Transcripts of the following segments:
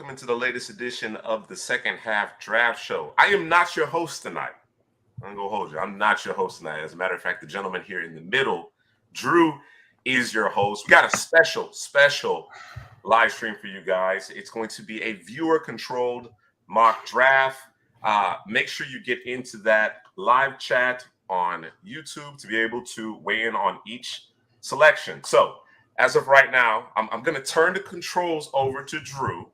welcome into the latest edition of the Second Half Draft Show. I am not your host tonight. I'm going to hold you. I'm not your host tonight. As a matter of fact, the gentleman here in the middle, Drew, is your host. We got a special live stream for you guys. It's going to be a viewer-controlled mock draft. Make sure you get into that live chat on YouTube to be able to weigh in on each selection. So, as of right now, I'm going to turn the controls over to Drew.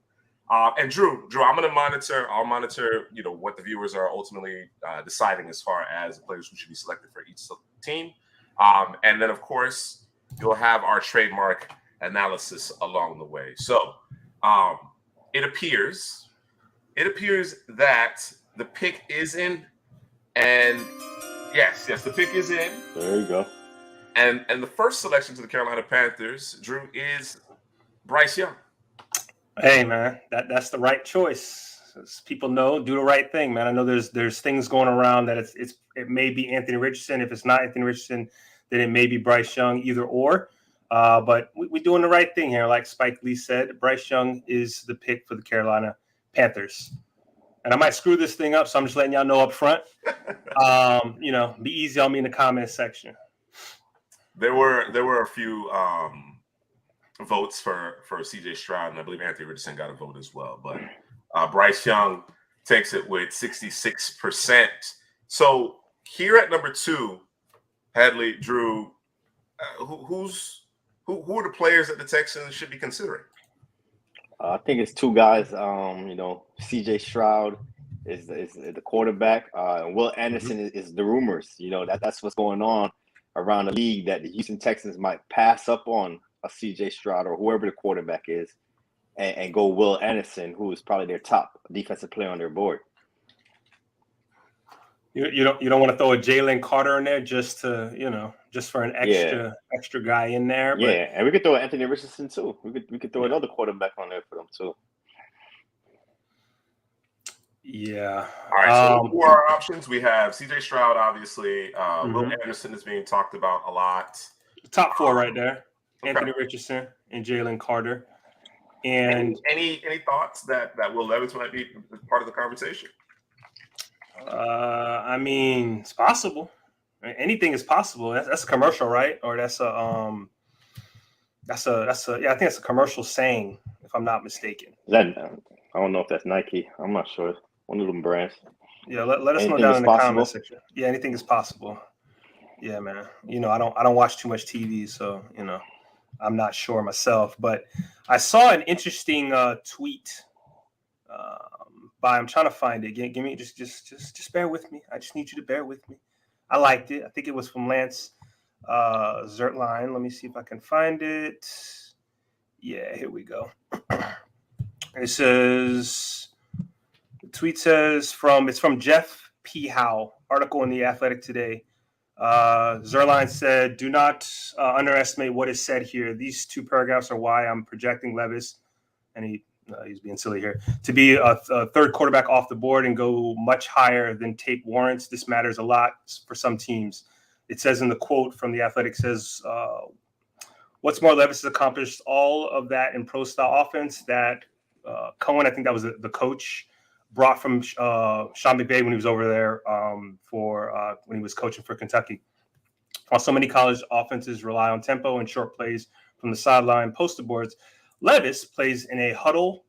And Drew, I'm going to monitor. I'll monitor, what the viewers are ultimately deciding as far as the players who should be selected for each team. And then, of course, you'll have our trademark analysis along the way. So, it appears that the pick is in, and yes, the pick is in. There you go. And the first selection to the Carolina Panthers, Drew, is Bryce Young. Hey, man, that's the right choice. As people know, do the right thing, man. I know there's things going around that it may be Anthony Richardson. If it's not Anthony Richardson, then it may be Bryce Young, either or. But we're doing the right thing here. Like Spike Lee said, Bryce Young is the pick for the Carolina Panthers. And I might screw this thing up, so I'm just letting y'all know up front. Be easy on me in the comments section. There were a few votes for CJ Stroud, and I believe Anthony Richardson got a vote as well. But Bryce Young takes it with 66%. So here at number 2, Hadley, Drew, who are the players that the Texans should be considering? I think it's 2 guys. CJ Stroud is the quarterback, and Will Anderson is the rumors. That's what's going on around the league, that the Houston Texans might pass up on a CJ Stroud or whoever the quarterback is and go Will Anderson, who is probably their top defensive player on their board. You don't want to throw a Jalen Carter in there just to, just for an extra guy in there. But... Yeah, and we could throw Anthony Richardson too. We could throw another quarterback on there for them too. Yeah. All right. So who are our options? We have CJ Stroud, obviously. Will Anderson is being talked about a lot. Top 4 right there. Okay. Anthony Richardson and Jalen Carter. And any thoughts that Will Levis might be part of the conversation? It's possible. Anything is possible. That's a commercial, right? Or I think that's a commercial saying, if I'm not mistaken. I don't know if that's Nike. I'm not sure. One of them brands. Yeah, let us know down in the comment section. Yeah, anything is possible. Yeah, man. I don't watch too much TV, so I'm not sure myself. But I saw an interesting tweet. I'm trying to find it. Give me just bear with me. I just need you to bear with me. I liked it. I think it was from Lance Zertline. Let me see if I can find it. Yeah, here we go. It says, the tweet says it's from Jeff P. Howe, article in The Athletic today. Zerline said, do not underestimate what is said here. These 2 paragraphs are why I'm projecting Levis, and he's being silly here, to be a 3rd quarterback off the board and go much higher than tape warrants. This matters a lot for some teams. It says in the quote from The Athletic, says, what's more, Levis has accomplished all of that in pro-style offense that Cohen, I think that was the coach, brought from Sean McVay when he was over there when he was coaching for Kentucky. While so many college offenses rely on tempo and short plays from the sideline poster boards, Levis plays in a huddle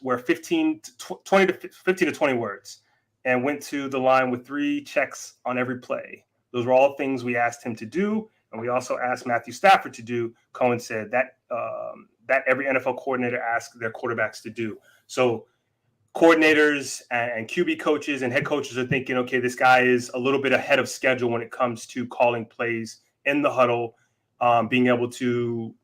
where 15 to 20 words, and went to the line with 3 checks on every play. Those were all things we asked him to do, and we also asked Matthew Stafford to do. Cohen said that every NFL coordinator asks their quarterbacks to do. So coordinators and QB coaches and head coaches are thinking, okay, this guy is a little bit ahead of schedule when it comes to calling plays in the huddle, being able to,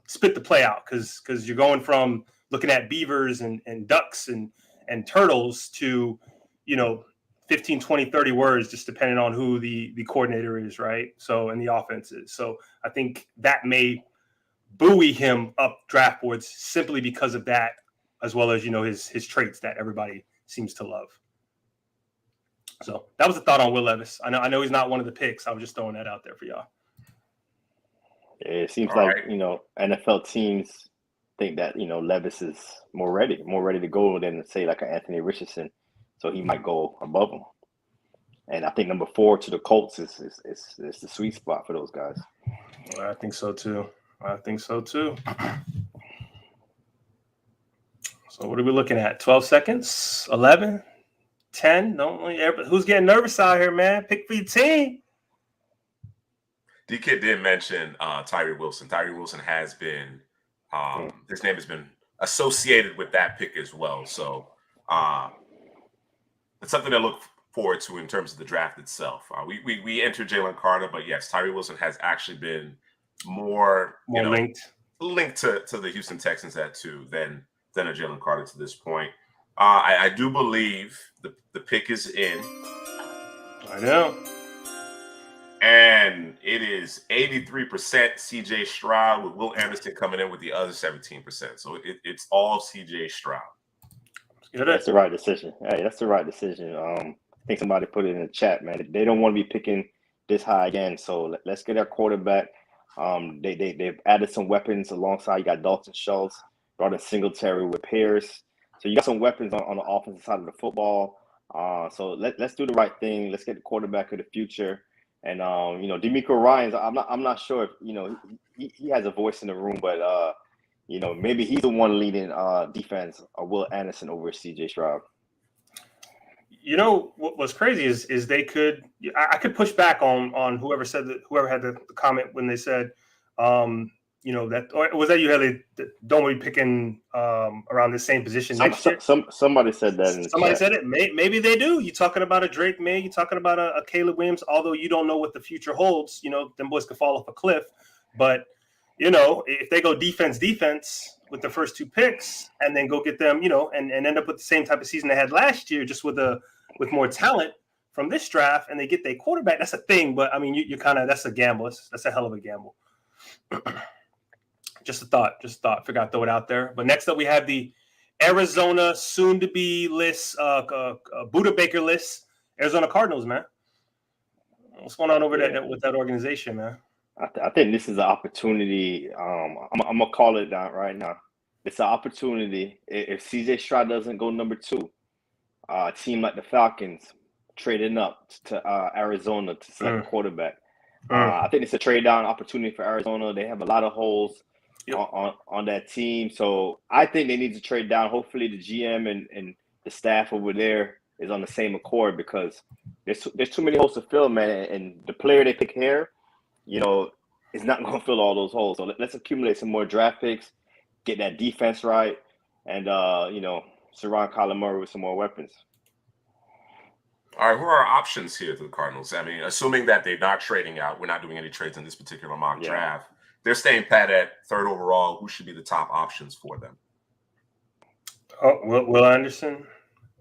spit the play out, because you're going from looking at beavers and ducks and turtles to, 15, 20, 30 words, just depending on who the coordinator is, right? So, and the offense is. So I think that may buoy him up draft boards simply because of that, as well as, his traits that everybody seems to love. So that was a thought on Will Levis. I know he's not one of the picks. I was just throwing that out there for y'all. It seems like, NFL teams think that Levis is more ready to go than say like an Anthony Richardson, so he might go above him. And I think number 4 to the Colts is the sweet spot for those guys. I think so too. So what are we looking at? 12 seconds? 11? 10? Who's getting nervous out here, man? Pick for your team. D-Kid did mention Tyree Wilson. Tyree Wilson has been his name has been associated with that pick as well. So it's something to look forward to in terms of the draft itself. We entered Jalen Carter, but yes, Tyree Wilson has actually been more linked to the Houston Texans than a Jalen Carter to this point. I do believe the pick is in. I know. And it is 83% CJ Stroud with Will Anderson coming in with the other 17%. So it's all CJ Stroud. That's the right decision. Hey, that's the right decision. I think somebody put it in the chat, man. They don't want to be picking this high again. So let's get our quarterback. They've added some weapons alongside. You got Dalton Schultz, brought in Singletary with Pierce. So you got some weapons on the offensive side of the football. So let's do the right thing. Let's get the quarterback of the future. And D'Amico Ryans, I'm not sure if he has a voice in the room, but maybe he's the one leading defense of Will Anderson over CJ Stroud. What's crazy is they could. I could push back on whoever had the comment when they said, that, or was that you, Haley, don't be picking around the same position next year? Somebody said that. Somebody said it. Maybe they do. You talking about a Drake May? You talking about a Caleb Williams? Although you don't know what the future holds, them boys could fall off a cliff. But if they go defense with the first 2 picks, and then go get them, and end up with the same type of season they had last year, just with more talent from this draft, and they get their quarterback, that's a thing. But I mean, you kind of, that's a gamble. That's a hell of a gamble. Just a thought. Figured I'd throw it out there. But next up, we have the Arizona soon-to-be list, Buda Baker list, Arizona Cardinals, man. What's going on over there with that organization, man? I think this is an opportunity. I'm going to call it down right now. It's an opportunity. If CJ Stroud doesn't go number 2, a team like the Falcons trading up to Arizona to select a quarterback. I think it's a trade-down opportunity for Arizona. They have a lot of holes on that team. So I think they need to trade down. Hopefully the GM and the staff over there is on the same accord, because there's too many holes to fill, man. And the player they pick here, is not going to fill all those holes. So let's accumulate some more draft picks, get that defense right, and, surround Kyler Murray with some more weapons. All right, who are our options here to the Cardinals? I mean, assuming that they're not trading out, we're not doing any trades in this particular mock draft. They're staying pat at 3rd overall. Who should be the top options for them? Oh, Will Anderson,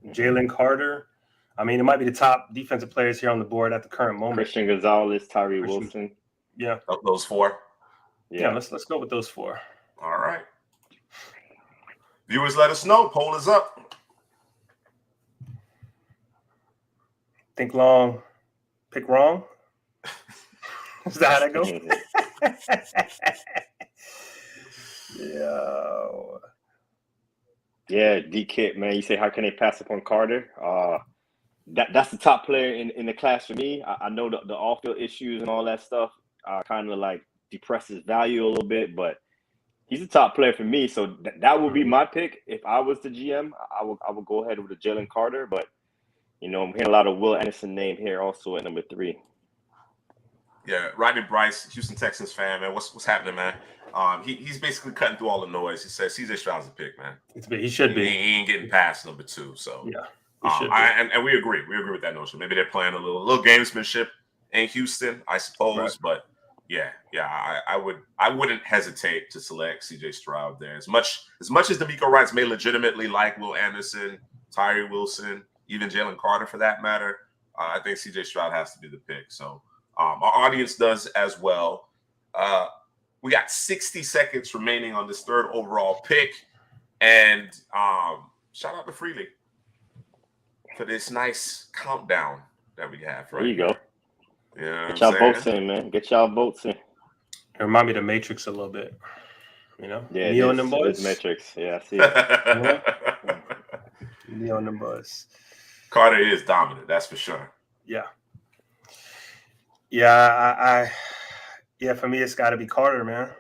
Jalen Carter. I mean, it might be the top defensive players here on the board at the current moment. Christian Gonzalez, Tyree Wilson. Yeah. Those 4? Yeah, let's go with those 4. All right. Viewers, let us know. Poll is up. Think long, pick wrong. Is that how that goes? Yeah, D-Kit, man. You say, how can they pass up on Carter? That's the top player in the class for me. I know the off-field issues and all that stuff kind of like depress his value a little bit, but he's the top player for me. So that would be my pick. If I was the GM, I would go ahead with the Jalen Carter, but I'm hearing a lot of Will Anderson name here also at number 3. Yeah, Rodney Bryce, Houston Texans fan, man. What's happening, man? He's basically cutting through all the noise. He says CJ Stroud's a pick, man. He should be. He ain't getting past number 2. So yeah, and we agree. We agree with that notion. Maybe they're playing a little gamesmanship in Houston, I suppose. Right. But I wouldn't hesitate to select CJ Stroud there. As much as D'Amico Ryans may legitimately like Will Anderson, Tyree Wilson, even Jalen Carter for that matter, I think CJ Stroud has to be the pick. So our audience does as well. We got 60 seconds remaining on this 3rd overall pick. And shout out to Freely for this nice countdown that we have. Right, there you go. Yeah, get y'all votes in, man. Get y'all votes in. It remind me of the Matrix a little bit. You know, Yeah, Neo and them it is boys. metrics. Yeah, I see it. Neo and them boys. Carter is dominant, that's for sure. Yeah. Yeah, yeah, for me, it's got to be Carter, man.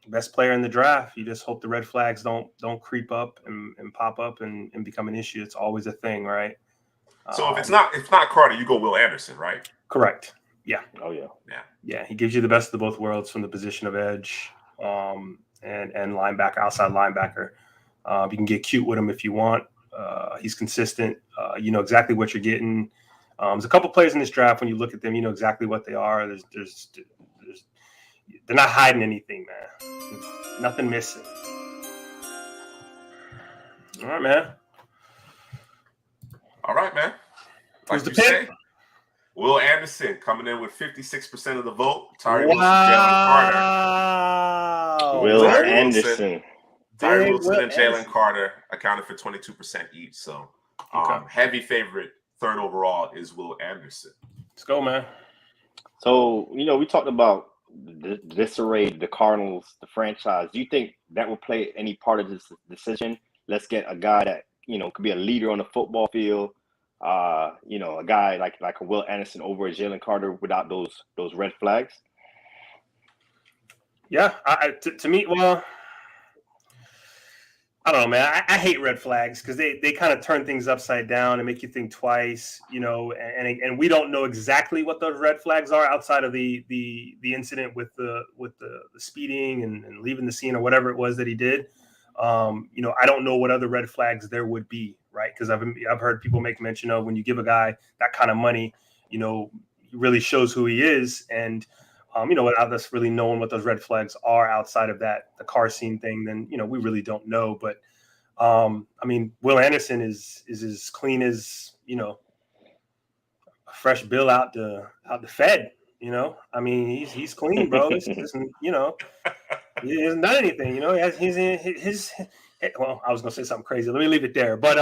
Best player in the draft. You just hope the red flags don't creep up and pop up and become an issue. It's always a thing, right? So if it's not Carter, you go Will Anderson, right? Correct. Yeah. Oh yeah. Yeah. He gives you the best of both worlds from the position of edge, and linebacker, outside linebacker. You can get cute with him if you want. He's consistent. You know exactly what you're getting. There's a couple players in this draft when you look at them, you know exactly what they are. They're not hiding anything, man. Nothing missing. All right, man. All right, man. Who's Like the you pick? say, Will Anderson coming in with 56% of the vote. Tyree Wow. Wilson, Jalen Carter. Will Tyree Anderson. Tyree Big Wilson Will and Jalen Anderson. Carter accounted for 22% each. So Okay. heavy favorite, third overall is Will Anderson. Let's go, man. So, you know, we talked about the disarray, the Cardinals, the franchise. Do you think that will play any part of this decision? Let's get a guy that, you know, could be a leader on the football field. You know, a guy like a Will Anderson over a Jalen Carter without those red flags. Yeah, to me, well, I don't know, man. I hate red flags because they kind of turn things upside down and make you think twice, you know. And we don't know exactly what those red flags are outside of the incident with the speeding and leaving the scene or whatever it was that he did. You know, I don't know what other red flags there would be, right? Because I've heard people make mention of when you give a guy that kind of money, you know, he really shows who he is. And you know, without us really knowing what those red flags are outside of the car scene thing, then, you know, we really don't know. But I mean, Will Anderson is as clean as, you know, a fresh bill out the Fed. You know, I mean, he's clean, bro. You know, he hasn't done anything. You know, he's in his. Well, I was gonna say something crazy. Let me leave it there. But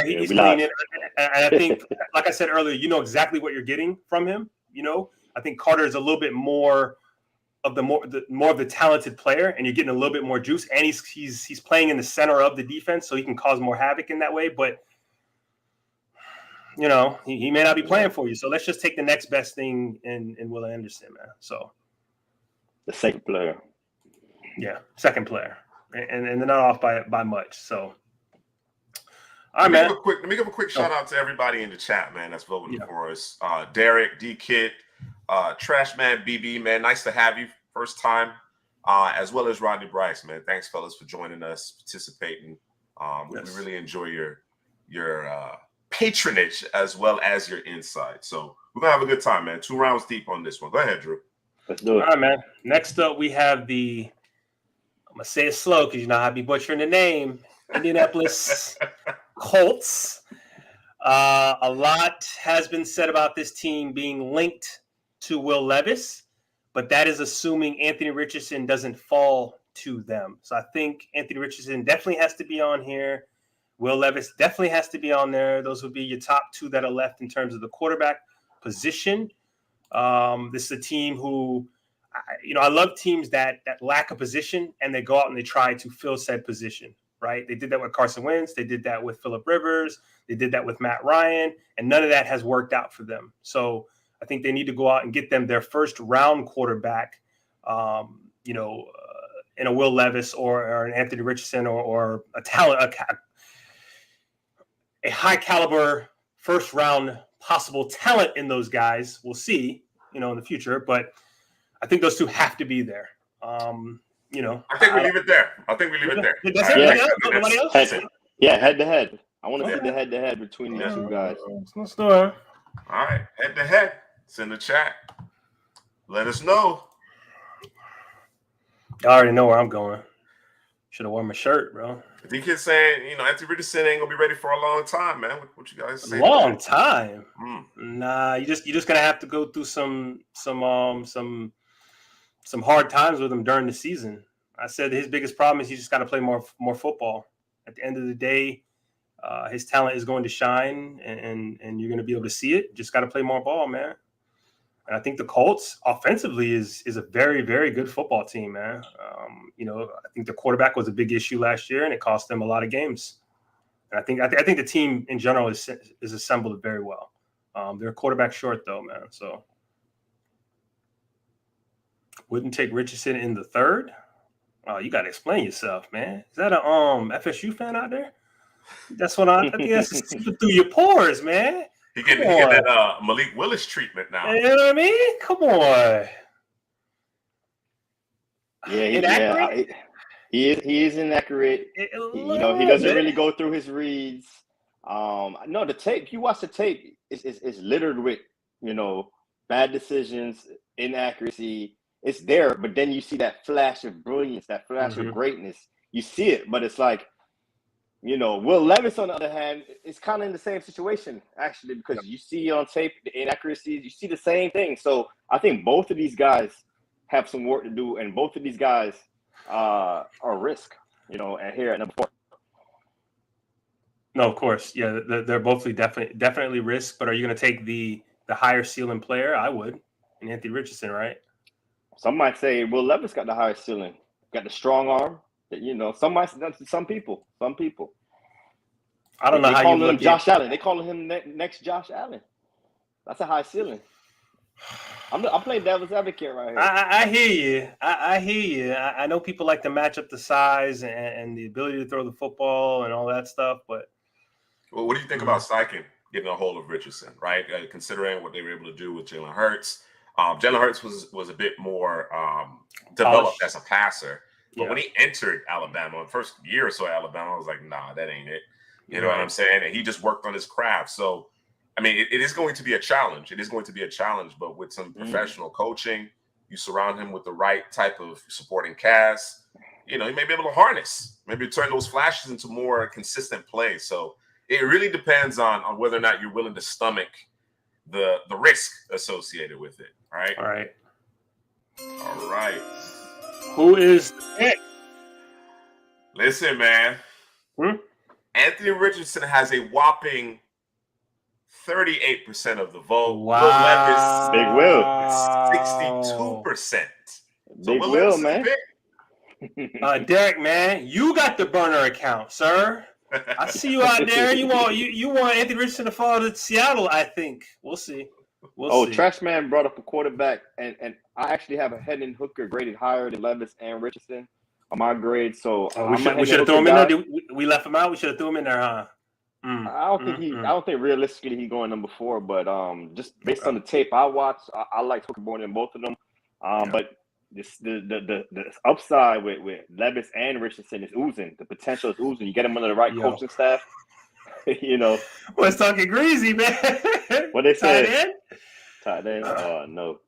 he's clean. And I think, like I said earlier, you know exactly what you're getting from him. You know, I think Carter is a little bit more of the talented player, and you're getting a little bit more juice. And he's playing in the center of the defense, so he can cause more havoc in that way. But you know, he may not be playing for you. So let's just take the next best thing in Will Anderson, man. So The second player. Yeah, second player, and they're not off by much. So. All right, Let man. me give a quick shout out to everybody in the chat, man, that's voting for us. Derek, D-Kid, Trash Man, BB, man, nice to have you first time, as well as Rodney Bryce, man. Thanks, fellas, for joining us, participating. We really enjoy your patronage as well as your insight. So we're gonna have a good time, man. 2 rounds deep on this one. Go ahead, Drew. Let's do it. All right, man. Next up, we have I'm gonna say it slow because you know I'd be butchering the name. Indianapolis Colts. A lot has been said about this team being linked to Will Levis, but that is assuming Anthony Richardson doesn't fall to them. So I think Anthony Richardson definitely has to be on here. Will Levis definitely has to be on there. Those would be your top 2 that are left in terms of the quarterback position. This is a team who, you know, I love teams that lack a position and they go out and they try to fill said position. Right? They did that with Carson Wentz. They did that with Phillip Rivers. They did that with Matt Ryan, and none of that has worked out for them. So I think they need to go out and get them their first round quarterback, you know, in a Will Levis or an Anthony Richardson or a talent, a high caliber first round possible talent in those guys. We'll see, you know, in the future, but I think those 2 have to be there. You know, I think we leave it there. That's it. Nobody else? Head to head. I want to see the head to head between these 2 guys. Let's do it. All right, head to head. It's in the chat. Let us know. I already know where I'm going. Should have worn my shirt, bro. The kid saying, you know, Anthony Richardson ain't gonna be ready for a long time, man. What you guys say? Long time? Nah, you're just gonna have to go through some hard times with him during the season. I said his biggest problem is he just got to play more football. At the end of the day, his talent is going to shine, and you're going to be able to see it. Just got to play more ball, man. And I think the Colts offensively is a very, very good football team, man. I think the quarterback was a big issue last year, and it cost them a lot of games. And I think the team in general is assembled very well. They're quarterback short though, man. So wouldn't take Richardson in the third. Oh, you got to explain yourself, man. Is that a FSU fan out there? That's what I think. That's seeping through your pores, man. He get that Malik Willis treatment now. You know what I mean? Come on. Yeah, he is inaccurate. He doesn't really go through his reads. No, the tape. If you watch the tape, it's littered with bad decisions, inaccuracy. It's there, but then you see that flash of brilliance, that flash of greatness. You see it, but it's like, Will Levis, on the other hand, is kind of in the same situation, actually, because you see on tape the inaccuracies, you see the same thing. So I think both of these guys have some work to do, and both of these guys are risk, and here at number 4. No, of course. Yeah, they're both definitely risk, but are you going to take the higher ceiling player? I would. And Anthony Richardson, right? Some might say Will Levis got the highest ceiling, got the strong arm. Some people. I don't know how you look at Josh Allen. They call him next Josh Allen. That's a high ceiling. I'm playing devil's advocate right here. I hear you. I hear you. I know people like to match up the size and the ability to throw the football and all that stuff, but what do you think about Steichen getting a hold of Richardson? Right, considering what they were able to do with Jalen Hurts. Jalen Hurts was a bit more developed as a passer. But when he entered Alabama, the first year or so at Alabama, I was like, nah, that ain't it. You know what I'm saying? And he just worked on his craft. So, I mean, it is going to be a challenge. It is going to be a challenge, but with some professional coaching, you surround him with the right type of supporting cast, he may be able to harness, maybe turn those flashes into more consistent plays. So it really depends on whether or not you're willing to stomach the risk associated with it. Right? All right. All right. Who is the pick? Listen, man. Anthony Richardson has a whopping 38% of the vote. Wow. Big Will. 62%. Big Will, man. Derek, man, you got the burner account, sir. I see you out there. You want Anthony Richardson to fall to Seattle, I think. We'll see. We'll see. Trash Man brought up a quarterback, and I actually have a Hendon Hooker graded higher than Levis and Richardson on my grade. So we should have thrown him in there. We left him out. We should have threw him in there, huh? I don't think realistically he's going number 4, but just based on the tape I watched, I like Hooker more than both of them. But the upside with Levis and Richardson is oozing. The potential is oozing. You get him under the right coaching staff. What's talking greasy, man? What they say? Tight end? No.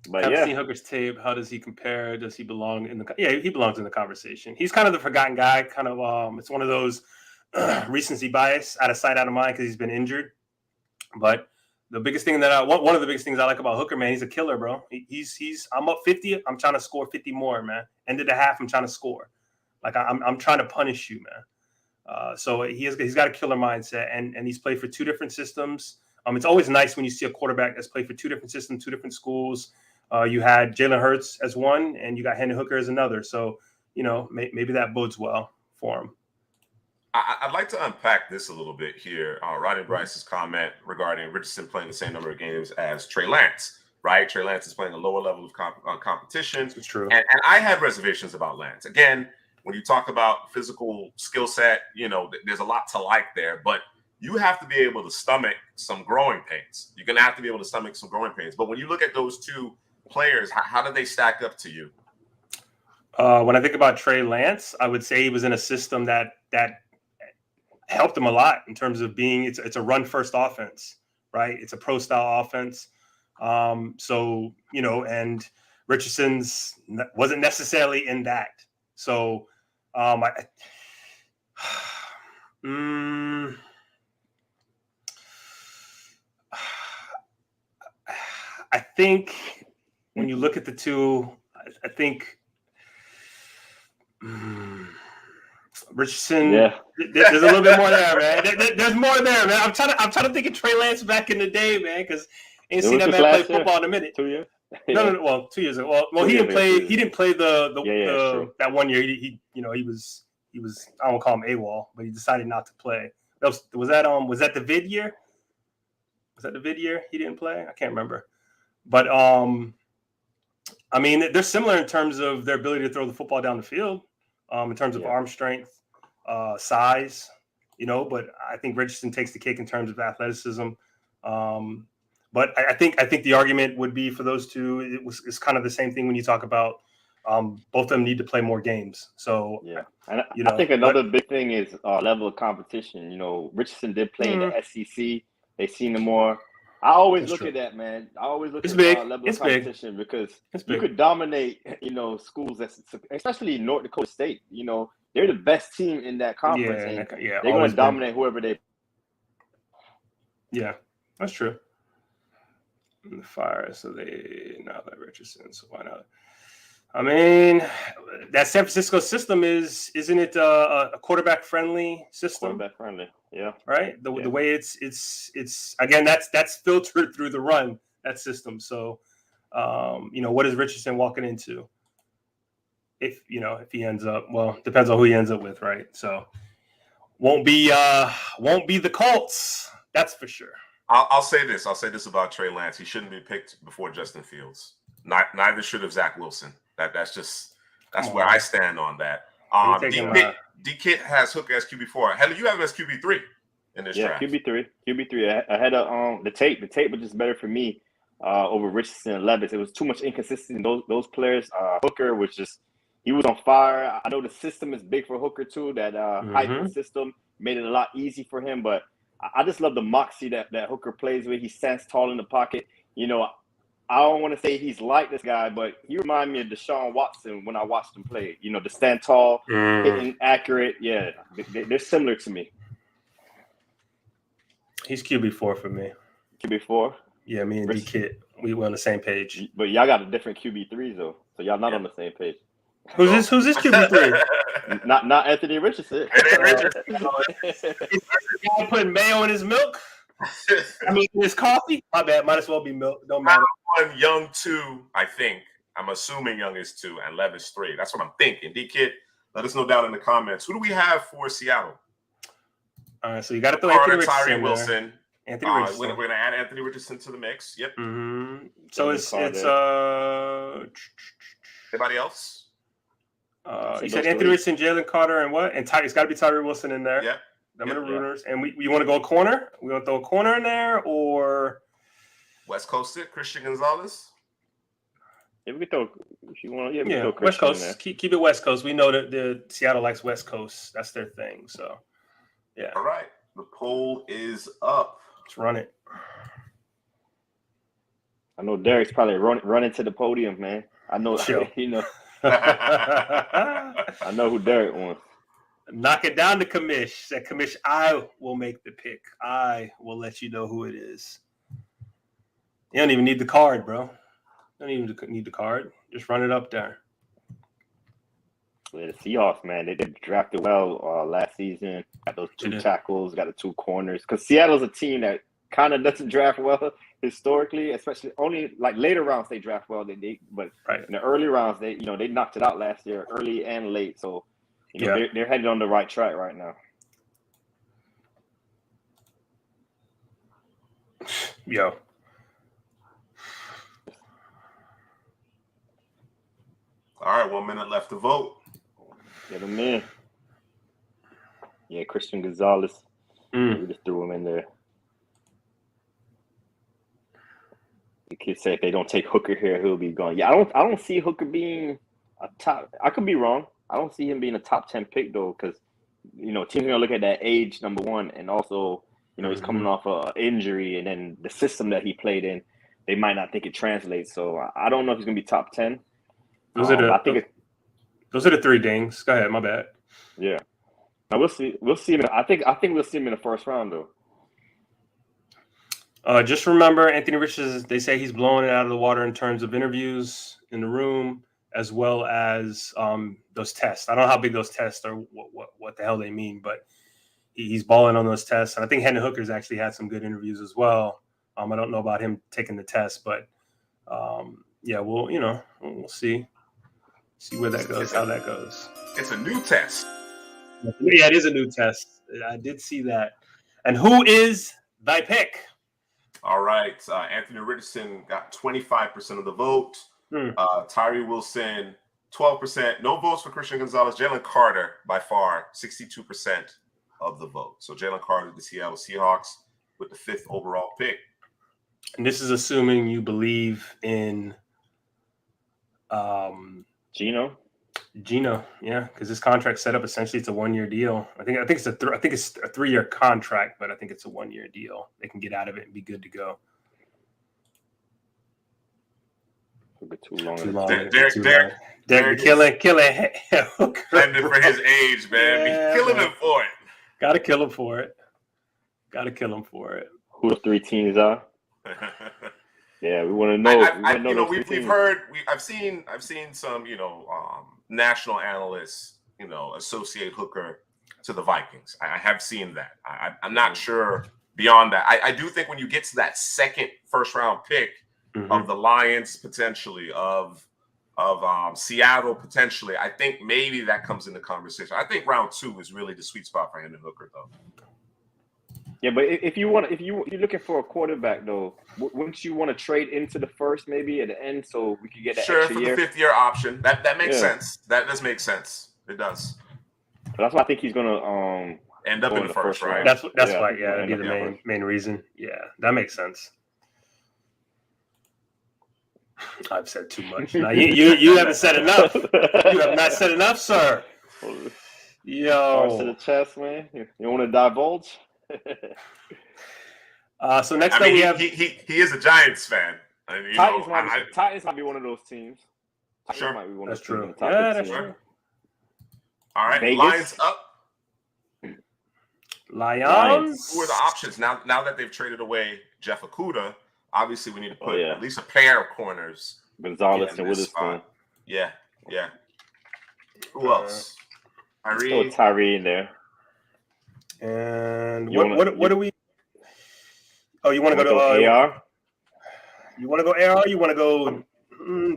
But I've seen Hooker's tape. How does he compare? Does he belong in the? Yeah, he belongs in the conversation. He's kind of the forgotten guy. Kind of. It's one of those recency bias, out of sight, out of mind, because he's been injured. But the biggest thing one of the biggest things I like about Hooker, man, he's a killer, bro. I'm up 50. I'm trying to score 50 more, man. End of the half, I'm trying to score. Like I'm trying to punish you, man. So he's got a killer mindset, and he's played for 2 different systems. It's always nice when you see a quarterback that's played for 2 different systems, 2 different schools. You had Jalen Hurts as one, and you got Hendon Hooker as another. So, maybe that bodes well for him. I'd like to unpack this a little bit here. Rodney Bryce's comment regarding Richardson playing the same number of games as Trey Lance, right? Trey Lance is playing a lower level of competition. It's true. And I had reservations about Lance. Again, when you talk about physical skill set, there's a lot to like there, but you have to be able to stomach some growing pains. You're going to have to be able to stomach some growing pains. But when you look at those 2 players, how do they stack up to you? When I think about Trey Lance, I would say he was in a system that helped him a lot in terms of being it's a run first offense, right? It's a pro style offense. So, and Richardson's wasn't necessarily in that. So I think when you look at the 2, I think Richardson. Yeah. There's a little bit more there, man. There's more there, man. I'm trying to think of Trey Lance back in the day, man, because Ain't It seen was that just man play last year. Football in a minute. 2 years. No. Well, 2 years ago. Well, 2 he years didn't ago, play. 2 years He didn't play it's true. that 1 year. He he was. I won't call him AWOL, but he decided not to play. Was that the vid year? Was that the vid year he didn't play? I can't remember. But I mean, they're similar in terms of their ability to throw the football down the field, in terms of arm strength, size, but I think Richardson takes the cake in terms of athleticism. But I think the argument would be for those two, it's kind of the same thing when you talk about both of them need to play more games. So, and I think another big thing is level of competition. Richardson did play in the SEC. They've seen him more. I always look at that, man. I always look at level of competition because you could dominate, schools especially North Dakota State. They're the best team in that conference, and they're going to dominate whoever they. Yeah, that's true. The Fire, so they now let Richardson. So why not? I mean, that San Francisco system isn't it a quarterback friendly system? Quarterback friendly, yeah. Right. The way it's again that's filtered through the run, that system. So, what is Richardson walking into? If he ends up, well, depends on who he ends up with, right? So, won't be the Colts, that's for sure. I'll say this. I'll say this about Trey Lance. He shouldn't be picked before Justin Fields. Neither should have Zach Wilson. That's where I stand on that. D-Kit has Hooker as QB4. Hell, you have him as QB3 in this draft. QB3 ahead of the tape. The tape was just better for me over Richardson and Levis. It was too much inconsistency. Those players. Hooker was he was on fire. I know the system is big for Hooker too. That hyper system made it a lot easy for him. But I just love the moxie that Hooker plays with. He stands tall in the pocket. I don't want to say he's like this guy, but he reminds me of Deshaun Watson when I watched him play. The stand tall, hitting accurate. Yeah, they're similar to me. He's QB4 for me. QB4? Yeah, me and D-Kit, we were on the same page. But y'all got a different QB3s though, so y'all not on the same page. Who's this QB3? not Anthony Richardson. Y'all putting mayo in his milk? I mean, his coffee? My bad. Might as well be milk. Don't matter. Young 2, I think. I'm assuming Young is 2 and Levis 3. That's what I'm thinking. D-Kid, let us know down in the comments. Who do we have for Seattle? All right, so you got to throw Anthony Richardson. Wilson. Anthony Richardson. We're going to add Anthony Richardson to the mix. Yep. Mm-hmm. So it's anybody else? You said Anthony Richardson, Jalen Carter, and what? And it's got to be Tyree Wilson in there. Yeah. I'm in the Rooters. And we want to go a corner? We want to throw a corner in there or West Coast it, Christian Gonzalez? Yeah, we can throw if you want. Yeah, throw West Coast. Keep it West Coast. We know that the Seattle likes West Coast. That's their thing. So yeah. All right. The poll is up. Let's run it. I know Derek's probably running to the podium, man. I know I know who Derek wants. Knock it down to Kamish. Said Kamish, I will make the pick. I will let you know who it is. You don't even need the card, bro. You don't even need the card. Just run it up there. Yeah, the Seahawks, man, they drafted well last season. Got those 2 tackles, got the 2 corners. Because Seattle's a team that kind of doesn't draft well historically, especially only like later rounds they draft well. But in the early rounds, they knocked it out last year, early and late. So they're headed on the right track right now. Yo. All right, 1 minute left to vote. Get him in. Yeah, Christian Gonzalez. We just threw him in there. The kids say if they don't take Hooker here, he'll be gone. Yeah, I don't see Hooker being a top. I could be wrong. I don't see him being a top 10 pick though, because teams are gonna look at that age, number one, and also he's coming off an injury, and then the system that he played in, they might not think it translates. So I don't know if he's gonna be top 10. Those are the 3 dings. Go ahead, my bad. Yeah, now we'll see. We'll see him. I think we'll see him in the first round though. Just remember, Anthony Richardson, they say he's blowing it out of the water in terms of interviews in the room, as well as those tests. I don't know how big those tests are, what the hell they mean, but he's balling on those tests. And I think Hendon Hooker's actually had some good interviews as well. I don't know about him taking the test, but yeah, we'll see where that goes, how that goes. It's a new test. Yeah, it is a new test. I did see that. And who is thy pick? All right. Anthony Richardson got 25% of the vote. Tyree Wilson, 12%. No votes for Christian Gonzalez. Jalen Carter, by far, 62% of the vote. So Jalen Carter, the Seattle Seahawks, with the 5th overall pick. And this is assuming you believe in Geno, yeah, because this contract set up essentially it's a 1-year deal. I think it's a 3-year contract, but I think it's a 1-year deal. They can get out of it and be good to go. too long. Derek killing. Landed for his age, man. Yeah, Be killing him for it. Gotta kill him for it. Who the 3 teams are? Yeah, we want to know. We've heard. I've seen some, national analysts, associate Hooker to the Vikings. I have seen that. I'm not sure beyond that. I do think when you get to that second first-round pick of the Lions, potentially of Seattle, potentially, I think maybe that comes into conversation. I think round 2 is really the sweet spot for Hendon Hooker, though. Yeah, but if you're looking for a quarterback though, wouldn't you want to trade into the first maybe at the end so we could get that extra for year? the 5th-year option. That makes sense. That does make sense. It does. But that's why I think he's gonna end up in the first, right? That's why. Yeah, that'd be the main reason. Yeah, that makes sense. I've said too much. Now you haven't said enough. You have not said enough, sir. Parts of the chest, man. You want to divulge? So next up we have. He is a Giants fan. Titans might be one of those teams. Sure, might be one that's of true. That's true. All right, Vegas? Lions up. Lions. Who are the options now? Now that they've traded away Jeff Okudah, obviously we need to put at least a pair of corners. Gonzalez and Witherspoon. Yeah. Who else? Tyree in there. And what do we? Oh, you want to go to AR? You want to go AR? You want to go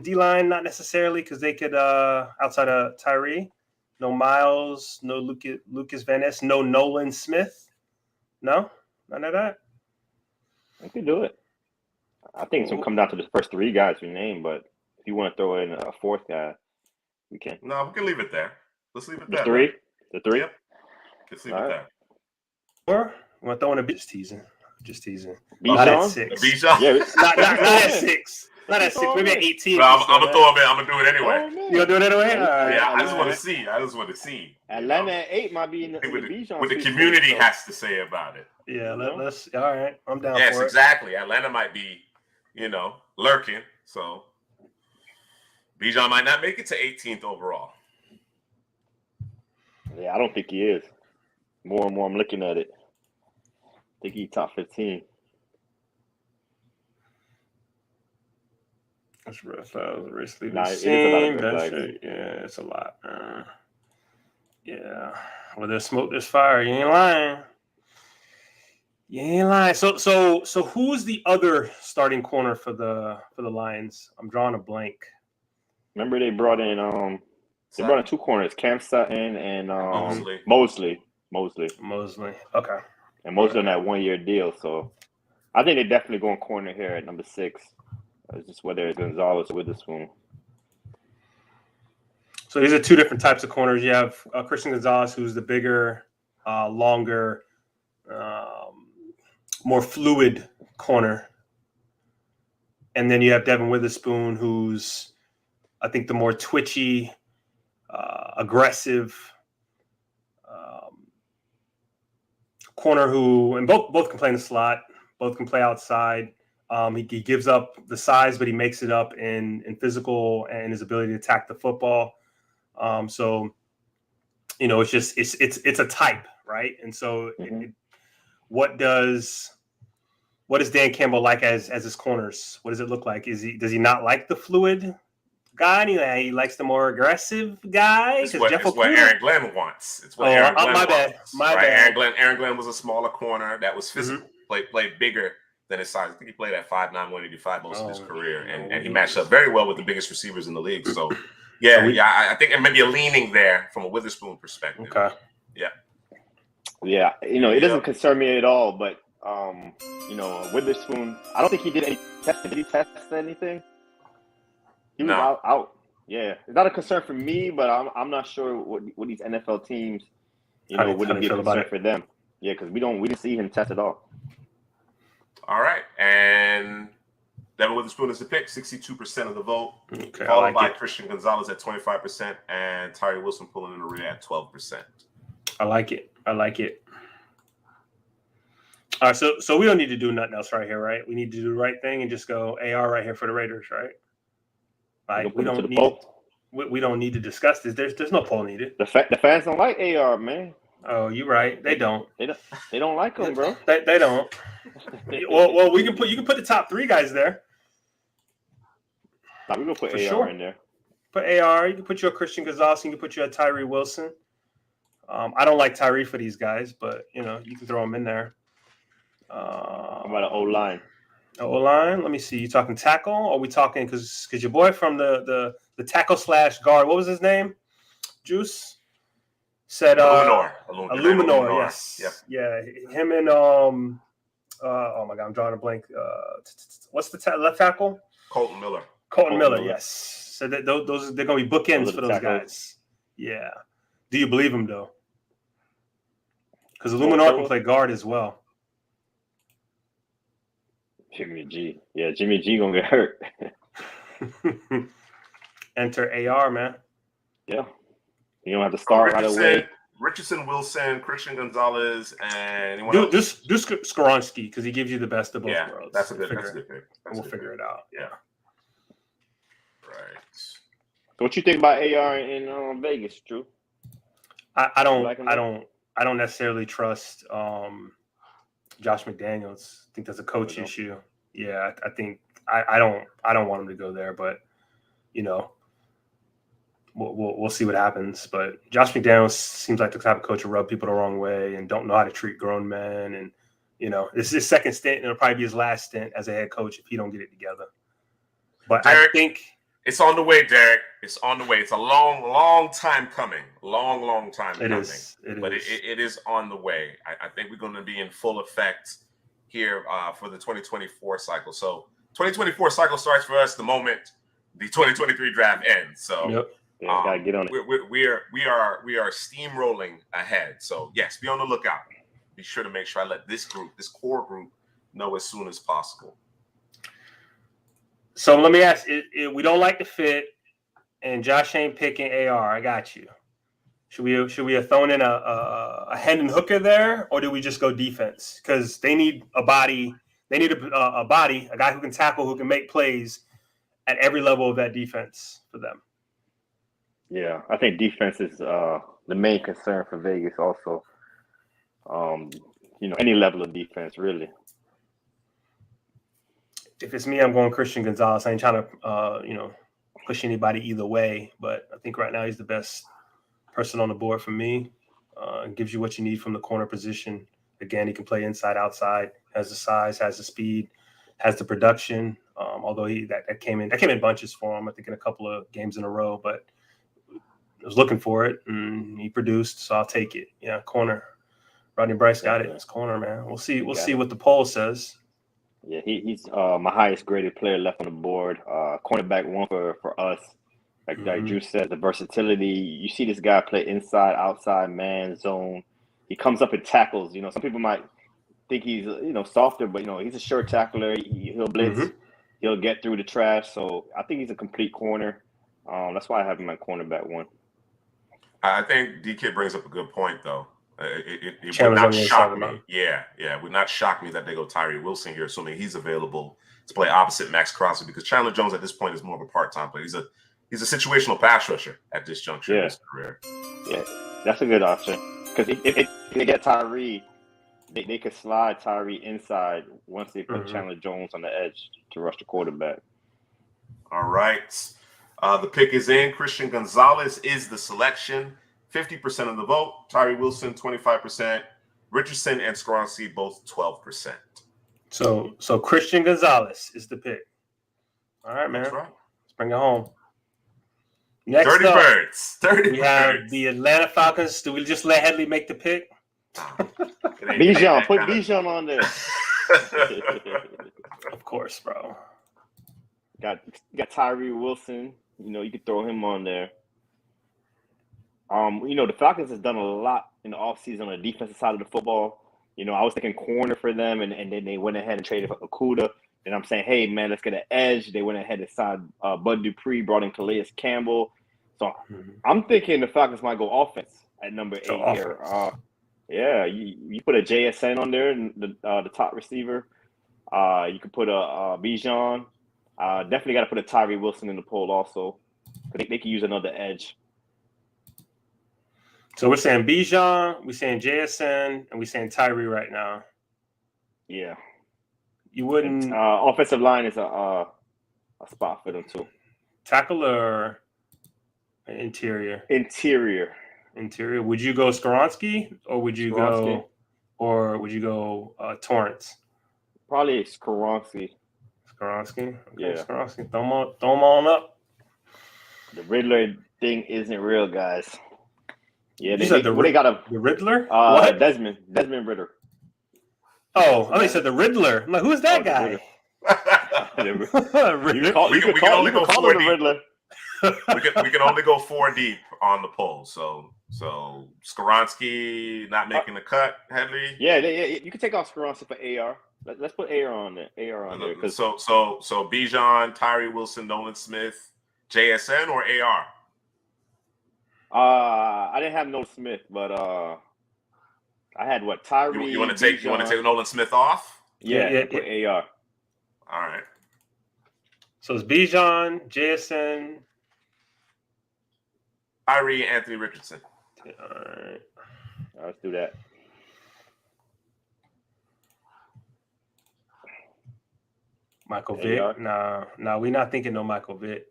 D-line? Not necessarily, because they could outside of Tyree. No Miles, no Lucas Van Ness, no Nolan Smith. No, none of that. I could do it. I think it's gonna come down to the first 3 guys we named, but if you want to throw in a 4th guy, we can. No, we can leave it there. Let's leave it there. The 3? Yep. Let's leave it there. Or you want to throw in a just teasing. Not at 6. Yeah. not at 6. Not at 6. Maybe at 18. I'm gonna throw him in. I'm gonna do it anyway. You gonna do it anyway? All right. Yeah, I just want to see. Atlanta at 8 might be in the Bijan. What the community has to say about it. Yeah, let's. All right, I'm down for it. Yes, exactly. Atlanta might be, lurking. So Bijan might not make it to 18th overall. Yeah, I don't think he is. More and more I'm looking at it. I think he's top 15. That's basically the Nah, same. Yeah, it's a lot. Yeah. Well, there's smoke, there's fire. You ain't lying. So who's the other starting corner for the Lions? I'm drawing a blank. Remember they brought in 2 corners, Cam Sutton and Mosley. Okay. And Mosley on that 1-year deal. So I think they're definitely going corner here at number 6. It's just whether it's Gonzalez or Witherspoon. So these are 2 different types of corners. You have Christian Gonzalez, who's the bigger, longer, more fluid corner. And then you have Devin Witherspoon, who's, I think, the more twitchy, aggressive corner who, and both can play in the slot, both can play outside. He gives up the size, but he makes it up in physical and his ability to attack the football. So, it's just it's a type, right? And so, what does Dan Campbell like as his corners? What does it look like? Does he not like the fluid guy? He likes the more aggressive guy. It's what Aaron Glenn wants. It's what Aaron Glenn wants. My bad. Aaron Glenn was a smaller corner that was physical, played bigger than his size. I think he played at 5'9", 185 most of his career, no, and he matched up very well with the biggest receivers in the league. So, I think maybe a leaning there from a Witherspoon perspective. Okay. Yeah, it doesn't concern me at all, but Witherspoon, I don't think he did any testing. Did he test anything? He was out. Yeah, it's not a concern for me, but I'm not sure what these NFL teams, wouldn't be a concern for them. Yeah, because we didn't see him test at all. All right, and Devin Witherspoon is the pick, 62% of the vote, followed by Christian Gonzalez at 25%, and Tyree Wilson pulling in the rear at 12%. I like it. All right, so we don't need to do nothing else right here, right? We need to do the right thing and just go AR right here for the Raiders, right? Like we don't need to discuss this. There's no poll needed. The fans don't like AR, man. Oh, you're right. They don't. They don't like him, bro. They don't. Well, you can put the top 3 guys there. We're gonna put AR in there. Put AR. You can put your Christian Gonzalez. You can put your Tyree Wilson. I don't like Tyree for these guys, but you can throw him in there. How about an O-line? O-line. Let me see. You talking tackle? Or are we talking because your boy from the tackle / guard? What was his name? Juice said. Illuminor. Yes. Yep. Yeah. Him and oh my God, I'm drawing a blank. What's the left tackle? Colton Miller. Colton Miller. Yes. So they're going to be bookends for those guys. Yeah. Do you believe him though? Because Illuminor can play guard as well. Jimmy G. Yeah, Jimmy G gonna get hurt. Enter AR, man. Yeah. You don't have to start right away. Richardson, Wilson, Christian Gonzalez, and anyone else? Do Skoronski because he gives you the best of both worlds. That's a good pick. We'll figure it out. Yeah. Right. So what you think about AR in Vegas, Drew? I don't necessarily trust Josh McDaniels. I think that's a coach issue. Yeah, I think I don't want him to go there, but we'll see what happens. But Josh McDaniels seems like the type of coach who rub people the wrong way and don't know how to treat grown men. And this is his second stint, and it'll probably be his last stint as a head coach if he don't get it together. But Derek, I think it's on the way, Derek. It's on the way. It's a long time coming. Long time coming. It is on the way. I think we're going to be in full effect here for the 2024 cycle. So 2024 cycle starts for us the moment the 2023 draft ends. So gotta get on it. We are steamrolling ahead. So yes, be on the lookout. Be sure to make sure I let this core group know as soon as possible. So let me ask: we don't like the fit, and Josh ain't picking AR. I got you. Should we have thrown in a Hendon Hooker there, or do we just go defense? Because they need a body. They need a body, a guy who can tackle, who can make plays at every level of that defense for them. Yeah, I think defense is the main concern for Vegas. Also, any level of defense really. If it's me, I'm going Christian Gonzalez. I ain't trying to, push anybody either way. But I think right now he's the best person on the board for me. Gives you what you need from the corner position. Again, he can play inside, outside. Has the size, has the speed, has the production. Although that came in bunches for him. I think in a couple of games in a row. But I was looking for it, and he produced. So I'll take it. Yeah, corner. Rodney Bryce got it. It's corner, man. We'll see. We'll see what the poll says. Yeah, he's my highest graded player left on the board. Cornerback one for us. Like Drew said, the versatility. You see this guy play inside, outside, man, zone. He comes up and tackles. Some people might think he's softer, but he's a sure tackler. He'll blitz. He'll get through the trash. So I think he's a complete corner. That's why I have him at cornerback one. I think D-Kid brings up a good point, though. It would not shock me. Yeah, it would not shock me that they go Tyree Wilson here, assuming he's available to play opposite Max Crosby, because Chandler Jones at this point is more of a part-time player. He's a situational pass rusher at this juncture in his career. Yeah, that's a good option. Because if they get Tyree, they could slide Tyree inside once they put Chandler Jones on the edge to rush the quarterback. All right. The pick is in. Christian Gonzalez is the selection. 50% of the vote. Tyree Wilson, 25%. Richardson and Skoronski, both 12%. So Christian Gonzalez is the pick. All right, man. That's right. Let's bring it home. Next Dirty up, Birds. Dirty we have Birds. the Atlanta Falcons. Do we just let Headley make the pick? Bijan, put Bijan on there. Of course, bro. Got Tyree Wilson. You know, you could throw him on there. You know, the Falcons has done a lot in the offseason on the defensive side of the football. You know, I was thinking corner for them, and then they went ahead and traded for Okuda. And I'm saying, hey, man, let's get an edge. They went ahead and signed Bud Dupree, brought in Calais Campbell. So I'm thinking the Falcons might go offense at number 8 here. Yeah, you put a JSN on there, the top receiver. You could put a Bijan. Definitely got to put a Tyree Wilson in the poll also. They could use another edge. So we're saying Bijan, we're saying JSN, and we're saying Tyree right now. Yeah. You wouldn't offensive line is a spot for them too. Tackle or interior? Interior. Would you go Skoronski or would you go Torrance? Probably Skoronski. Okay, yeah. Skoronski. Throw them on up. The Riddler thing isn't real, guys. Yeah, they got the Riddler. What? Desmond Ritter. Oh, I said the Riddler. I'm like, who's that guy? We can only go 4 deep. We can only go 4 deep on the poll. So Skoronski not making the cut, Headley. Yeah. You can take off Skoronski for AR. Let's put AR on there. So Bijan, Tyree Wilson, Nolan Smith, JSN or AR. I didn't have Nolan Smith, but I had what Tyree. You want to take Nolan Smith off? Yeah. Put AR. All right. So it's Bijan, JSN, Tyree, Anthony Richardson. All right. Let's do that. Michael Vick? Nah, we're not thinking no Michael Vick.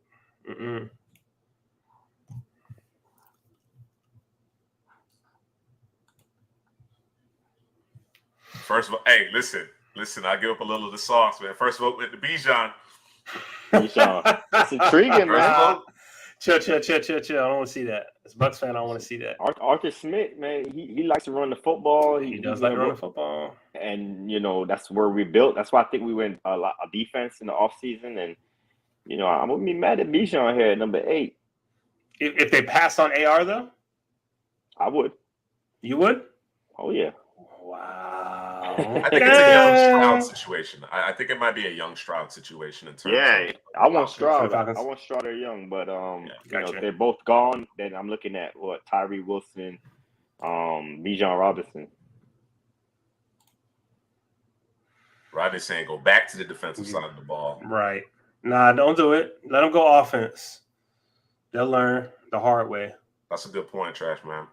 First of all, hey, listen. I give up a little of the sauce, man. First vote went to Bijan. It's intriguing, man. Chill. I don't want to see that. As a Bucks fan, I don't want to see that. Arthur Smith, man, he likes to run the football. He does like to run the football. And, you know, that's where we built. That's why I think we went a lot of defense in the offseason. And, you know, I'm going to be mad at Bijan here at number 8. If they pass on AR, though? I would. You would? Oh, yeah. Wow. I think it's a young Stroud situation. I think it might be a young Stroud situation in terms of I want Stroud. I want Stroud or Young, but you know, if they're both gone, then I'm looking at Tyree Wilson, Bijan Robinson. Rodney's saying go back to the defensive side of the ball. Right. Nah, don't do it. Let them go offense. They'll learn the hard way. That's a good point, Trash Man.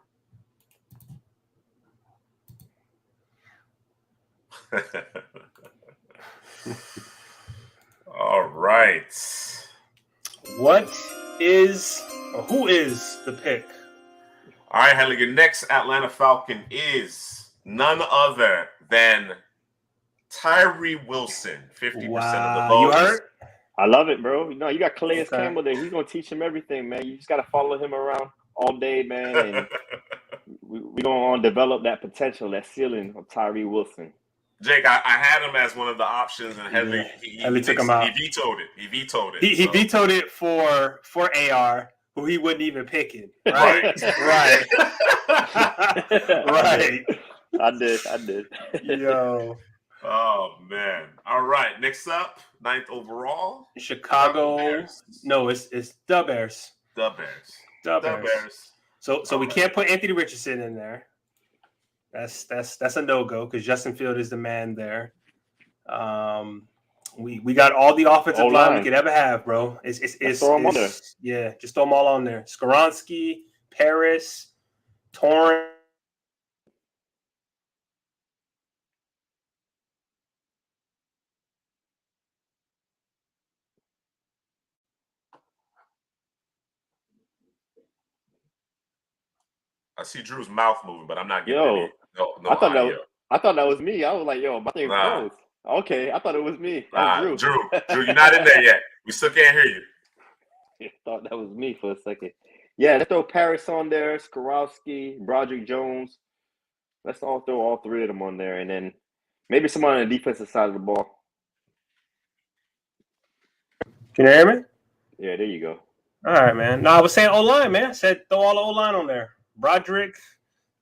All right. Who is the pick? All right, Henley, your next Atlanta Falcon is none other than Tyree Wilson, 50% of the votes. You heard? I love it, bro. You know, you got Calais Campbell there. He's going to teach him everything, man. You just got to follow him around all day, man. And we're going to develop that potential, that ceiling of Tyree Wilson. Jake, I had him as one of the options, and Headley, he took him out. He vetoed it. He vetoed it. He vetoed it for AR, who he wouldn't even pick it. Right? Right. Right. I did. Yo. Oh, man. All right. Next up, 9th overall. Chicago. No, it's the Bears. The Bears. So we can't put Anthony Richardson in there. That's a no-go because Justin Field is the man there. We got all the offensive line we could ever have, bro. Just throw them on there. Yeah, just throw them all on there. Skoronski, Paris, Torrance. I see Drew's mouth moving, but I'm not getting I thought that was me. I was like, yo, my thing froze. Okay, I thought it was me. That's Drew. Drew, you're not in there yet. We still can't hear you. I thought that was me for a second. Yeah, let's throw Paris on there, Skorowski, Broderick Jones. Let's all throw all three of them on there, and then maybe someone on the defensive side of the ball. Can you hear me? Yeah, there you go. All right, man. No, I was saying O-line, man. I said throw all the O-line on there. Broderick,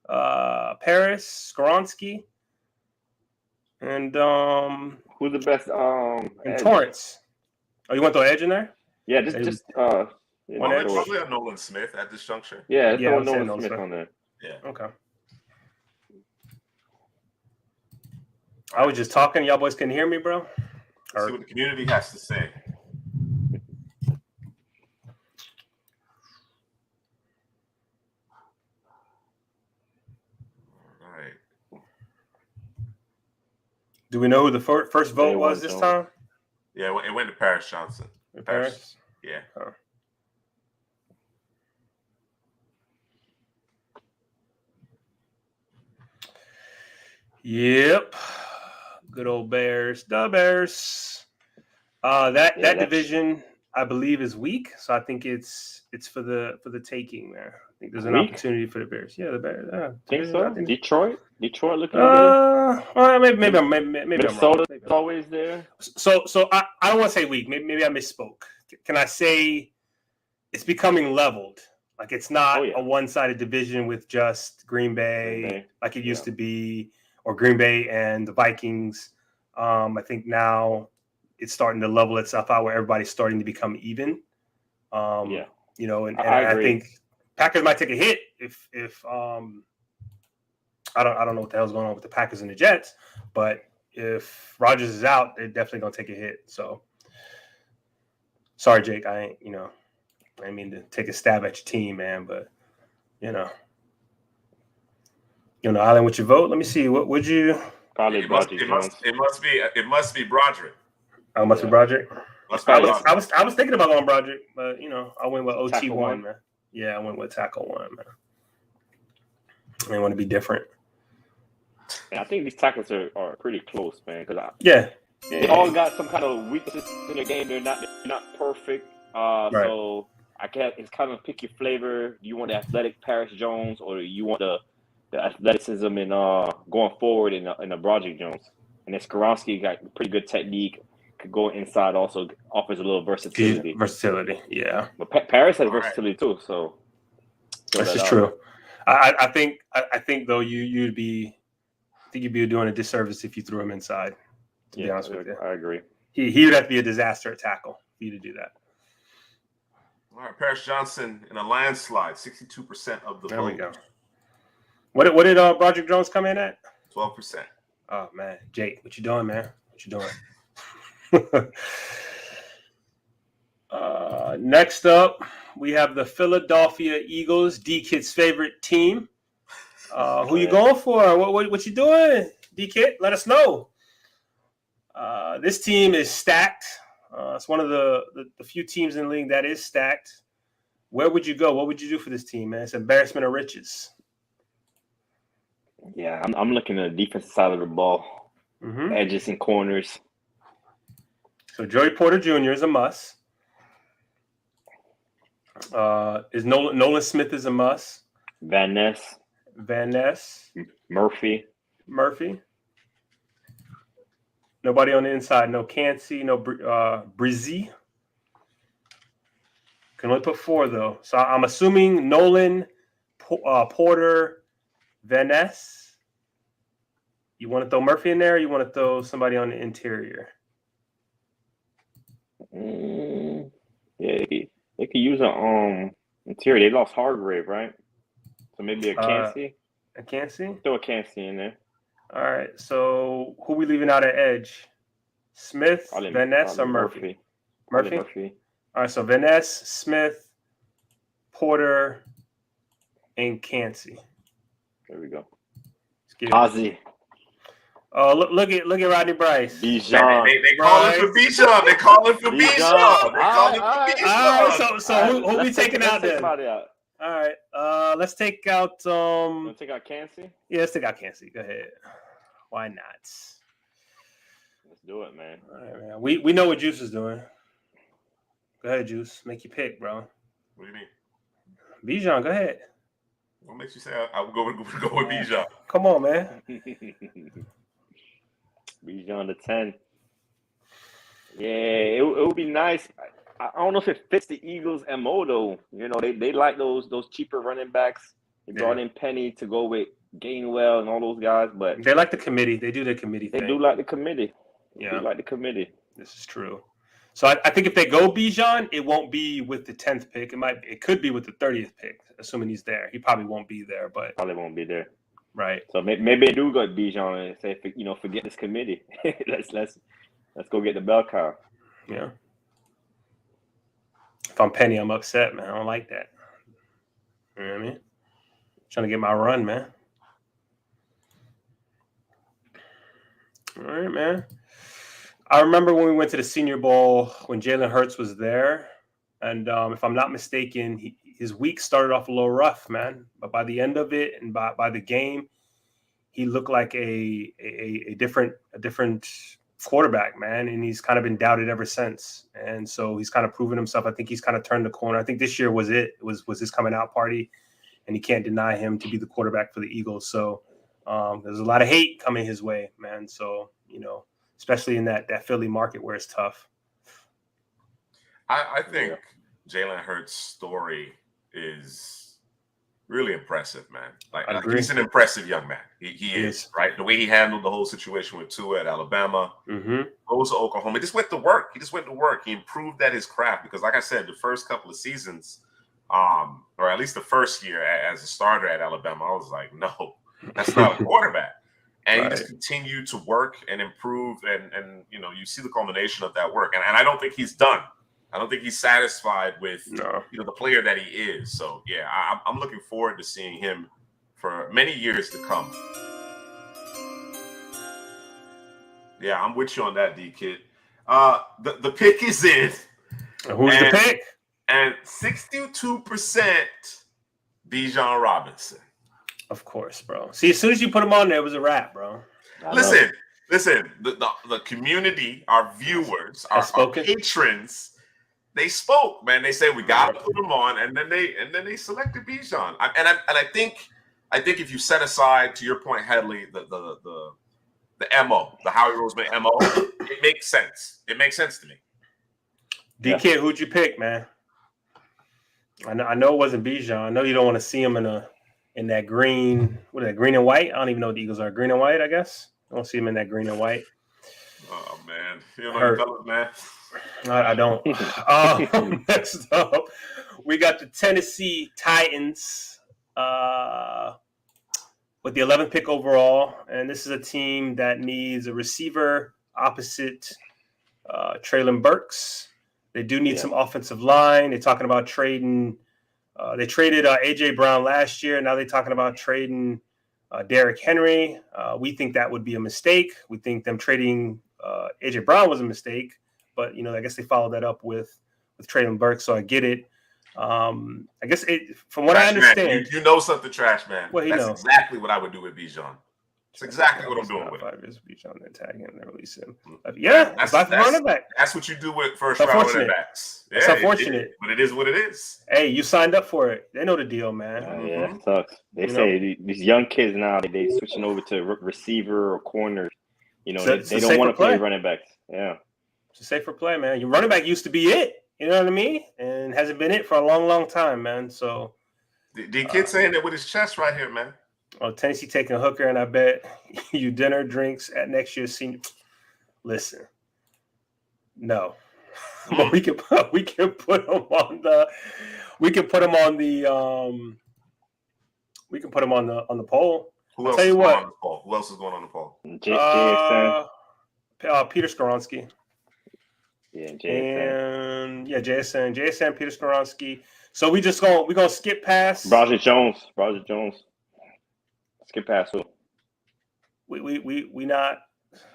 Paris, Skoronsky, and Who's the best? and Torrance. Oh, you want to throw Edge in there? Yeah, just One Edge? Probably a Nolan Smith at this juncture. Yeah, Yeah, throw I'm saying Nolan Smith Smith on there. Yeah. Okay. I was just talking. Y'all boys couldn't hear me, bro. Let's see what the community has to say. All right. Do we know who the first vote was this time? Yeah, it went to Paris Johnson. Paris? Yeah. Huh. Yep. Good old Bears. The Bears. That division, I believe, is weak. So I think it's for the taking there. I think there's an opportunity for the Bears. Yeah, the Bears. Think so? Detroit looking good. Well, maybe I'm Minnesota's wrong. always there. So I don't want to say weak. Maybe I misspoke. Can I say it's becoming leveled? Like it's not a one-sided division with just Green Bay like it used to be, or Green Bay and the Vikings. I think now it's starting to level itself out where everybody's starting to become even. You know, and I think Packers might take a hit if I don't know what the hell's going on with the Packers and the Jets, but if Rodgers is out, they're definitely gonna take a hit. So sorry, Jake, I mean to take a stab at your team, man, but Island, with your vote, let me see. What would you? Probably it must be Broderick. Oh, must be Broderick. I was thinking about going Broderick, but I went with OT1, man. Yeah, I went with tackle 1, man. I didn't want to be different. I think these tackles are pretty close, man. Because they all got some kind of weaknesses in their game. They're not perfect. Right. So I guess it's kind of pick your flavor. Do you want the athletic Paris Jones, or do you want the athleticism and going forward in a Broderick Jones? And then Skoronsky got pretty good technique. Could go inside, also offers a little versatility. Yeah. But Paris has versatility too, so that's just true. I think though you'd be doing a disservice if you threw him inside. To be honest with you, I agree. He would have to be a disaster at tackle for you to do that. All right, Paris Johnson in a landslide, 62% of the vote. There we go. What did Broderick Jones come in at? 12%. Oh man, Jake, what you doing, man? What you doing? Next up, we have the Philadelphia Eagles, D-Kid's favorite team. Who you going for? What you doing, D-Kid? Let us know. This team is stacked. It's one of the few teams in the league that is stacked. Where would you go? What would you do for this team, man? It's embarrassment of riches. Yeah, I'm looking at the defensive side of the ball. Mm-hmm. Edges and corners. So Joey Porter Jr. is a must. Is Nolan Smith is a must. Van Ness. Murphy. Nobody on the inside. No Cansey. No Brizzy. Can only put 4 though. So I'm assuming Nolan, Porter, Van Ness. You want to throw Murphy in there? Or you want to throw somebody on the interior? Yeah, they could use an interior. They lost Hargrave, right? So maybe a Cansey. A Cansey? Throw a Cansey in there. All right. So who we leaving out at edge? Smith, Van Ness, or Murphy? Murphy. All right. So Van Ness, Smith, Porter, and Cansey. There we go. Ozzy. Oh, look at Rodney Bryce. Bijan. They calling for Bijan. They calling for Bijan. So who we taking out then? All right. Let's take out. Take out Cansey. Yeah, let's take out Cansey. Go ahead. Why not? Let's do it, man. All right, man. We know what Juice is doing. Go ahead, Juice. Make your pick, bro. What do you mean? Bijan, go ahead. What makes you say I would go with Bijan? Come on, man. Bijan the 10. Yeah, it would be nice. I don't know if it fits the Eagles' MO though. You know, they like those cheaper running backs. They brought in Penny to go with Gainwell and all those guys, but they like the committee. They do the committee thing. They do like the committee. Yeah, like the committee. This is true. So I think if they go Bijan, it won't be with the 10th pick. It could be with the 30th pick, assuming he's there. He probably won't be there, but probably won't be there. Right. So maybe they do go Bijan and say, forget this committee. let's go get the bell cow. Yeah. If I'm Penny, I'm upset, man. I don't like that. You know what I mean? Trying to get my run, man. All right, man. I remember when we went to the Senior Bowl when Jalen Hurts was there. And if I'm not mistaken, his week started off a little rough, man. But by the end of it and by the game, he looked like a different quarterback, man. And he's kind of been doubted ever since. And so he's kind of proven himself. I think he's kind of turned the corner. I think this year was it. It was his coming out party. And you can't deny him to be the quarterback for the Eagles. So there's a lot of hate coming his way, man. So, especially in that Philly market where it's tough. I think Jalen Hurts' story is really impressive, man. Like he's an impressive young man. He is, right? The way he handled the whole situation with Tua at Alabama, goes to Oklahoma. He just went to work. He improved at his craft because, like I said, the first couple of seasons, or at least the first year as a starter at Alabama, I was like, no, that's not a quarterback. And he just continued to work and improve, and you see the culmination of that work. And I don't think he's done. I don't think he's satisfied with the player that he is. So yeah, I'm looking forward to seeing him for many years to come. Yeah, I'm with you on that, D Kid. The pick is in. Who's the pick? And 62% Bijan Robinson. Of course, bro. See, as soon as you put him on there, it was a wrap, bro. Listen. The community, our viewers, our patrons, they spoke, man. They said we got to put him on, and then they selected Bijan. I think if you set aside, to your point, Headley, the MO, the Howie Roseman MO, it makes sense. It makes sense to me. DK, who'd you pick, man? I know it wasn't Bijan. I know you don't want to see him in that green. What is that? Green and white? I don't even know what the Eagles are. Green and white, I guess. I don't see him in that green and white. Oh man, you don't know your colors, man. I don't. Next up, we got the Tennessee Titans with the 11th pick overall, and this is a team that needs a receiver opposite Treylon Burks. They do need some offensive line. They're talking about trading. They traded A.J. Brown last year. Now they're talking about trading Derrick Henry. We think that would be a mistake. We think them trading A.J. Brown was a mistake. But, I guess they followed that up with Treylon Burks, so I get it. I guess from what I understand. You know something, Trash Man. Well, That's exactly what I would do with Bijan. It's exactly what I'm doing with 5 years Bijan, then tag him and release him. That's running back. That's what you do with first-round running backs. It's unfortunate. But it is what it is. Hey, you signed up for it. They know the deal, man. Yeah, it sucks. They say these young kids now, they switching over to receiver or corner. They don't want to play running backs. Yeah. It's a safer play, man. Your running back used to be it. You know what I mean? And hasn't been it for a long, long time, man. So the kid saying it with his chest right here, man. Oh, Tennessee taking a hooker, and I bet you dinner, drinks at next year's senior. Listen, no, but we can put him on the poll. Who else is going on the poll? Who else is going on the poll? Peter Skoronski. Yeah, JSN. JSN, Peter Skoronski. So we're gonna skip past Roger Jones. Skip past who? We not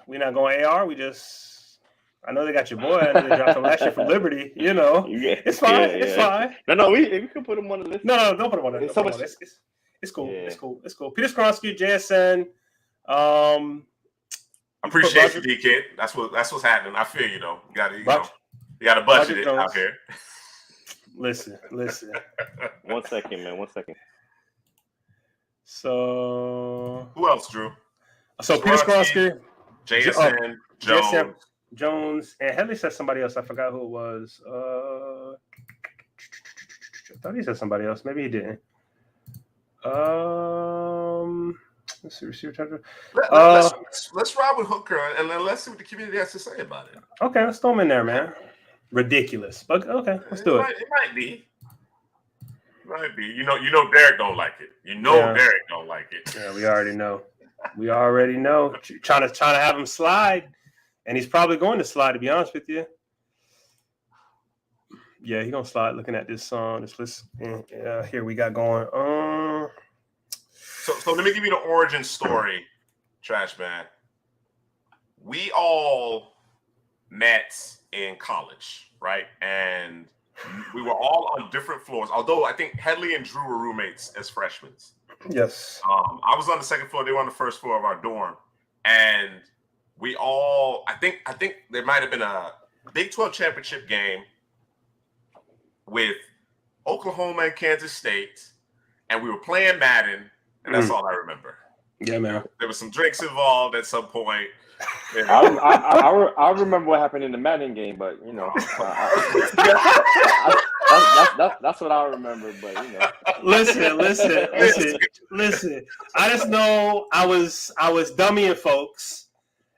going AR. I know they got your boy. I know they dropped him last year from Liberty. It's fine. It's fine. No, we can put him on the list. No, don't put him on the list. It's cool. Yeah. It's cool. Peter Skoronski, JSN. I appreciate you, D Kid. That's what's happening. I feel you though. You got to you got to budget it out here. Listen. 1 second, man. 1 second. So who else, Drew? So Peter Skoronsky, JSN, Jones, and Headley said somebody else. I forgot who it was. I thought he said somebody else. Maybe he didn't. Let's see. Let's ride with Hooker and then let's see what the community has to say about it. Okay, let's throw him in there, man. Ridiculous, but okay, let's do it. It might be. You know, Derek don't like it. Derek don't like it. Yeah, we already know. Trying to have him slide, and he's probably going to slide. To be honest with you. Yeah, he's gonna slide. Looking at this song, this list. Here we got going. So let me give you the origin story, Trash Man. We all met in college, right? And we were all on different floors. Although I think Headley and Drew were roommates as freshmen. Yes. I was on the second floor. They were on the first floor of our dorm, and we all. I think there might have been a Big 12 championship game with Oklahoma and Kansas State, and we were playing Madden. And that's all I remember. Yeah, man. There was some drinks involved at some point. You know. I remember what happened in the Madden game, but you know, that's what I remember. But you know, listen. I just know I was dummying folks,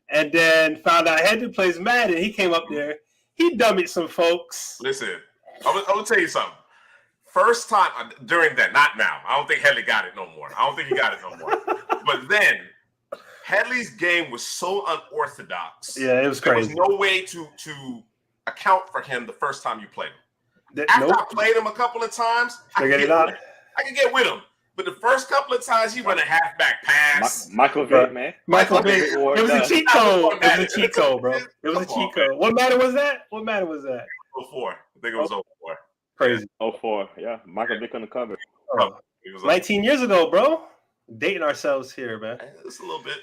and then found out Headley plays Madden. He came up there. He dummied some folks. Listen, I'm gonna tell you something. First time during that, not now. I don't think Headley got it no more. But then Headley's game was so unorthodox. Yeah, it was crazy. There was no way to account for him the first time you played him. After I played him a couple of times, I could get with him. But the first couple of times he run a halfback pass. Michael Vick, man. Michael Vick. It was a cheat code. It was a cheat code, bro. It was a cheat code. What matter was that? 04. I think it was 04. Crazy. 04. Yeah. Michael Vick on the cover. 19 years ago, bro. Dating ourselves here, man. Just a little bit.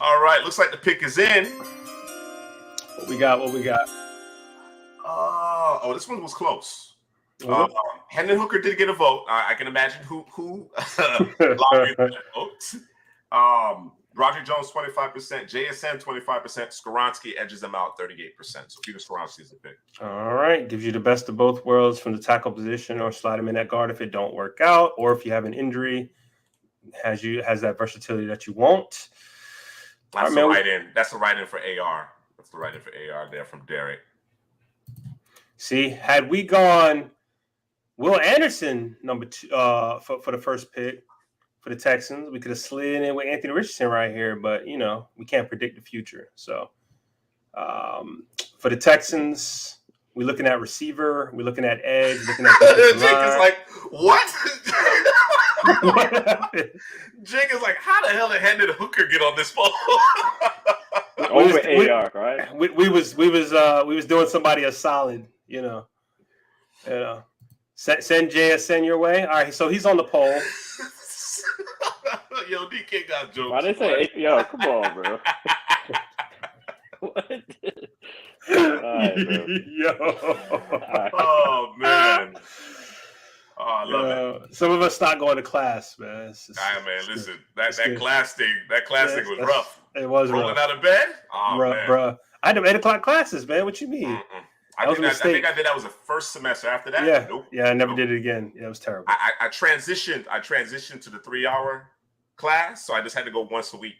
All right. Looks like the pick is in. What we got? This one was close. Hendon Hooker did get a vote. I can imagine who lobbied that vote. Roger Jones, 25%. JSN, 25%. Skoronsky edges them out, 38%. So Peter Skoronsky is the pick. All right. Gives you the best of both worlds from the tackle position, or slide him in at guard if it don't work out, or if you have an injury, has that versatility that you want. That's the write-in. That's the write-in for AR. That's the write-in for AR there from Derek. See, had we gone Will Anderson number 2 for the first pick for the Texans, we could have slid in with Anthony Richardson right here, but you know we can't predict the future. So for the Texans, we're looking at receiver, we're looking at edge, looking at Jake is like, what? Jake is like, how the hell did Hendon Hooker get on this phone? Over AR, right? We was doing somebody a solid, you know. Send JSN your way. All right, so he's on the poll. Yo, DK got jokes. Why they say, yo, come on, bro. What? Right, bro. Yo. Oh, man. Oh, I love it. Some of us stopped going to class, man. Listen, that class thing was rough. It was rolling rough. out of bed. Oh, rough, man. Bro. I had 8 o'clock classes, man. What you mean? I think I did that was the first semester. After that, yeah, nope. Yeah, I never did it again. Yeah, it was terrible. I transitioned to the 3-hour class, so I just had to go once a week.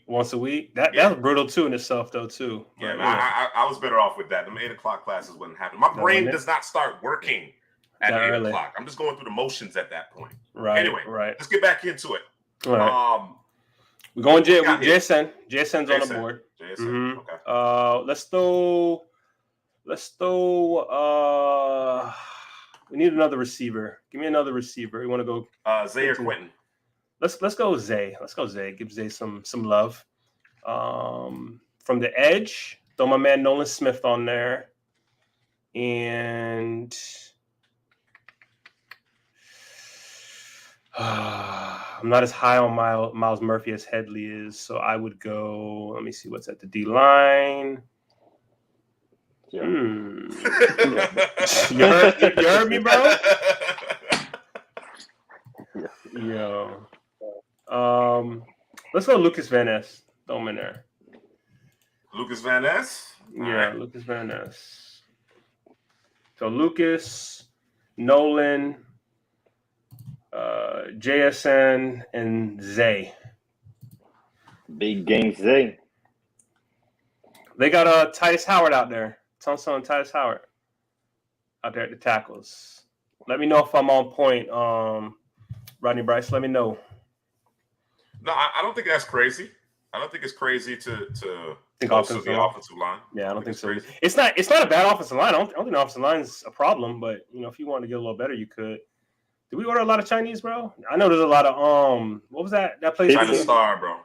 That was brutal too in itself, though. Too. Yeah, I was better off with that. The 8 o'clock classes wouldn't happen. My brain does not start working at 8 o'clock. I'm just going through the motions at that point. Right. Anyway, let's get back into it. Right. We're going JSN. JSN's on the board. JSN. Okay. Let's throw. We need another receiver. Give me another receiver. You want to go? Zay or Quentin? Let's go Zay. Give Zay some love. From the edge, throw my man Nolan Smith on there, and I'm not as high on Miles Murphy as Headley is, so I would go. Let me see what's at the D line. Yeah. You heard me, bro? Yo. Let's go Lucas Van Ness. Throw him in there. Lucas Van Ness? Yeah, Lucas Van Ness. So Lucas, Nolan, JSN, and Zay. Big game Zay. They got Titus Howard out there. Tunsil and Titus Howard out there at the tackles. Let me know if I'm on point. Rodney Bryce, let me know. No, I don't think that's crazy. I don't think it's crazy to think go to the offensive line. Yeah, I don't think so. Crazy. It's not a bad offensive line. I don't think the offensive line is a problem, but if you want to get a little better, you could. Did we order a lot of Chinese, bro? I know there's a lot of what was that place? China Star, bro.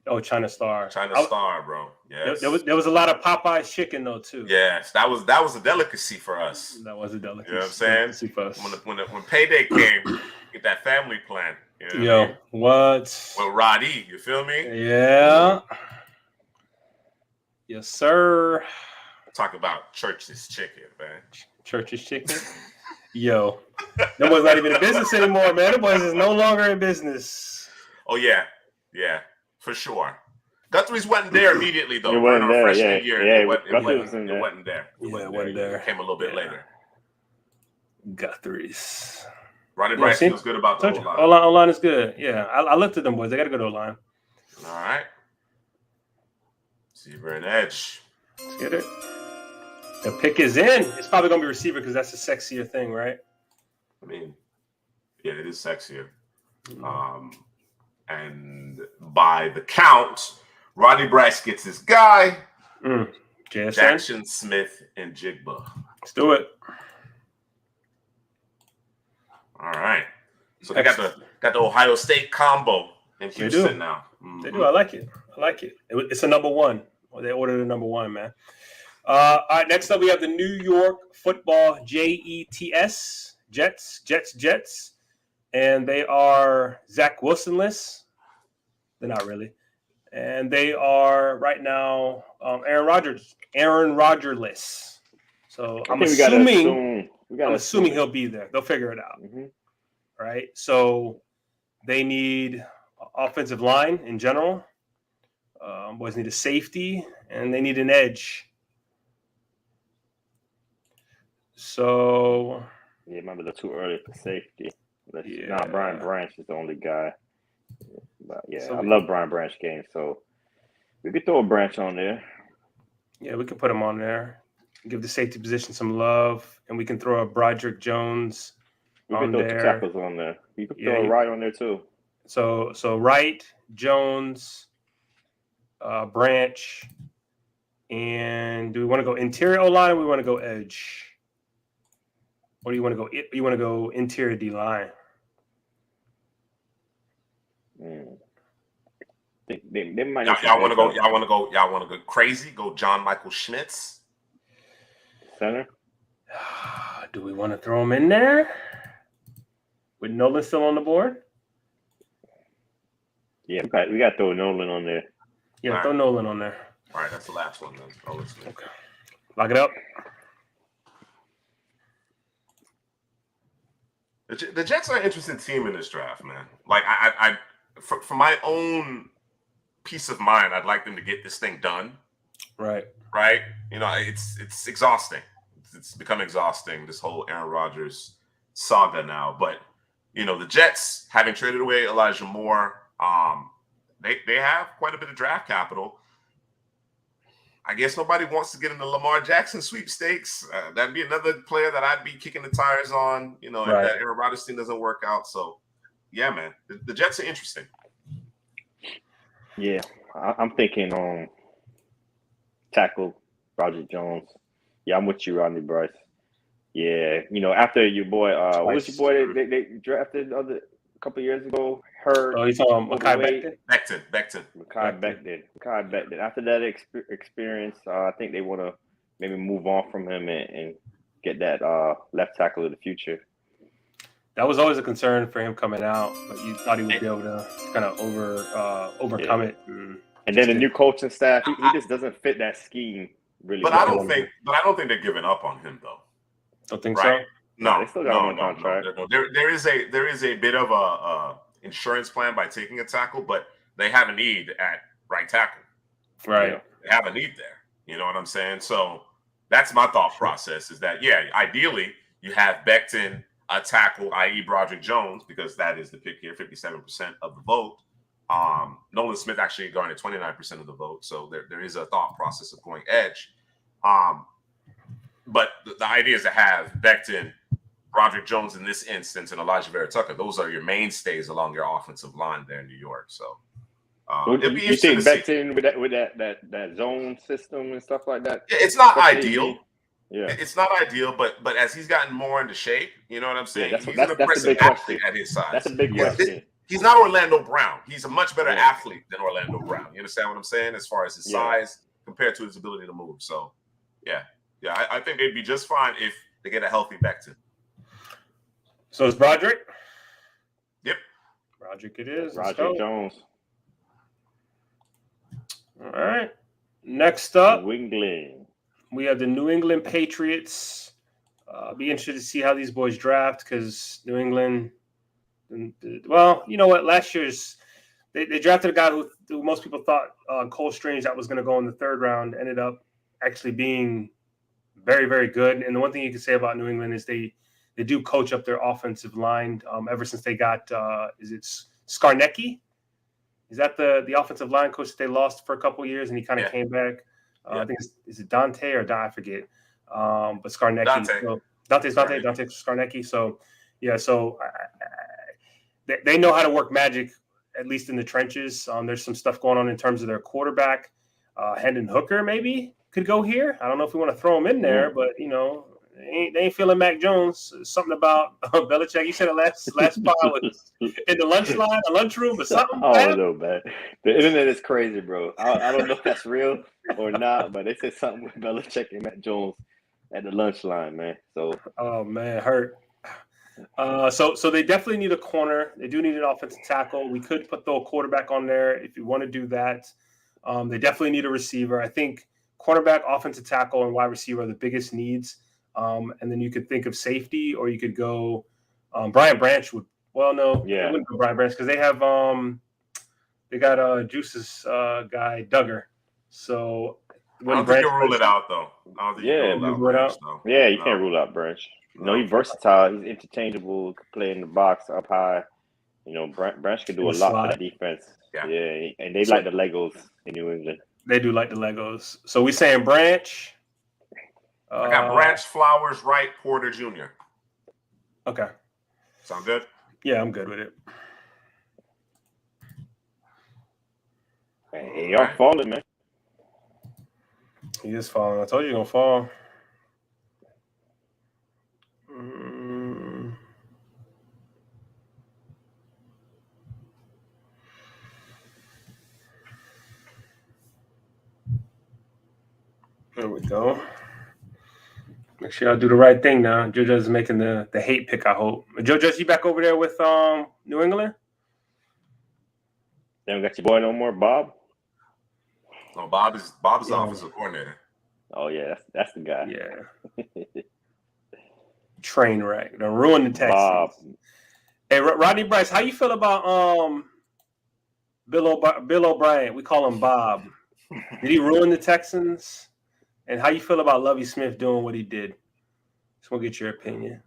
Oh, China Star. Star, bro. Yes. There was a lot of Popeye's chicken though too. Yes, that was a delicacy for us. That was a delicacy. You know what I'm saying? When payday came, get that family plan. You know what I mean? What? Well, Roddy, you feel me? Yeah. Yes, sir. Talk about Church's chicken, man. Church's chicken. Yo, that boy's not even in business anymore, man. That boy's is no longer in business. Oh yeah, for sure. Guthrie's wasn't there immediately though. It wasn't there. Freshman year, it wasn't there. It wasn't there. It came a little bit later. Guthrie's. Ronnie Bryce feels good about the O-line. O-line is good. Yeah, I looked at them boys. They got a good O-line. All right. Receiver and edge. Let's get it. The pick is in. It's probably going to be receiver because that's a sexier thing, right? I mean, yeah, it is sexier. And by the count, Rodney Bryce gets his guy, Jackson Smith and Jigba. Let's do it. All right. So they got the Ohio State combo in Houston now. Mm-hmm. They do. I like it. It's a number one. They ordered a number one, man. All right. Next up, we have the New York Football Jets. Jets. And they are Zach Wilson-less. They're not really. And they are right now Aaron Rodgers-less. So I'm assuming he'll be there. They'll figure it out. Mm-hmm. Right? So they need offensive line in general. Boys need a safety, and they need an edge. So yeah, remember they're too early for safety. Brian Branch is the only guy. But I love Brian Branch games, so we could throw a Branch on there. Yeah, we can put him on there. Give the safety position some love, and we can throw a Broderick Jones on there. We can throw two tackles on there. You can throw a Wright on there too. So Wright, Jones, Branch, and do we want to go interior O-line or we want to go edge? Or do you want to go? You want to go interior D line? They might. Y'all want to go? Y'all want to go crazy? Go John Michael Schmitz, center. Do we want to throw him in there with Nolan still on the board? Yeah, we got to throw Nolan on there. Yeah, throw Nolan on there. All right, that's the last one then. Okay, lock it up. The Jets are an interesting team in this draft, man. Like I for my own peace of mind, I'd like them to get this thing done. Right. It's exhausting. It's become exhausting, this whole Aaron Rodgers saga now. But the Jets, having traded away Elijah Moore, they have quite a bit of draft capital. I guess nobody wants to get in the Lamar Jackson sweepstakes. That'd be another player that I'd be kicking the tires on, if that Aaron Rodgers thing doesn't work out. So, yeah, man, the Jets are interesting. Yeah, I'm thinking tackle Roger Jones. Yeah, I'm with you, Rodney Bryce. Yeah, after your boy, what was your boy they drafted a couple of years ago? Oh, he's on Mekhi Becton. Mekhi Becton. After that experience, I think they want to maybe move on from him and get that left tackle of the future. That was always a concern for him coming out, but you thought he would be able to kind of overcome it. And then the new coaching staff, he just doesn't fit that scheme really. But I don't think they're giving up on him though. Don't think so. No, they still got him on contract. No. There is a bit of a insurance plan by taking a tackle, but they have a need at right tackle. Right. They have a need there. You know what I'm saying? So that's my thought process is that, ideally you have Becton a tackle, i.e. Broderick Jones, because that is the pick here, 57% of the vote. Nolan Smith actually garnered 29% of the vote. So there is a thought process of going edge. But the idea is to have Becton, Broderick Jones in this instance, and Elijah Vera Tucker. Those are your mainstays along your offensive line there in New York. So you think Becton with that zone system and stuff like that? Yeah, it's not ideal. Yeah, it's not ideal, but as he's gotten more into shape, you know what I'm saying? Yeah, he's an impressive athlete at his size. That's a big question. He's not Orlando Brown. He's a much better athlete than Orlando Brown. You understand what I'm saying? As far as his size compared to his ability to move. So, I think they'd be just fine if they get a healthy Becton. So it's Broderick? Yep. Broderick it is. Broderick Jones. All right. Next up, New England. We have the New England Patriots. Be interested to see how these boys draft because New England. Well, you know what? Last year's they drafted a guy who most people thought Cole Strange that was going to go in the third round ended up actually being very, very good. And the one thing you can say about New England is they do coach up their offensive line ever since they got is it Skarnecki? Is that the offensive line coach that they lost for a couple of years and he kind of came back? I think is it Dante or I forget. But Skarnecki. Dante Skarnecki. So they know how to work magic, at least in the trenches. There's some stuff going on in terms of their quarterback. Hendon Hooker maybe could go here. I don't know if we want to throw him in there, but they ain't feeling Mac Jones. Something about Belichick. You said it last spot was in the lunchroom or something. I don't know, man. The internet is crazy, bro. I don't know if that's real or not, but they said something with Belichick and Mac Jones at the lunch line, man. So, oh man, hurt. So they definitely need a corner. They do need an offensive tackle. We could throw a quarterback on there if you want to do that. They definitely need a receiver. I think cornerback, offensive tackle, and wide receiver are the biggest needs. And then you could think of safety, or you could go Brian Branch would. Well, no, they wouldn't go Brian Branch because they have they got Juice's guy Duggar. So I don't think you rule it out though. You can't rule out Branch. He's versatile. He's interchangeable. Could play in the box, up high. Branch can do a lot for the defense. Yeah, and they like the Legos in New England. They do like the Legos. So we saying Branch. I got Branch, Flowers, Wright, Porter Jr. Okay. Sound good? Yeah, I'm good with it. Hey, y'all falling, man. He is falling. I told you he's gonna fall. There we go. Make sure y'all do the right thing now. JoJo's making the hate pick, I hope. JoJo's you back over there with New England? They don't got your boy no more, Bob? No, Bob is the offensive coordinator. Oh yeah, that's the guy. Yeah. Train wreck. Don't ruin the Texans. Bob. Hey, Rodney Bryce, how you feel about Bill O'Brien? We call him Bob. Did he ruin the Texans? And how you feel about Lovie Smith doing what he did? Just want to get your opinion.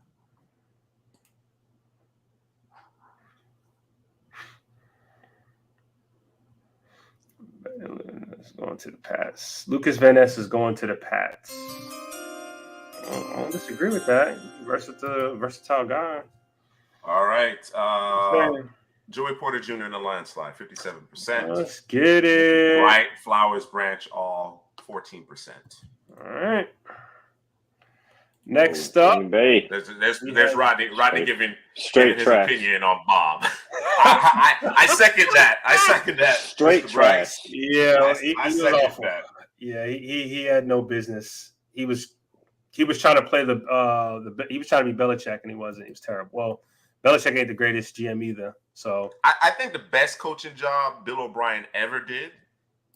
It's going to the Pats. Lucas Van Ness is going to the Pats. I don't disagree with that. Versatile guy. All right. Joey Porter Jr. in the landslide, 57%. Let's get it. Wright, Flowers, Branch, all 14%. All right. Next up, there's Rodney giving his trash. opinion on Bob. I second that. Straight trash. Yeah, I second awful. that. Yeah, he had no business. He was trying to play he was trying to be Belichick and he wasn't. He was terrible. Well, Belichick ain't the greatest GM either. So I think the best coaching job Bill O'Brien ever did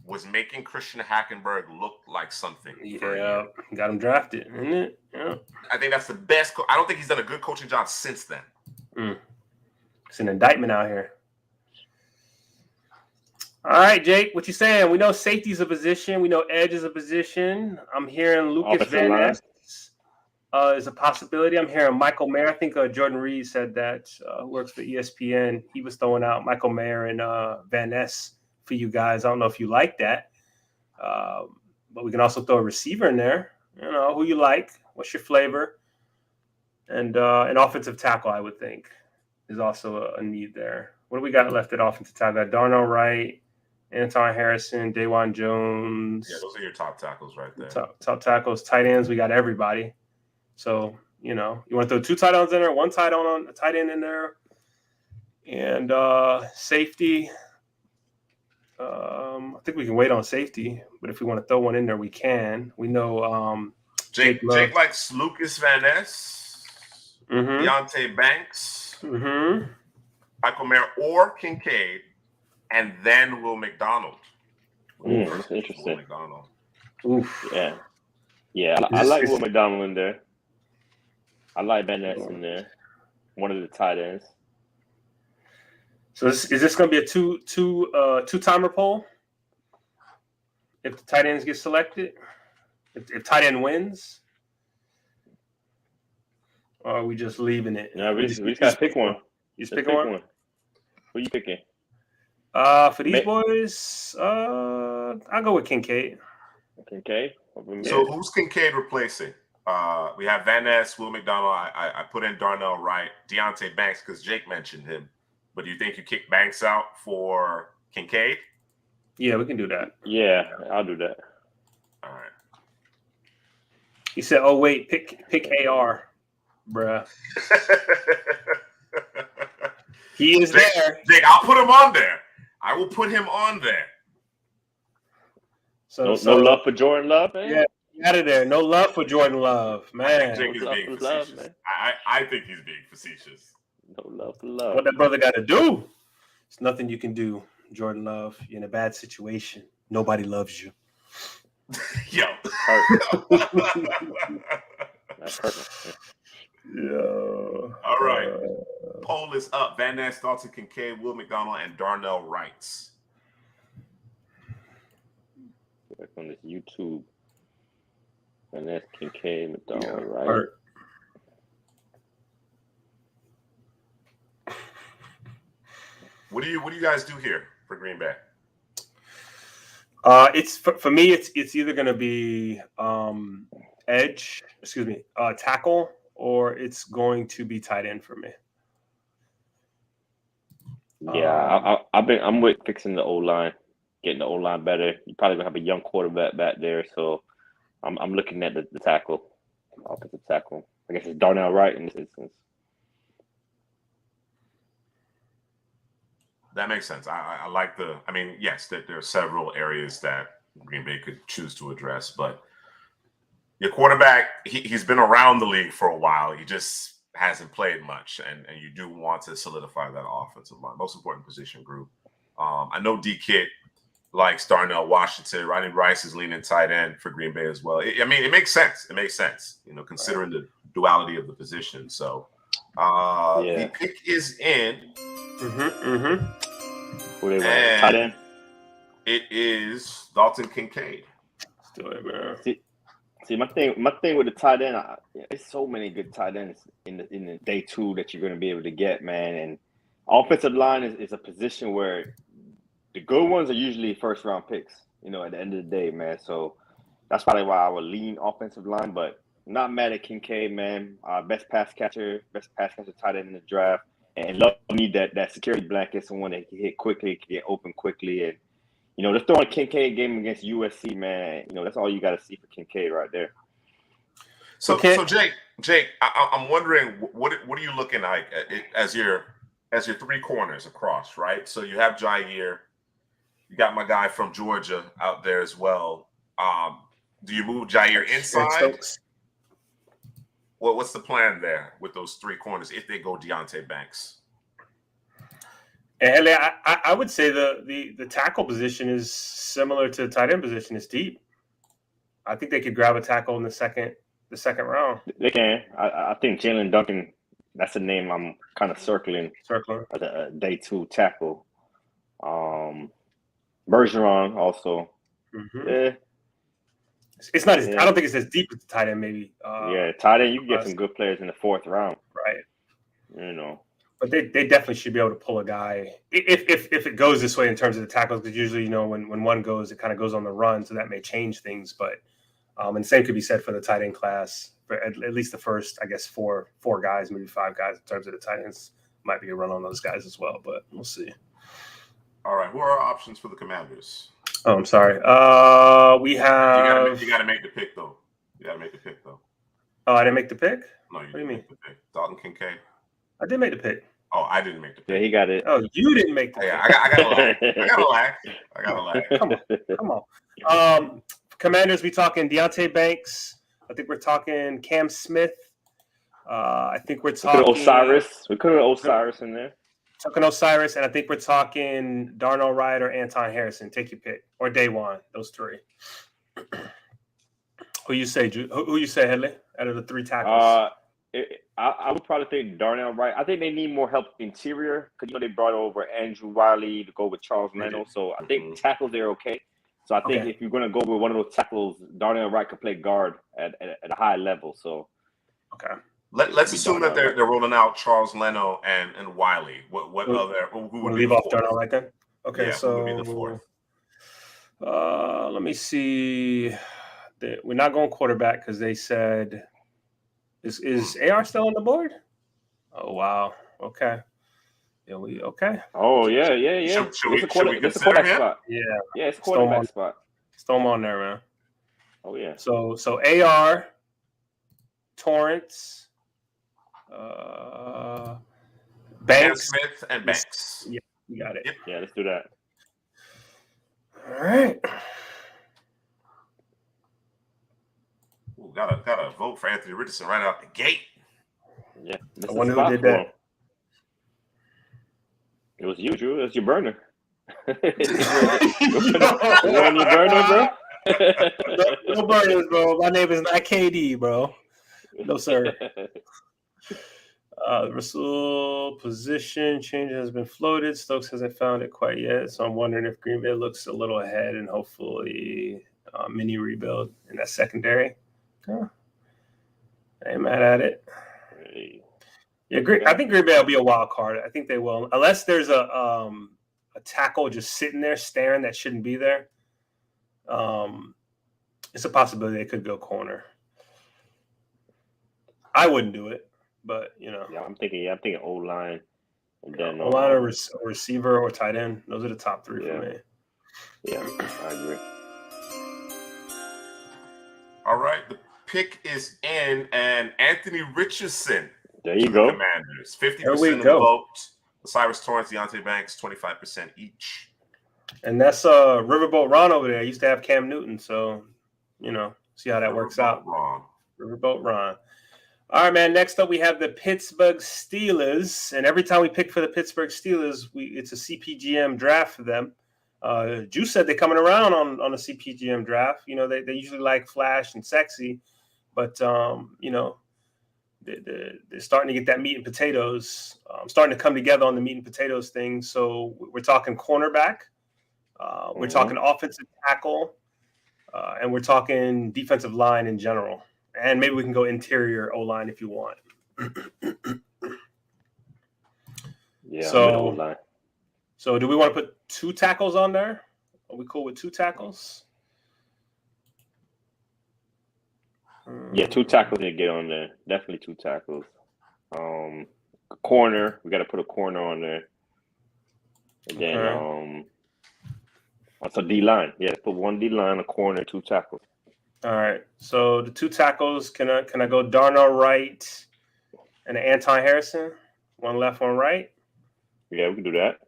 was making Christian Hackenberg look like something. yeah, got him drafted, isn't it? Yeah. I think that's the best. I don't think he's done a good coaching job since then. It's an indictment out here. All right, Jake, what you saying? We know safety's a position. We know edge is a position. I'm hearing Lucas Van Ness is a possibility. I'm hearing Michael Mayer. I think Jordan Reed said that, who works for ESPN. He was throwing out Michael Mayer and Van Ness for you guys. I don't know if you like that. But we can also throw a receiver in there. You know, who you like. What's your flavor? And an offensive tackle, I would think, is also a need there. What do we got left at offensive tackle? Darnell Wright, Anton Harrison, Dawan Jones. Yeah, those are your top tackles right there. Top tackles. Tight ends, we got everybody. So, you know, you want to throw 2 tight ends in there, 1 tight end in there. And safety. I think we can wait on safety, but if we want to throw one in there, we can. We know Jake likes Lucas Van Ness, Deontay Banks, Michael Mayer, or Kincaid, and then Will McDonald. That's interesting. Will McDonald. Oof. Yeah. I like Will McDonald in there. I like Van Ness in there. One of the tight ends. So is this going to be a two-timer poll? If the tight ends get selected, if tight end wins, or are we just leaving it? No, we just got to pick one. You just picking one? Who you picking? For these boys, I'll go with Kincaid. Kincaid? So who's Kincaid replacing? We have Van Ness, Will McDonald. I put in Darnell Wright, Deontay Banks because Jake mentioned him. But do you think you kick Banks out for Kincaid? Yeah, we can do that. Yeah, I'll do that. All right. He said, "Oh wait, pick AR, bruh." He is there. Jake, I'll put him on there. I will put him on there. So no love for Jordan Love, man. Yeah, out of there. No love for Jordan Love, man. I think Jake is being facetious. Man. I think he's being facetious. No love for Love. What that brother got to do? It's nothing you can do, Jordan Love. You're in a bad situation. Nobody loves you. Yo. That's hurt. Yeah. All right. Poll is up. Van Ness, Dalton Kincaid, Will McDonald, and Darnell Wright. On this YouTube. Van Ness, Kincaid, McDonald, Wright. Hurt. What do you guys do here for Green Bay? It's for me. It's either going to be tackle, or it's going to be tight end for me. Yeah, I'm with fixing the O line, getting the O line better. You probably gonna have a young quarterback back there, so I'm looking at the tackle, offensive tackle. I guess it's Darnell Wright in this instance. That makes sense. I like the. I mean, yes, there are several areas that Green Bay could choose to address, but your quarterback, he's been around the league for a while. He just hasn't played much, and you do want to solidify that offensive line, most important position group. I know D-Kit likes Darnell Washington. Ronnie Rice is leaning tight end for Green Bay as well. It makes sense. It makes sense, considering the duality of the position. So the pick is in. Who they want? Tight end? It is Dalton Kincaid. Still there, man. See, my thing with the tight end, it's so many good tight ends in the day 2 that you're going to be able to get, man. And offensive line is a position where the good ones are usually first round picks, at the end of the day, man. So that's probably why I would lean offensive line, but I'm not mad at Kincaid, man. Best pass catcher tight end in the draft. And love need that security blanket, someone that can hit quickly, can get open quickly. And, just throwing a Kincaid game against USC, man, that's all you got to see for Kincaid right there. So Jake, I'm wondering, what are you looking like as your 3 corners across, right? So you have Jair, you got my guy from Georgia out there as well. Do you move Jair inside? what's the plan there with those three corners if they go Deontay Banks? And I would say the tackle position is similar to the tight end position. It's deep. I think they could grab a tackle in the second round. They can. I think Jalen Duncan. That's a name I'm kind of circling as a day 2 tackle. Bergeron also. Mm-hmm. Yeah. It's not as. I don't think it's as deep as the tight end. Maybe. Tight end. You can get some good players in the 4th round. Right. You know. But they definitely should be able to pull a guy if it goes this way in terms of the tackles, because usually, when one goes, it kind of goes on the run, so that may change things. But and the same could be said for the tight end class. For at least the first, I guess, four guys, maybe 5 guys in terms of the tight ends. Might be a run on those guys as well, but we'll see. All right, who are our options for the Commanders? Oh, I'm sorry. We have. You got to make the pick though. Oh, I didn't make the pick. No, what do you mean? Make the pick. Dalton Kincaid. I did make the pick. Oh, I didn't make the pick. Yeah, he got it. Oh, you didn't make the pick. Yeah, I got a lag. Come on. Commanders, we talking Deontay Banks. I think we're talking Cam Smith. I think we're talking Osiris. We could have Osiris in there. Talking Osiris, and I think we're talking Darnell Wright or Anton Harrison. Take your pick, or Daywan. Those 3. Who you say, Headley? Out of the 3 tackles. I would probably think Darnell Wright. I think they need more help interior because they brought over Andrew Wiley to go with Charles Leno. So I think tackles they're okay. So I think if you're going to go with one of those tackles, Darnell Wright could play guard at a high level. So let's assume that they're rolling out Charles Leno and Wiley. What other? Who would leave off Darnell Wright then? Okay, so who would be the 4th? Let me see. We're not going quarterback because they said. Is AR still on the board? Oh wow. Okay. Yeah, okay. Oh yeah. Should we consider him? Spot. Yeah, it's a quarterback spot. Throw him on there, man. Oh yeah. So AR, Torrance, Banks, Smith, and Banks. Yeah, you got it. Yep. Yeah, let's do that. All right. Ooh, gotta vote for Anthony Richardson right out the gate. Yeah, I wonder who did that. It was you, Drew. That's your burner. You on your burner, bro? No burners, bro. My name is not KD, bro. No, sir. Russell position change has been floated. Stokes hasn't found it quite yet, so I'm wondering if Green Bay looks a little ahead and hopefully mini rebuild in that secondary. I ain't mad at it. Yeah, I think Green Bay will be a wild card. I think they will, unless there's a tackle just sitting there staring that shouldn't be there. It's a possibility they could go corner. I wouldn't do it, but Yeah, I'm thinking O-line, and then O-line or receiver or tight end. Those are the top 3 for me. Yeah, I agree. All right, the pick is in, and Anthony Richardson. There you go. Commanders, 50% of the vote. Osiris Torrance, Deontay Banks, 25% each. And that's Riverboat Ron over there. I used to have Cam Newton, so see how that works out. Riverboat Ron. All right, man. Next up, we have the Pittsburgh Steelers, and every time we pick for the Pittsburgh Steelers, it's a CPGM draft for them. Juice said they're coming around on a CPGM draft. They usually like flash and sexy, but they're starting to get that meat and potatoes. Starting to come together on the meat and potatoes thing. So we're talking cornerback, we're talking offensive tackle, and we're talking defensive line in general. And maybe we can go interior O-line if you want. Yeah. So do we want to put 2 tackles on there? Are we cool with 2 tackles? Yeah, 2 tackles to get on there. Definitely 2 tackles. Corner, we got to put a corner on there. And then also D-line. Yeah, put 1 D-line, a corner, 2 tackles. All right. So the 2 tackles, can I go Darnell Wright and Anton Harrison? 1 left, 1 right? Yeah, we can do that.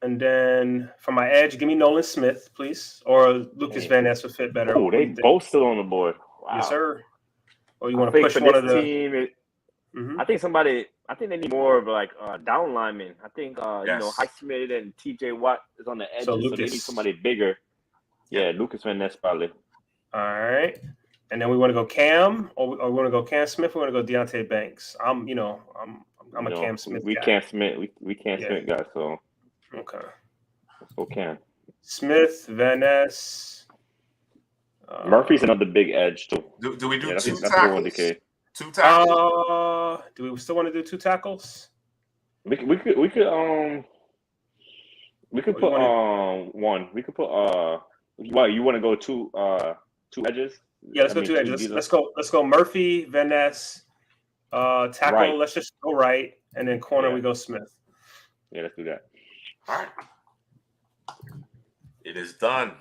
And then for my edge, give me Nolan Smith, please. Or Lucas Van Ness would fit better. Oh, they both still on the board. Wow. Yes, sir. Or you want I to think push for one of this the? team, Mhm. I think they need more of like down linemen. I think Yes. Highsmith and TJ Watt is on the edges, So so they Lucas. need somebody bigger. Yeah, Lucas Van Ness probably. All right. And then we want to go Cam, or we want to go Cam Smith. We want to go Deontay Banks. I'm a Cam Smith we guy. can't Smith. We can't Yeah. Smith guys, so Okay. let's go Cam. Smith, Van Ness. Murphy's another big edge too. Do we do Yeah, two that's the one tackles? DK. Two tackles? Do we still want to do 2 tackles? We could put one. We could put Well, you want to go two edges? Yeah, let's go 2 edges. Let's go Murphy, Van Ness, tackle. Right. Let's just go right, and then corner Yeah. we go Smith. Yeah, let's do that. All right. It is done.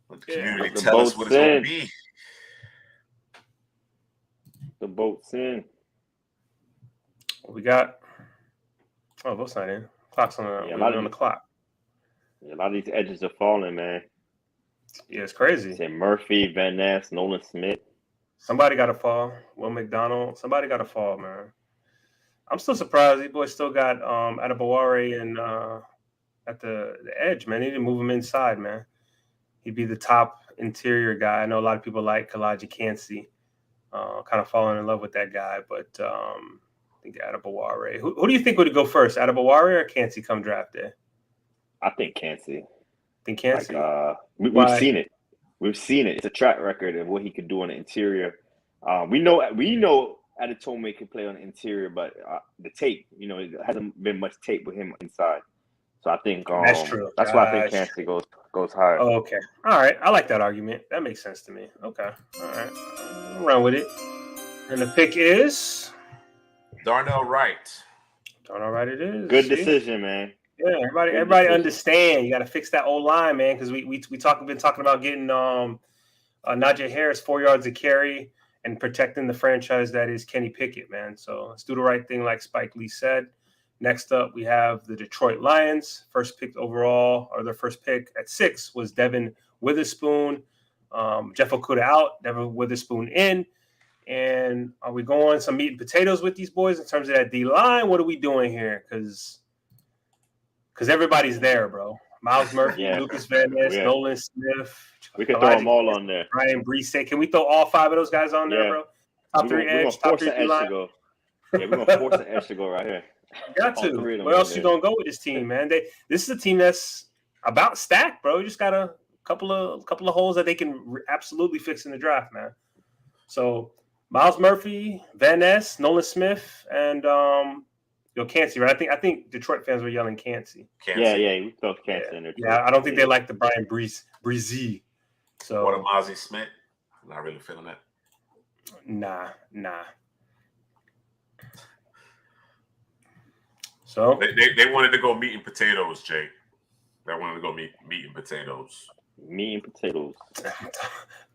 Let the community The tell us boat's what it's going to in. be. The boat's in. What we got? Oh, boat's not in. Clock's on the, Yeah, we're on the clock. Yeah, a lot of these edges are falling, man. Yeah, it's crazy. Say Murphy, Van Ness, Nolan Smith. Somebody got to fall. Will McDonald. Somebody got to fall, man. I'm still surprised these boys still got Adebaware and at the edge, man. They didn't move him inside, man. He'd be the top interior guy. I know a lot of people like Kalaji Kancey. Kind of falling in love with that guy, but I think Adebaware. Who do you think would go first, Adebaware or Kancey come draft day? I think Kancey. Think Kancey? We've seen it. We've seen it. It's a track record of what he could do on the interior. We know Adetome can play on the interior, but the tape, it hasn't been much tape with him inside. So I think that's true. That's why I think Kancey goes higher. Oh, okay. All right. I like that argument. That makes sense to me. Okay. All right. I'll run with it. And the pick is Darnell Wright. Darnell Wright it is. Good decision, man. Yeah, everybody understand. You got to fix that old line, man, because we've been talking about getting Najee Harris 4 yards of carry and protecting the franchise that is Kenny Pickett, man. So let's do the right thing, like Spike Lee said. Next up, we have the Detroit Lions. First pick overall, or their first pick at 6 was Devin Witherspoon. Jeff Okudah out, Devin Witherspoon in. And are we going some meat and potatoes with these boys in terms of that D line? What are we doing here? Because everybody's there, bro. Miles Murphy, Lucas Van Ness, Nolan Smith. We can throw them all on there. Brian Brees. Can we throw all 5 of those guys on there, bro? Top 3 edge, top 3 line. Yeah, we're going to force the edge to go right here. Got to. Where else you going to go with this team, man? This is a team that's about stacked, bro. You just got a couple of holes that they can absolutely fix in the draft, man. So Miles Murphy, Van Ness, Nolan Smith, and Kancey, right? I think Detroit fans were yelling Kancey. Yeah, we throw Kancey in there. Yeah, I don't think they like the Brian Breezy. So what a Mozzie Smith? Not really feeling that. Nah. So they wanted to go meat and potatoes, Jay. They wanted to go meat and potatoes. Meat and potatoes.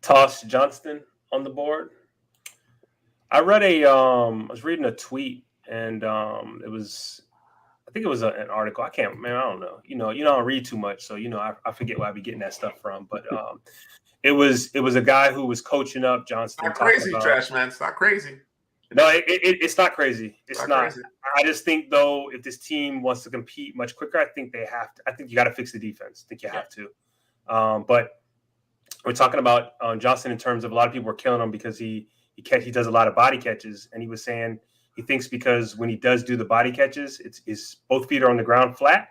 Toss Johnston on the board. I read I was reading a tweet, and I think it was an article. I don't know. You don't read too much, so I forget where I be getting that stuff from. But it was a guy who was coaching up Johnston. Not crazy, trash man. It's not crazy. No, it's not crazy. It's not. Crazy. I just think, though, if this team wants to compete much quicker, I think they have to. I think you got to fix the defense. I think you have to. But we're talking about Johnston in terms of a lot of people were killing him because he does a lot of body catches, and he was saying he thinks because when he does do the body catches, it's both feet are on the ground flat,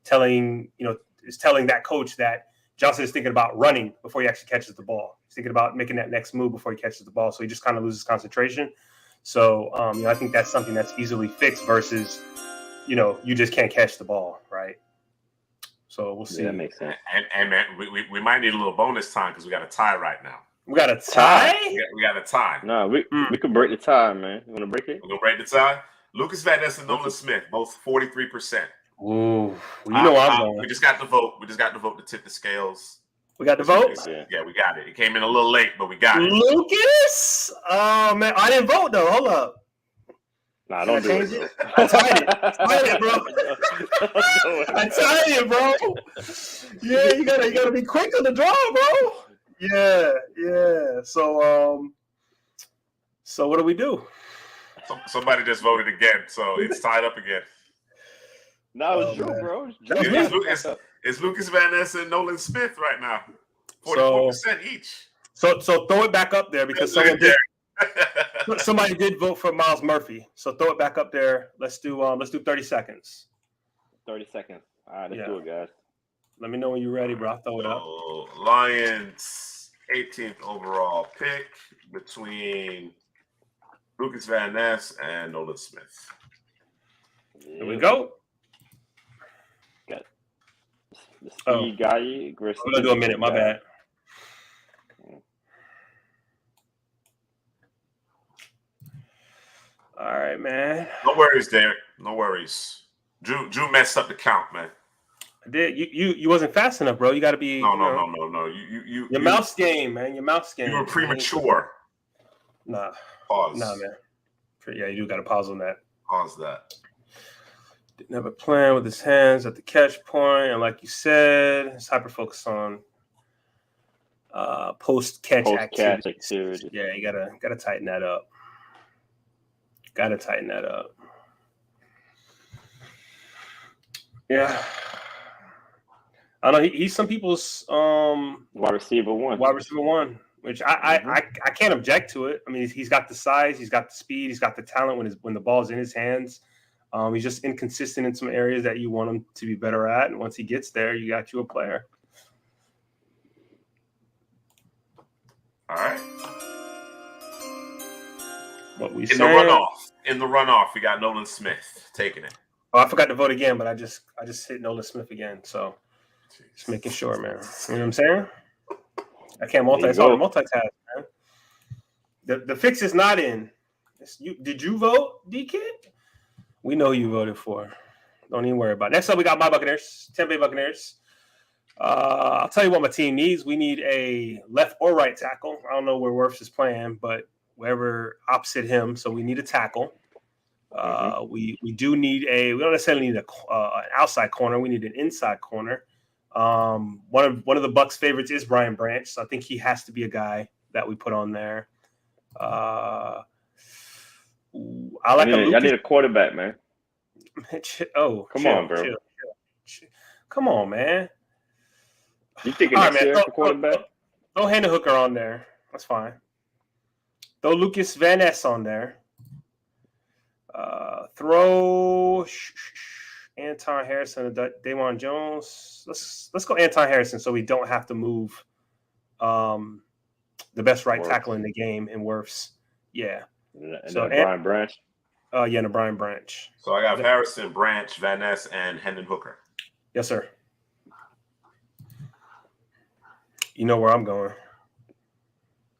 telling that coach that Johnston is thinking about running before he actually catches the ball. He's thinking about making that next move before he catches the ball, so he just kind of loses concentration. So, I think that's something that's easily fixed versus, you just can't catch the ball, right? So we'll see. Yeah, that makes sense. And man, we might need a little bonus time because we got a tie right now. We got a tie? We got a tie. No, we could break the tie, man. You want to break it? We're going to break the tie. Lucas Van Ness and Nolan Smith, both 43%. Ooh, I'm going. We just got the vote. We just got the vote to tip the scales. We got the vote? Yeah, we got it. It came in a little late, but we got it. Lucas? Oh, man. I didn't vote, though. Hold up. Nah, don't do it. I tied it, bro. I tied it, bro. Yeah, you gotta be quick on the draw, bro. Yeah. So what do we do? Somebody just voted again, so it's tied up again. No, it's Oh, Drew, man. bro. That was me. It's Lucas Van Ness and Nolan Smith right now. 44% each. So throw it back up there because somebody did vote for Miles Murphy. So throw it back up there. Let's do 30 seconds. 30 seconds. All right, let's do it, guys. Let me know when you're ready, bro. I'll throw it up. Lions 18th overall pick between Lucas Van Ness and Nolan Smith. Here we go. Got the speed guy. I'm gonna do a minute. My bad. All right, man. No worries, Derek. No worries. Drew messed up the count, man. I did. You wasn't fast enough, bro. You got to be. No. Your mouse game, man. Your mouse game. You were premature. Nah. Pause. Nah, man. Yeah, you do got to pause on that. Pause that. Didn't have a plan with his hands at the catch point, and like you said, it's hyper focus on post catch activity. Yeah, you gotta tighten that up. Yeah. I know he's some people's wide receiver one, which I can't object to it. I mean, he's got the size, he's got the speed, he's got the talent when the ball's in his hands. He's just inconsistent in some areas that you want him to be better at, and once he gets there, you got you a player. All right. What we in the runoff, we got Nolan Smith taking it. Oh, I forgot to vote again, but I just hit Nolan Smith again. So just making sure, man. You know what I'm saying? I can't multitask, man. The fix is not in. Did you vote, D-Kid? We know you voted for. Don't even worry about it. Next up, we got my Buccaneers, Tampa Bay Buccaneers. I'll tell you what my team needs. We need a left or right tackle. I don't know where Wirfs is playing, but wherever opposite him. So we need a tackle. We do need we don't necessarily need an outside corner. We need an inside corner. One of the Bucs favorites is Brian Branch, so I think he has to be a guy that we put on there. I need a quarterback, man. Come on, bro. Chill. Come on, man. You thinking next year for quarterback? Throw Hendon Hooker on there. That's fine. Throw Lucas Van Ness on there. Throw Anton Harrison and Daewon Jones. Let's go Anton Harrison so we don't have to move the best right tackle in the game in Wirfs. Yeah. And Brian Branch. And Brian Branch. So I got Harrison, Branch, Van Ness, and Hendon Hooker. Yes, sir. You know where I'm going.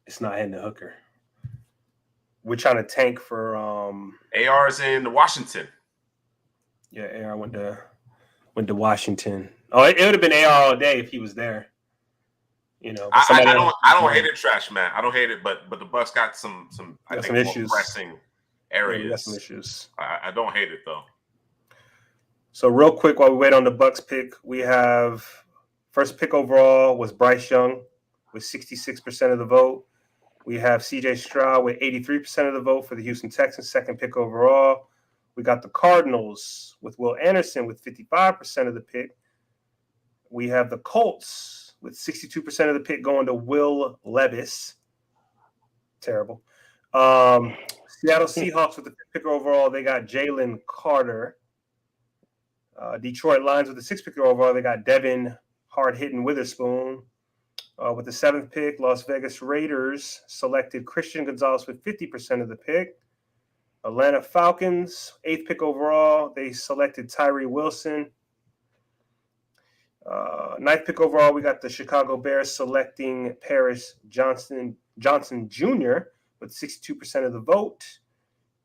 It's not Hendon Hooker. We're trying to tank for AR's in Washington. Yeah, AR went to Washington. Oh, it would have been AR all day if he was there. You know, I don't hate it, trash man. I don't hate it, but the Bucs got some issues. Pressing areas. Yeah, got some issues. I don't hate it though. So real quick, while we wait on the Bucs pick, we have first pick overall was Bryce Young with 66% of the vote. We have C.J. Stroud with 83% of the vote for the Houston Texans, second pick overall. We got the Cardinals with Will Anderson with 55% of the pick. We have the Colts with 62% of the pick going to Will Levis. Terrible. Seattle Seahawks with the fifth pick overall, they got Jalen Carter. Detroit Lions with the sixth pick overall, they got Devin hard-hitting Witherspoon. With the seventh pick, Las Vegas Raiders selected Christian Gonzalez with 50% of the pick. Atlanta Falcons, eighth pick overall, they selected Tyree Wilson. Ninth pick overall, we got the Chicago Bears selecting Paris Johnson Jr. with 62% of the vote.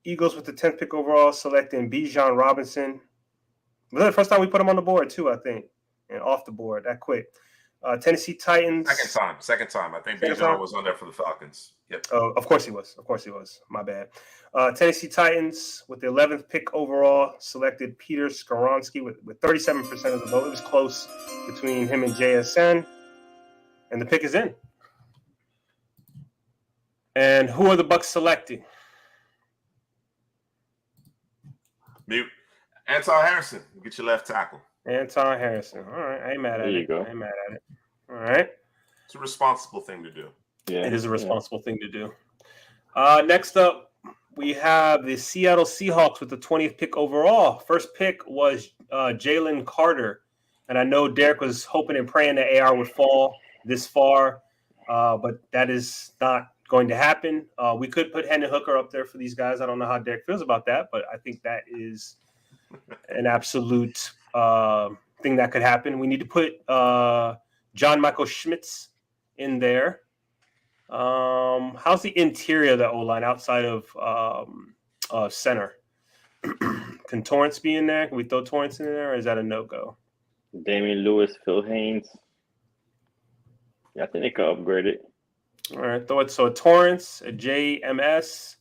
Eagles with the 10th pick overall selecting Bijan Robinson. Was that the first time we put him on the board too, I think, and off the board that quick. Tennessee Titans. Second time. I think Bijan was on there for the Falcons. Yep. Of course he was. My bad. Tennessee Titans with the 11th pick overall selected Peter Skoronski with 37% of the vote. It was close between him and JSN, and the pick is in. And who are the Bucks selecting? Mute. Anton Harrison, get your left tackle. Anton Harrison. All right, I ain't mad at it. There you go. I ain't mad at it. All right. It's a responsible thing to do. Yeah, It is a responsible thing to do. Next up, we have the Seattle Seahawks with the 20th pick overall. First pick was Jalen Carter. And I know Derek was hoping and praying that AR would fall this far, but that is not going to happen. We could put Hendon Hooker up there for these guys. I don't know how Derek feels about that, but I think that is an absolute thing that could happen. We need to put John Michael Schmitz in there. How's the interior of the O-line outside of center? Can Torrance be in there? Can we throw Torrance in there, or is that a no-go? Damian Lewis, Phil Haynes. Yeah, I think they could upgrade it. All right, throw it. So a Torrance, a JMS,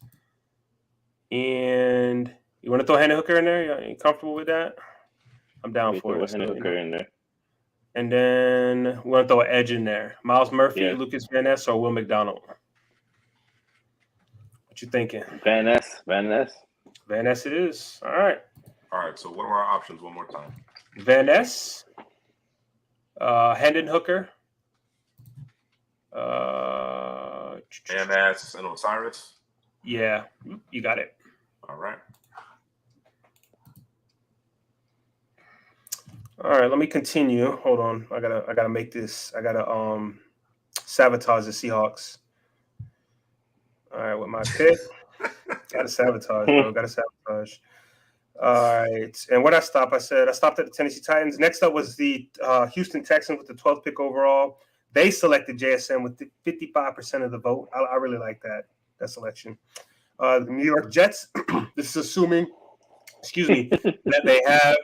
and you want to throw Hendon Hooker in there? You comfortable with that? I'm down for it. Hendon Hooker in there. And then we want to throw an edge in there. Miles Murphy, Yeah. Lucas Van Ness, or Will McDonald? What you thinking? Van Ness. Van Ness it is. All right. All right, so what are our options one more time? Van Ness, Hendon Hooker, AMS and Osiris. yeah, you got it. All right. All right, let me continue. Hold on. I gotta make this. I gotta sabotage the Seahawks. All right, with my pick. Gotta sabotage, bro. Gotta sabotage. All right. And what I stopped at the Tennessee Titans. Next up was the Houston Texans with the 12th pick overall. They selected JSN with 55% of the vote. I really like that selection. The New York Jets, this is assuming, that they have,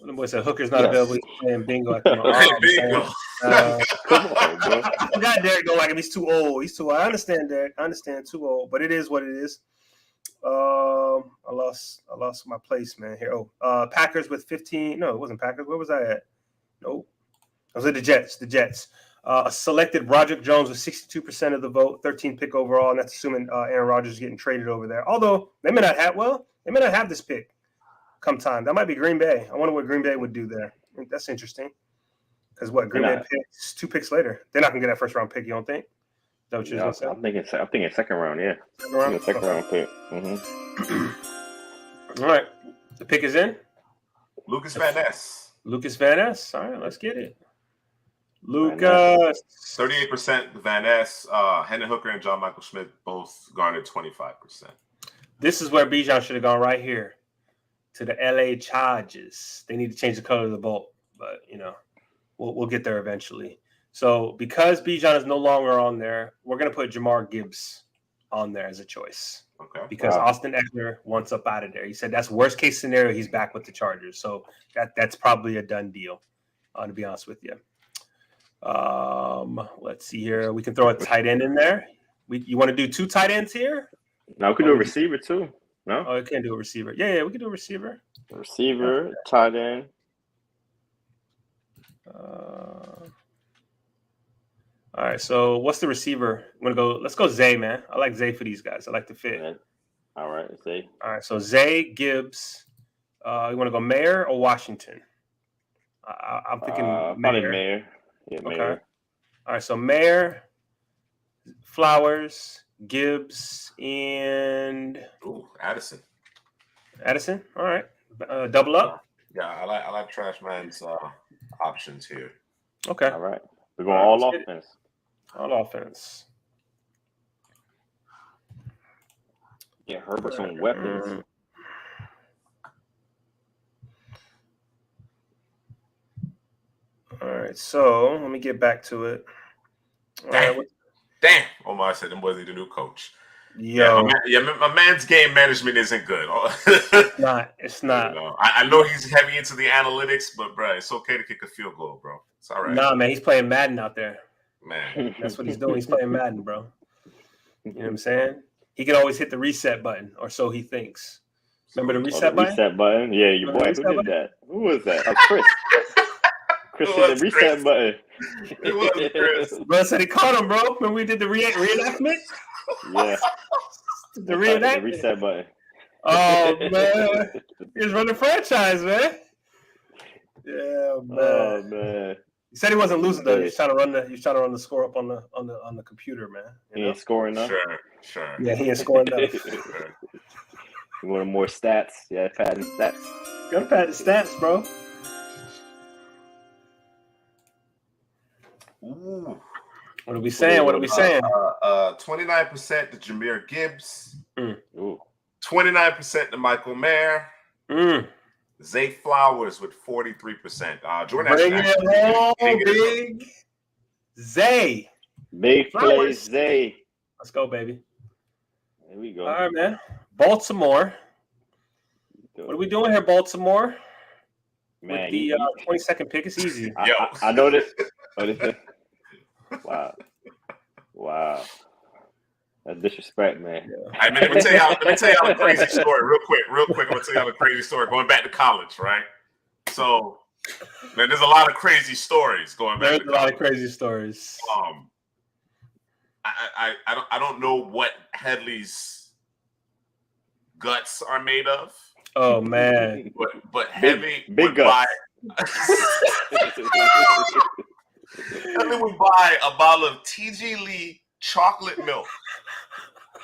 the boy said Hooker's not available. He's playing bingo at the moment. Bingo. Come on, bro. I forgot Derek don't like him. He's too old. I understand, Derek. I understand, too old. But it is what it is. I lost my place, man. Here. Packers with 15. No, it wasn't Packers. Where was I at? Nope. I was at the Jets. Selected Roderick Jones with 62% of the vote, 13th pick overall, and that's assuming Aaron Rodgers is getting traded over there. Although they may not have this pick come time. That might be Green Bay. I wonder what Green Bay would do there. That's interesting. Because Green Bay picks 2 picks later. They're not gonna get that first round pick. You don't think? Is that what you're gonna say? I'm thinking second round. Yeah, second round pick. All right, the pick is in. Lucas Van Ness. All right, let's get it. Lucas. 38% Van Ness. Hendon Hooker and John Michael Schmidt both garnered 25%. This is where Bijan should have gone right here to the LA Chargers. They need to change the color of the bolt, but we'll get there eventually. So because Bijan is no longer on there, we're gonna put Jamar Gibbs on there as a choice. Okay. Because Austin Eckler wants up out of there. He said that's worst case scenario. He's back with the Chargers, so that's probably a done deal. To be honest with you. Let's see here. We can throw a tight end in there. You want to do 2 tight ends here? No, we could do a receiver too. No? Oh, you can't do a receiver. Yeah, we can do a receiver. Receiver, tight end. All right, so what's the receiver? Let's go Zay, man. I like Zay for these guys. I like the fit. Yeah. All right, Zay. All right, so Zay, Gibbs. You want to go Mayer or Washington? I'm thinking probably Mayer. Yeah, okay. Mayer. All right, so Mayer, Flowers, Gibbs, and Addison. All right, double up. Yeah, I like Trash Man's options here. Okay. All right, we're going all offense. All offense. Yeah, Herbert's on weapons. All right, so let me get back to it. Damn. Omar said them boys need a new coach. Yo. My man's game management isn't good. It's not. I know he's heavy into the analytics, but bro, it's okay to kick a field goal, bro. It's all right. Nah, man, he's playing Madden out there. Man, that's what he's doing. He's playing Madden, bro. You know what I'm saying? He can always hit the reset button, or so he thinks. Remember the reset button? Reset button? Yeah, your boy. Who did that? Who was that? Chris. Chris hit the reset button. It was Chris. Bro said he caught him, bro. When we did the reenactment. Yeah. The reenactment. The reset button. Oh man, he was running the franchise, man. Yeah, man. Oh man. He said he wasn't losing though. He was trying to run the score up on the computer, man. He ain't scoring enough. Sure. Yeah, he ain't scoring enough. You want more stats? Yeah, padding stats. Gotta pad the stats, bro. Ooh. What are we saying? 29% to Jahmyr Gibbs. Ooh. 29% to Michael Mayer. Zay Flowers with 43%. Jordan Bring it home, big Zay. Big play, Zay. Let's go, baby. There we go. All right, man. Baltimore. What are we doing here, Baltimore? Man, with the 22nd pick, it's easy. I know this. Wow. That's disrespect, man. Yeah. I mean, let me tell y'all a crazy story real quick. I'm gonna tell y'all a crazy story going back to college, right? So, man, there's a lot of crazy stories going back. There's a lot of crazy stories. I don't know what Headley's guts are made of. Oh man, but Heavy big guts. Heavy would buy a bottle of TG Lee chocolate milk.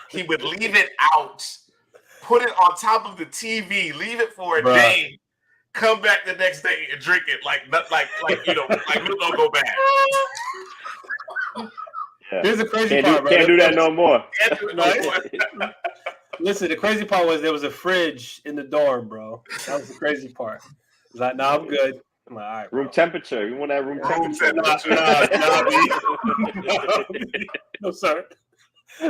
He would leave it out, put it on top of the TV, leave it for a day, come back the next day and drink it like milk don't go bad. Yeah. Here's the crazy part, bro. Can't do that no more. Listen, the crazy part was there was a fridge in the dorm, bro. That was the crazy part. He's like, "Nah, I'm good." I'm like, "All right, bro." Room temperature. You want that room temperature? No, sir.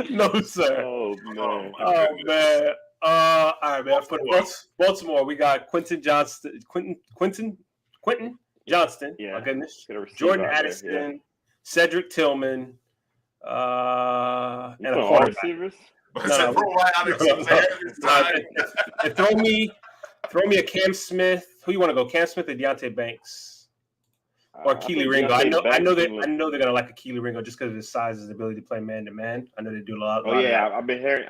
No, sir. Oh man. Oh man. All right, man. For Baltimore, we got Quentin Johnston. Yeah. My goodness. Jordan Addison, Cedric Tillman, and a all receivers. And throw me a Cam Smith. Who you want to go? Cam Smith or Deontay Banks? Or Keely Ringo. I know they're gonna like a Keely Ringo just because of his size and his ability to play man to man. I know they do a lot. I've been hearing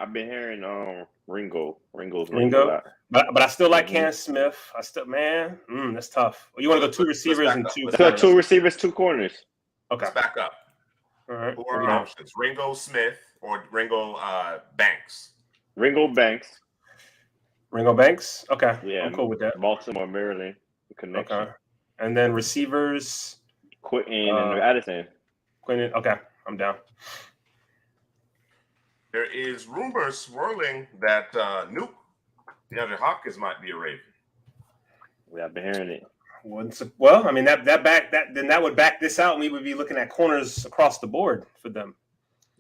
Ringo. But I still like Cam Smith. That's tough. You want to go two receivers and two? Two receivers, two corners. Okay. Let's back up. All right. Four options: Ringo Smith or Ringo Banks. Ringo Banks. Okay. Yeah, I'm cool with that. Baltimore, Maryland connection. Okay. And then receivers, Quentin and Addison. Quentin. Okay, I'm down. There is rumors swirling that Nuke DeAndre Hopkins might be a Raven. Yeah, I've been hearing it. Well, I mean that would back this out, and we would be looking at corners across the board for them.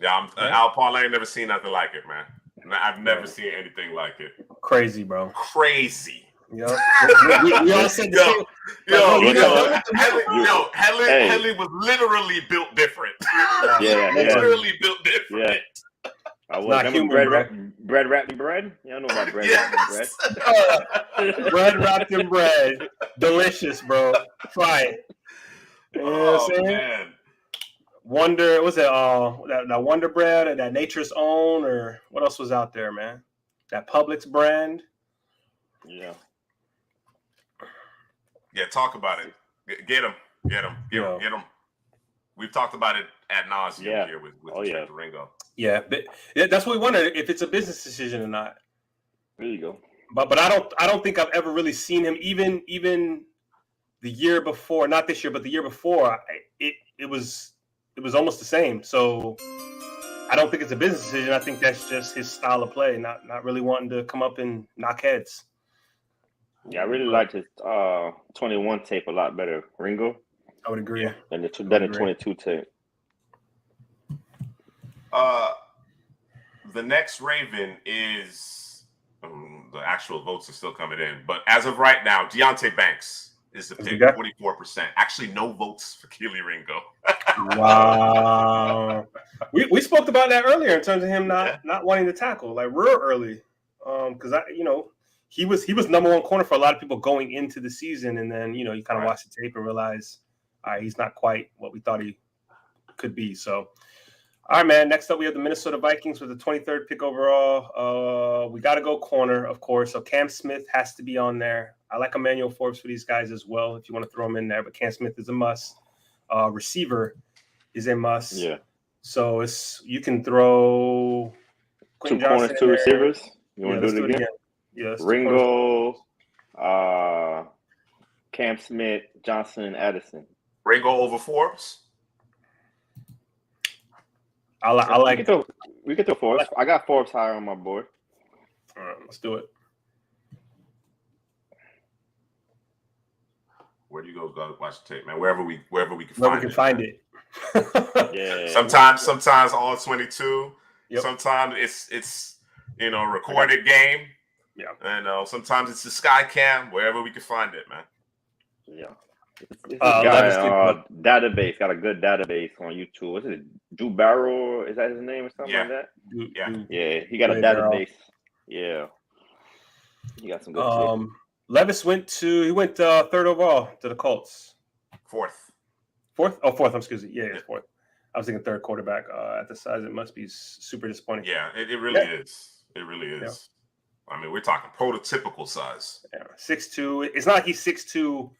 Yeah, Al Paul. I ain't never seen nothing like it, man. I've never seen anything like it. Crazy, bro. Crazy. Yo, we all said the same. Headley was literally built different. Literally built different. Yeah. I was bread wrapped in bread. You don't know about bread wrapped in bread. Bread wrapped in bread. Delicious, bro. Try it. You know what I'm saying? Man. Wonder, was it that Wonder Bread or that Nature's Own or what else was out there, man? That Publix brand. Yeah, talk about it. Get him. We've talked about it ad nauseum here with Ringo. Yeah, but that's what we wonder if it's a business decision or not. There you go. But I don't think I've ever really seen him even the year before, not this year, but the year before. It was almost the same. So I don't think it's a business decision. I think that's just his style of play, not really wanting to come up and knock heads. Yeah, I really liked his 21 tape a lot better, Ringo. I would agree. Than the 22 tape. The next Raven is the actual votes are still coming in, but as of right now, Deontay Banks is the pick, 44%. Actually, no votes for Keely Ringo. Wow. We spoke about that earlier in terms of him not wanting to tackle like real early, because he was number one corner for a lot of people going into the season, and then you kind of watch the tape and realize He's not quite what we thought he could be. So, all right, man. Next up, we have the Minnesota Vikings with the 23rd pick overall. We got to go corner, of course. So Cam Smith has to be on there. I like Emmanuel Forbes for these guys as well, if you want to throw him in there. But Cam Smith is a must. Receiver is a must. Yeah. So you can throw Quentin 2 corners, Johnson 2 receivers. You want to do it again? Yeah. Ringo, Cam Smith, Johnson, and Addison. Ringo over Forbes. I like. We could throw Forbes. I got Forbes higher on my board. All right, let's do it. Where do you go watch the tape, man? Wherever we can find it. Yeah. Sometimes all 22. Yep. Sometimes it's recorded game. Yeah. And sometimes it's the sky cam. Wherever we can find it, man. Yeah. This guy, database got a good database on YouTube. What's it? Drew Barrow? Is that his name or something like that? Yeah. He got a database. Yeah. He got some good. Levis went third overall to the Colts. Fourth. Oh, excuse me. Yeah, fourth. I was thinking third quarterback. At the size, it must be super disappointing. Yeah, it really is. It really is. Yeah. I mean, we're talking prototypical size. Yeah, 6'2". It's not like he's 6'2",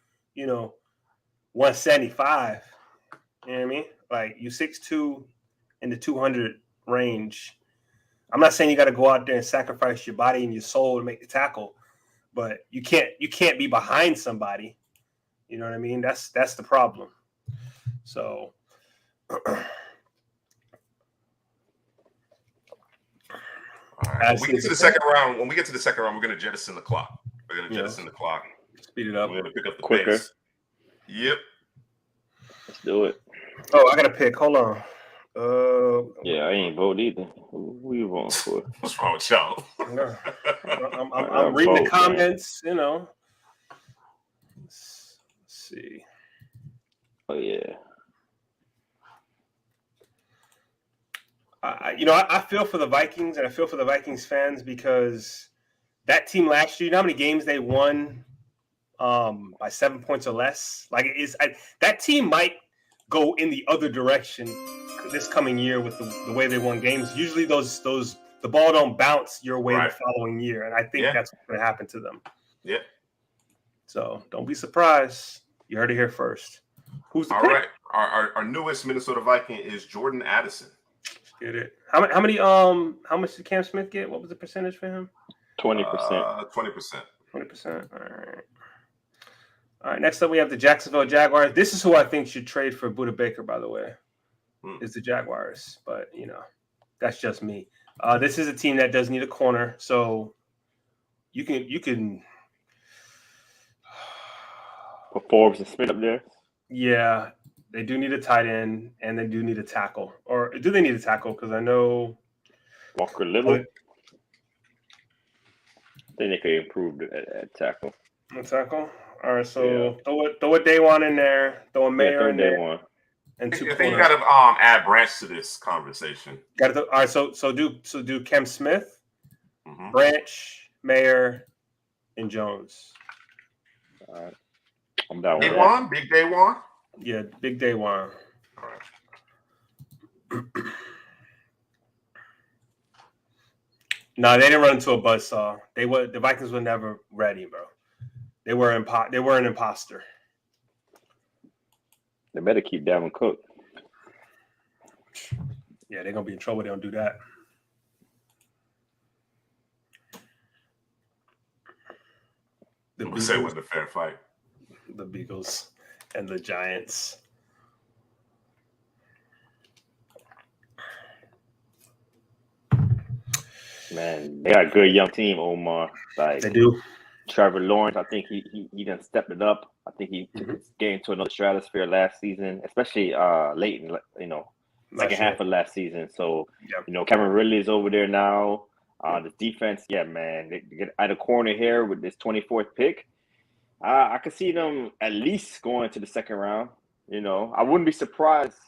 175. You know what I mean? Like, you 6'2" in the 200 range. I'm not saying you got to go out there and sacrifice your body and your soul to make the tackle, but you can't be behind somebody. You know what I mean? That's the problem. So all right. When we get to the second round, we're going to jettison the clock. We're going to jettison the clock. Speed it up. We're going to pick up the quicker pace. Yep. Let's do it. Oh, I got to pick. Hold on. Yeah, I ain't vote either. Who you voting for? What's wrong with y'all? I'm reading the comments, Let's see. Oh, yeah. I feel for the Vikings, and I feel for the Vikings fans because that team last year, you know how many games they won by 7 points or less? Like, that team might go in the other direction this coming year with the way they won games. Usually the ball don't bounce your way the following year, and I think that's what's going to happen to them. Yeah. So don't be surprised. You heard it here first. Who's the pick? Right. Our newest Minnesota Viking is Jordan Addison. Get it. How much did Cam Smith get? What was the percentage for him? 20%. 20%. 20%. All right. Next up, we have the Jacksonville Jaguars. This is who I think should trade for Budda Baker, by the way. Is the Jaguars, but that's just me. This is a team that does need a corner, so you can put Forbes and Smith up there. Yeah, they do need a tight end, and they do need a tackle. Or do they need a tackle? Because I know Walker Little. I think they could improve at tackle. A tackle. All right, so throw a day one in there, throw a Mayer in there. One. And I think you got to add Branch to this conversation. All right, so do Cam Smith, Branch, Mayer, and Jones. All right, I'm down with that. Big day one. Yeah, big day one. All right. No, they didn't run into a buzzsaw. The Vikings were never ready, bro. They were an imposter. They better keep Dalvin Cook. Yeah, they're gonna be in trouble. They don't do that. We say it was a fair fight. The Beagles and the Giants. Man, they got a good young team, Omar. Like they do. Trevor Lawrence, I think he done stepped it up. I think he took his game to another stratosphere last season, especially late in second half of last season. So Cameron Ridley is over there now. The defense, man, they get at a corner here with this 24th pick. I could see them at least going to the second round. I wouldn't be surprised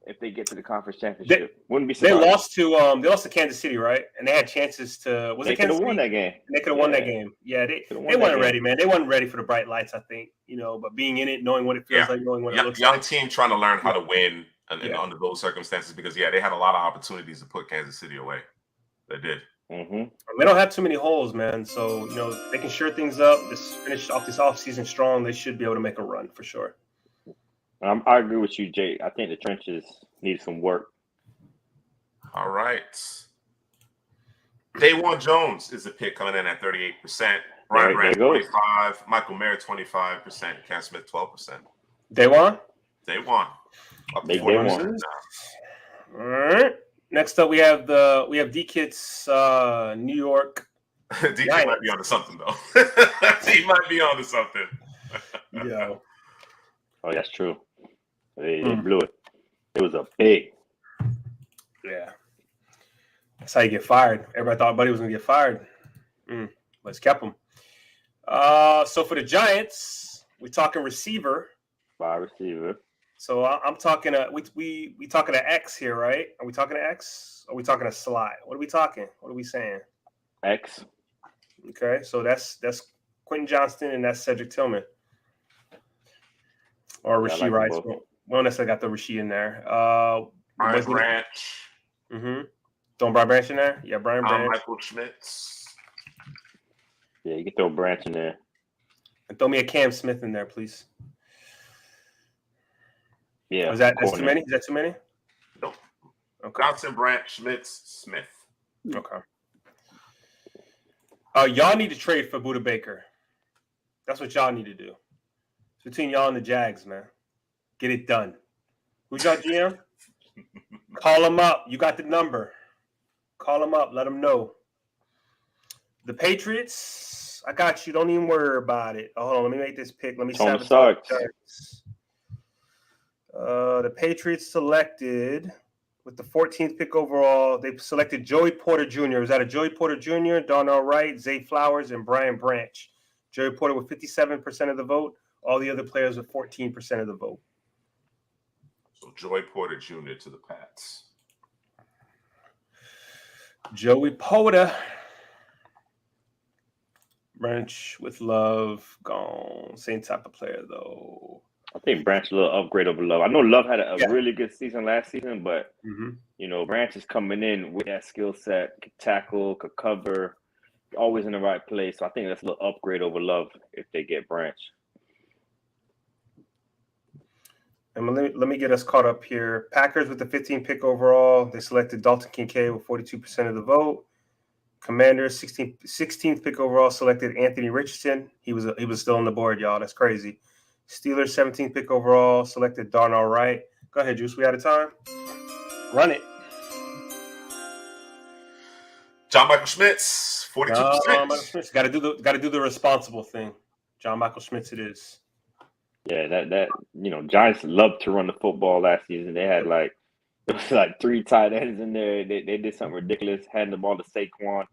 if they get to the conference championship. Wouldn't be They surprised. lost to Kansas City, right? And they had chances to. Was They it could Kansas have won City? that game. They could have won that game. Yeah, they Coulda won that weren't game. ready, man. They weren't ready for the bright lights. I think but being in it, knowing what it feels like, knowing what it looks young like. team trying to learn how to win and under those circumstances because they had a lot of opportunities to put Kansas City away. They did. Mm-hmm. They don't have too many holes, man. So they can shore things up. Just finish off this offseason strong. They should be able to make a run for sure. I agree with you, Jay. I think the trenches need some work. All right. Daywan Jones is the pick coming in at 38%. Brian Branch 25%. Michael Mayer 25%. Cam Smith 12%. Daywan. Big Daywan. All right. Next up, we have D-Kit's New York. D-Kit might be onto something though. He might be onto something. Yeah. Oh, that's true. They blew it. It was a big. Yeah. That's how you get fired. Everybody thought Buddy was going to get fired. But it's kept him. So for the Giants, we're talking receiver. Wide receiver. So I'm talking we talking to X here, right? Are we talking to X? Or are we talking to Slide? What are we talking? What are we saying? X. Okay, so that's Quentin Johnston and that's Cedric Tillman. Or Rasheed Rice. We don't necessarily got the Rasheed in there. Brian Branch. Throwing Brian Branch in there? Yeah, Brian Branch. Michael Schmitz. Yeah, you can throw Branch in there. And throw me a Cam Smith in there, please. Yeah. That's too many? Is that too many? Nope. Okay. Johnson, Branch, Schmitz, Smith. Okay. Y'all need to trade for Budda Baker. That's what y'all need to do. It's between y'all and the Jags, man. Get it done. Who's y'all GM? Call him up. You got the number. Call him up. Let him know. The Patriots, I got you. Don't even worry about it. Hold on. Let me make this pick. Let me sabotage. The Patriots selected with the 14th pick overall. They selected Joey Porter Jr. Was that a Joey Porter Jr., Darnell Wright, Zay Flowers, and Brian Branch? Joey Porter with 57% of the vote. All the other players with 14% of the vote. So Joey Porter Jr. to the Pats. Joey Porter. Branch with Love gone. Same type of player though. I think Branch a little upgrade over Love. I know Love had a really good season last season, but Branch is coming in with that skill set, could tackle, could cover, always in the right place. So I think that's a little upgrade over Love if they get Branch. And let me get us caught up here. Packers with the 15th pick overall. They selected Dalton Kincaid with 42% of the vote. Commanders 16th pick overall selected Anthony Richardson. He was still on the board, y'all. That's crazy. Steelers 17th pick overall selected Darnell Wright. Go ahead, Juice. We out of time. Run it. John Michael Schmitz, 42%. John Michael Schmitz. Got to do the responsible thing. John Michael Schmitz it is. Yeah, that Giants loved to run the football last season. They had it was 3 tight ends in there. They did something ridiculous, handing the ball to Saquon.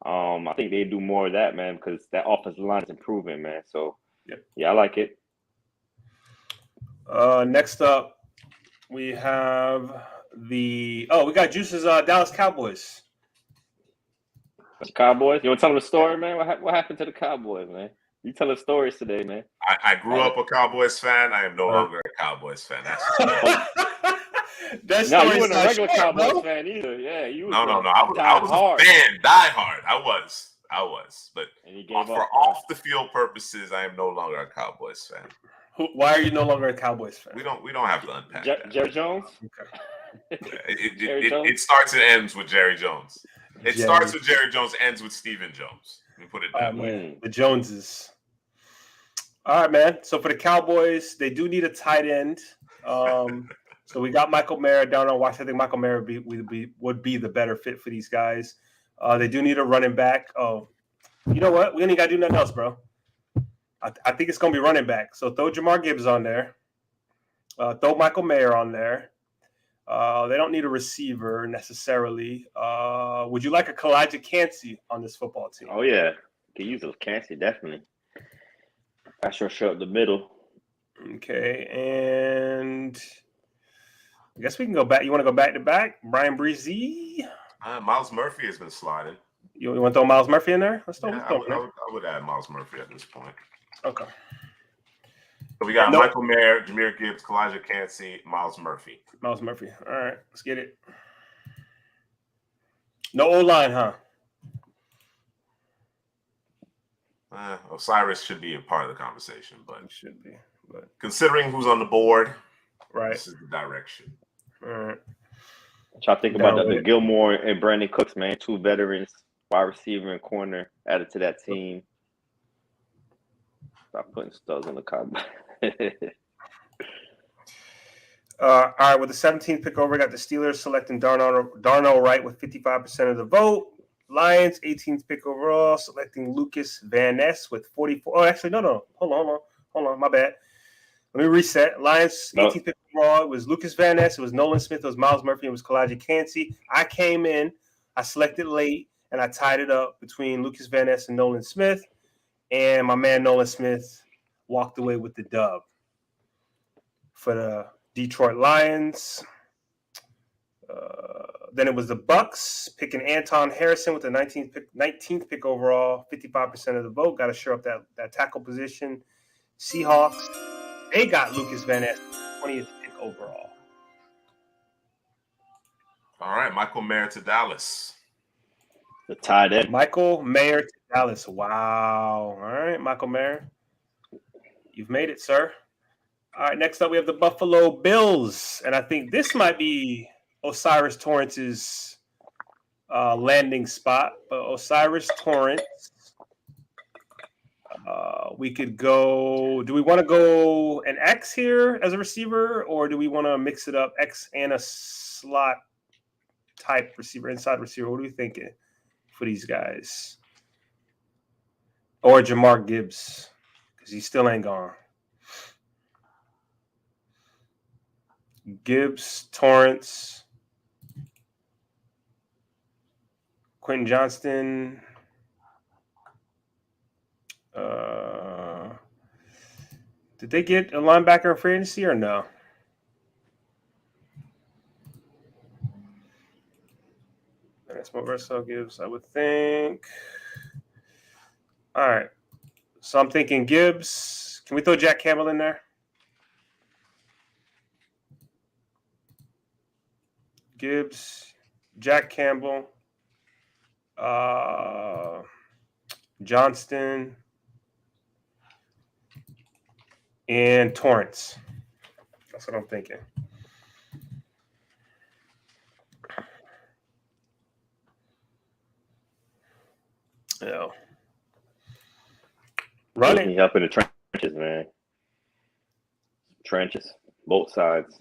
I think they do more of that, man, because that offensive line is improving, man. So yeah, I like it. Next up, we have we got Juice's Dallas Cowboys. Cowboys? You want to tell them the story, man? What happened to the Cowboys, man? You tell us stories today, man. I grew up a Cowboys fan. I am no longer a Cowboys fan. That's no, you weren't a regular Cowboys fan either. Yeah, you was no. I was a fan, die hard. I was. But for off the field purposes, I am no longer a Cowboys fan. Why are you no longer a Cowboys fan? We don't have to unpack that. Jerry Jones? Okay. It starts and ends with Jerry Jones. It starts with Jerry Jones, ends with Stephen Jones. Let me put it that way. The Joneses. All right, man. So for the Cowboys, they do need a tight end. So we got Michael Mayer down on watch. I think Michael Mayer would be the better fit for these guys. They do need a running back. Oh, you know what? We ain't got to do nothing else, bro. I think it's going to be running back. So throw Jamar Gibbs on there. Throw Michael Mayer on there. They don't need a receiver necessarily. Would you like a Kalijah Kancey on this football team? Oh, yeah. Can use a Kancey, definitely. I sure show up the middle. Okay, and I guess we can go back. You want to go back to back? Brian Breezy. Miles Murphy has been sliding. You want to throw Miles Murphy in there? Let's throw him in there. I would add Miles Murphy at this point. Okay. So we got Michael Mayer, Jahmyr Gibbs, Kalijah Cansey, Miles Murphy. Miles Murphy. All right, let's get it. No O-line, huh? Osiris should be a part of the conversation, but it should be. But considering who's on the board, right, this is the direction. All right. Try to think about the Gilmore and Brandon Cooks, man. 2 veterans, wide receiver and corner added to that team. Stop putting studs on the card. All right, with the 17th pick over, we got the Steelers selecting Darnell Wright with 55% of the vote. Lions, 18th pick overall, selecting Lucas Van Ness with 44. Oh, actually, no. Hold on. My bad. Let me reset. Lions, 18th pick overall. It was Lucas Van Ness. It was Nolan Smith. It was Miles Murphy. It was Kalijah Cansey. I came in. I selected late, and I tied it up between Lucas Van Ness and Nolan Smith. And my man Nolan Smith walked away with the dub for the Detroit Lions. Then it was the Bucks picking Anton Harrison with the 19th pick overall, 55% of the vote. Got to shore up that tackle position. Seahawks, they got Lucas Van Ness, 20th pick overall. All right, Michael Mayer to Dallas. The tight end. Michael Mayer to Dallas. Wow. All right, Michael Mayer. You've made it, sir. All right, next up we have the Buffalo Bills. And I think this might be Osiris Torrance's landing spot. But Osiris Torrance, we could go. Do we want to go an X here as a receiver, or do we want to mix it up, X and a slot type receiver, inside receiver? What are we thinking for these guys? Or Jahmyr Gibbs, because he still ain't gone. Gibbs, Torrance, Quentin Johnston. Did they get a linebacker in free agency or no? That's what Russell Gibbs, I would think. All right. So I'm thinking Gibbs. Can we throw Jack Campbell in there? Gibbs, Jack Campbell, Johnston, and Torrance. That's what I'm thinking. Yeah. Run it. Up in the trenches, man. Trenches, both sides.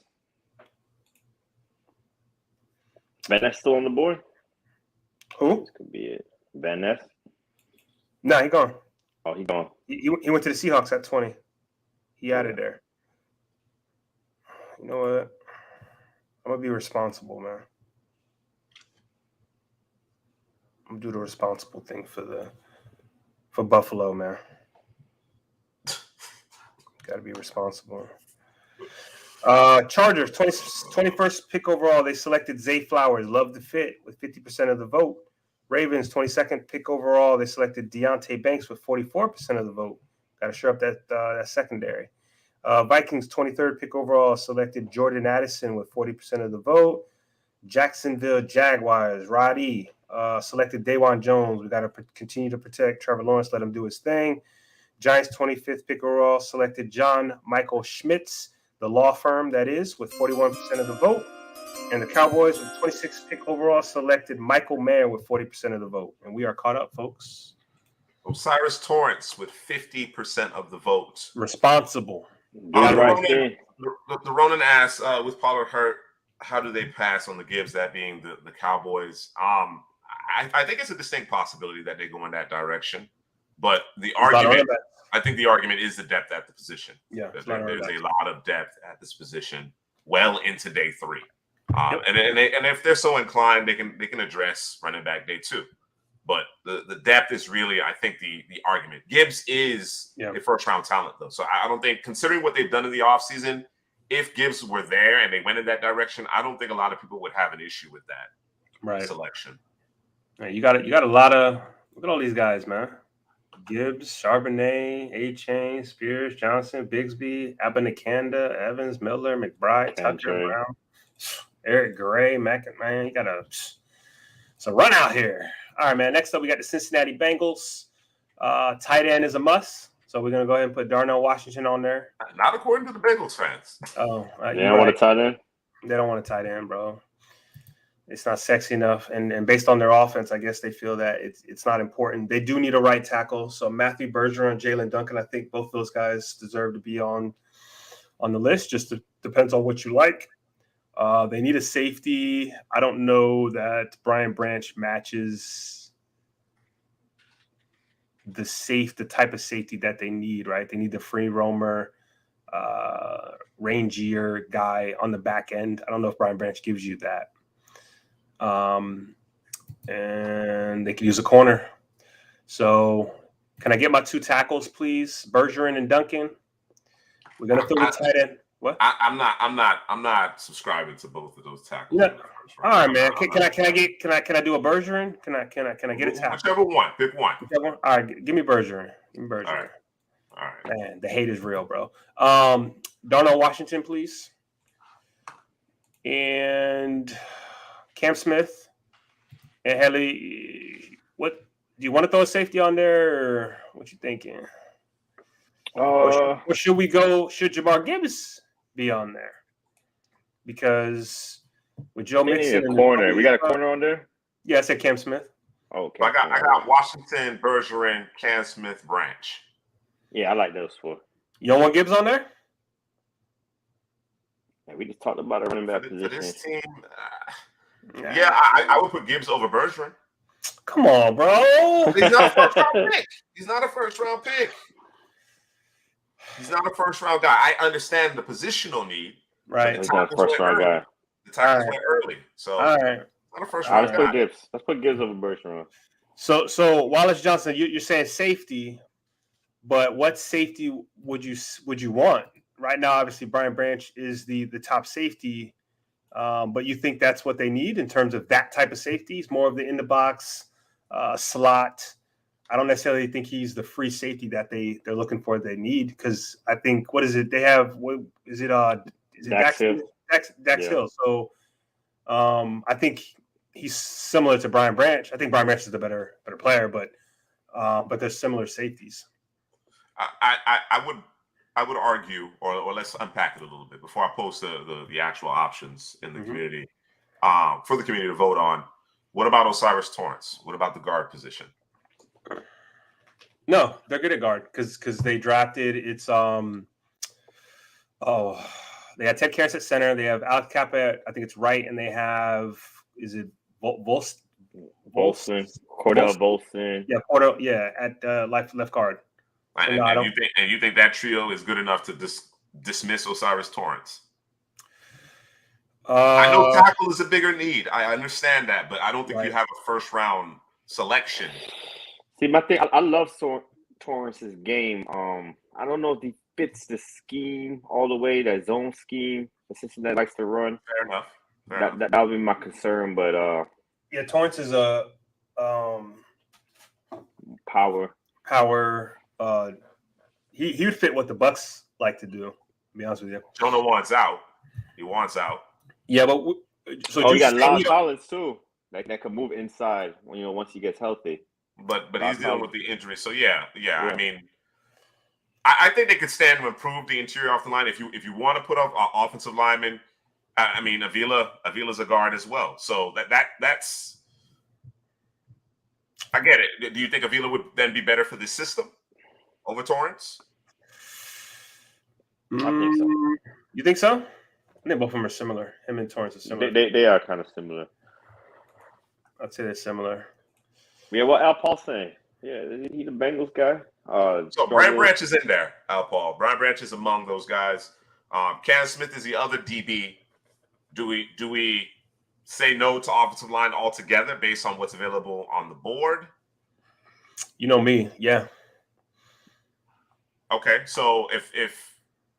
Van Ness still on the board? Who? This could be it. Van Ness? No, he gone. Oh, he gone. He went to the Seahawks at 20. He out of there. You know what? I'm going to be responsible, man. I'm going to do the responsible thing for Buffalo, man. Got to be responsible. Chargers, 21st pick overall. They selected Zay Flowers. Love the fit with 50% of the vote. Ravens, 22nd pick overall. They selected Deontay Banks with 44% of the vote. Got to shore up that secondary. Vikings, 23rd pick overall. Selected Jordan Addison with 40% of the vote. Jacksonville Jaguars, Roddy, selected Dawan Jones. We got to continue to protect Trevor Lawrence. Let him do his thing. Giants, 25th pick overall. Selected John Michael Schmitz, the law firm that is, with 41% of the vote. And the Cowboys, with 26th pick overall, selected Michael Mayer with 40% of the vote. And we are caught up, folks. Osiris Torrance with 50% of the vote. Responsible. The Ronan asks, with Pollard hurt, how do they pass on the Gibbs, that being the Cowboys? I think it's a distinct possibility that they go in that direction. But I think the argument is the depth at the position. Yeah, there's a lot of depth at this position well into day 3. And if they're so inclined, they can address running back day 2. But the depth is really, I think, the argument. Gibbs is a first-round talent, though. So I don't think, considering what they've done in the offseason, if Gibbs were there and they went in that direction, I don't think a lot of people would have an issue with that selection. Right, you got a lot of look at all these guys, man. Gibbs, Charbonnet, A-Chain, Spears, Johnson, Bigsby, Abanikanda, Evans, Miller, McBride, Tucker, Brown, Eric Gray, man, you got it's a run out here. All right, man. Next up, we got the Cincinnati Bengals. Tight end is a must, so we're gonna go ahead and put Darnell Washington on there. Not according to the Bengals fans. Oh, they don't want a tight end. They don't want a tight end, bro. It's not sexy enough, and based on their offense, I guess they feel that it's not important. They do need a right tackle. So Matthew Bergeron, Jalen Duncan, I think both those guys deserve to be on the list. Just depends on what you like. They need a safety. I don't know that Brian Branch matches the type of safety that they need. Right? They need the free roamer, rangier guy on the back end. I don't know if Brian Branch gives you that. And they could use a corner. So can I get my 2 tackles, please? Bergeron and Duncan. We're gonna throw the tight end. What? I'm not subscribing to both of those tackles. Yeah. All right, man. Can I do a Bergeron? Can I get a tackle? Whichever one. Pick one. Whichever one? All right, give me Bergeron. All right. Man, the hate is real, bro. Darnell Washington, please. And Cam Smith and Haley, what do you want to throw a safety on there, or what you thinking? Or should we go? Should Jamar Gibbs be on there? Because with Joe Mixon, a corner, we got a corner on there. Yeah, I said Cam Smith. Okay, I got Washington, Bergeron, Cam Smith, Branch. Yeah, I like those 4. You don't want Gibbs on there? Yeah, we just talked about a running back position. For this team, yeah, I would put Gibbs over Bergeron. Come on, bro. He's not a first-round pick. He's not a first-round pick. He's not a first-round guy. I understand the positional need. Right. He's not a first-round guy. The Tigers went early. So, all right. Not a first-round guy. Let's put Gibbs over Bergeron. So Wallace Johnson, you're saying safety, but what safety would you want? Right now, obviously, Brian Branch is the top safety, but you think that's what they need in terms of that type of safety? It's more of the in-the-box slot. I don't necessarily think he's the free safety that they're looking for. They need, because I think, what is it? They have, what is it? Is it Dax Hill? So I think he's similar to Brian Branch. I think Brian Branch is the better player, but they're similar safeties. I would argue, or let's unpack it a little bit before I post the actual options in the community for the community to vote on. What about Osiris Torrance? What about the guard position? No, they're good at guard because they drafted they had Ted Karras at center. They have Alex Kappa, I think it's right, and they have Volson? Cordell Volson. Yeah, Cordell. Yeah, at left guard. And you think that trio is good enough to dismiss Osiris Torrance? I know tackle is a bigger need. I understand that, but I don't think you have a first round selection. See, my thing, I love Torrance's game. I don't know if he fits the scheme all the way, that zone scheme the Cincinnati likes to run. Fair enough. That would be my concern, but yeah, Torrance is a power. He would fit what the Bucks like to do. To be honest with you, Jonah wants out. He wants out. Yeah, but you got Lon Collins too. That could move inside once he gets healthy. But he's dealing with the injury, so yeah. I mean, I think they could stand to improve the interior off the line. If you want to put up offensive linemen, I mean, Avila's a guard as well. So that's I get it. Do you think Avila would then be better for this system over Torrance? I think so. You think so? I think both of them are similar. Him and Torrance are similar. They are kind of similar. I'd say they're similar. Yeah, what Al Paul saying? Yeah, he the Bengals guy. So Brian Branch is in there, Al Paul. Brian Branch is among those guys. Cam Smith is the other DB. Do we say no to offensive line altogether based on what's available on the board? You know me, yeah. Okay, so if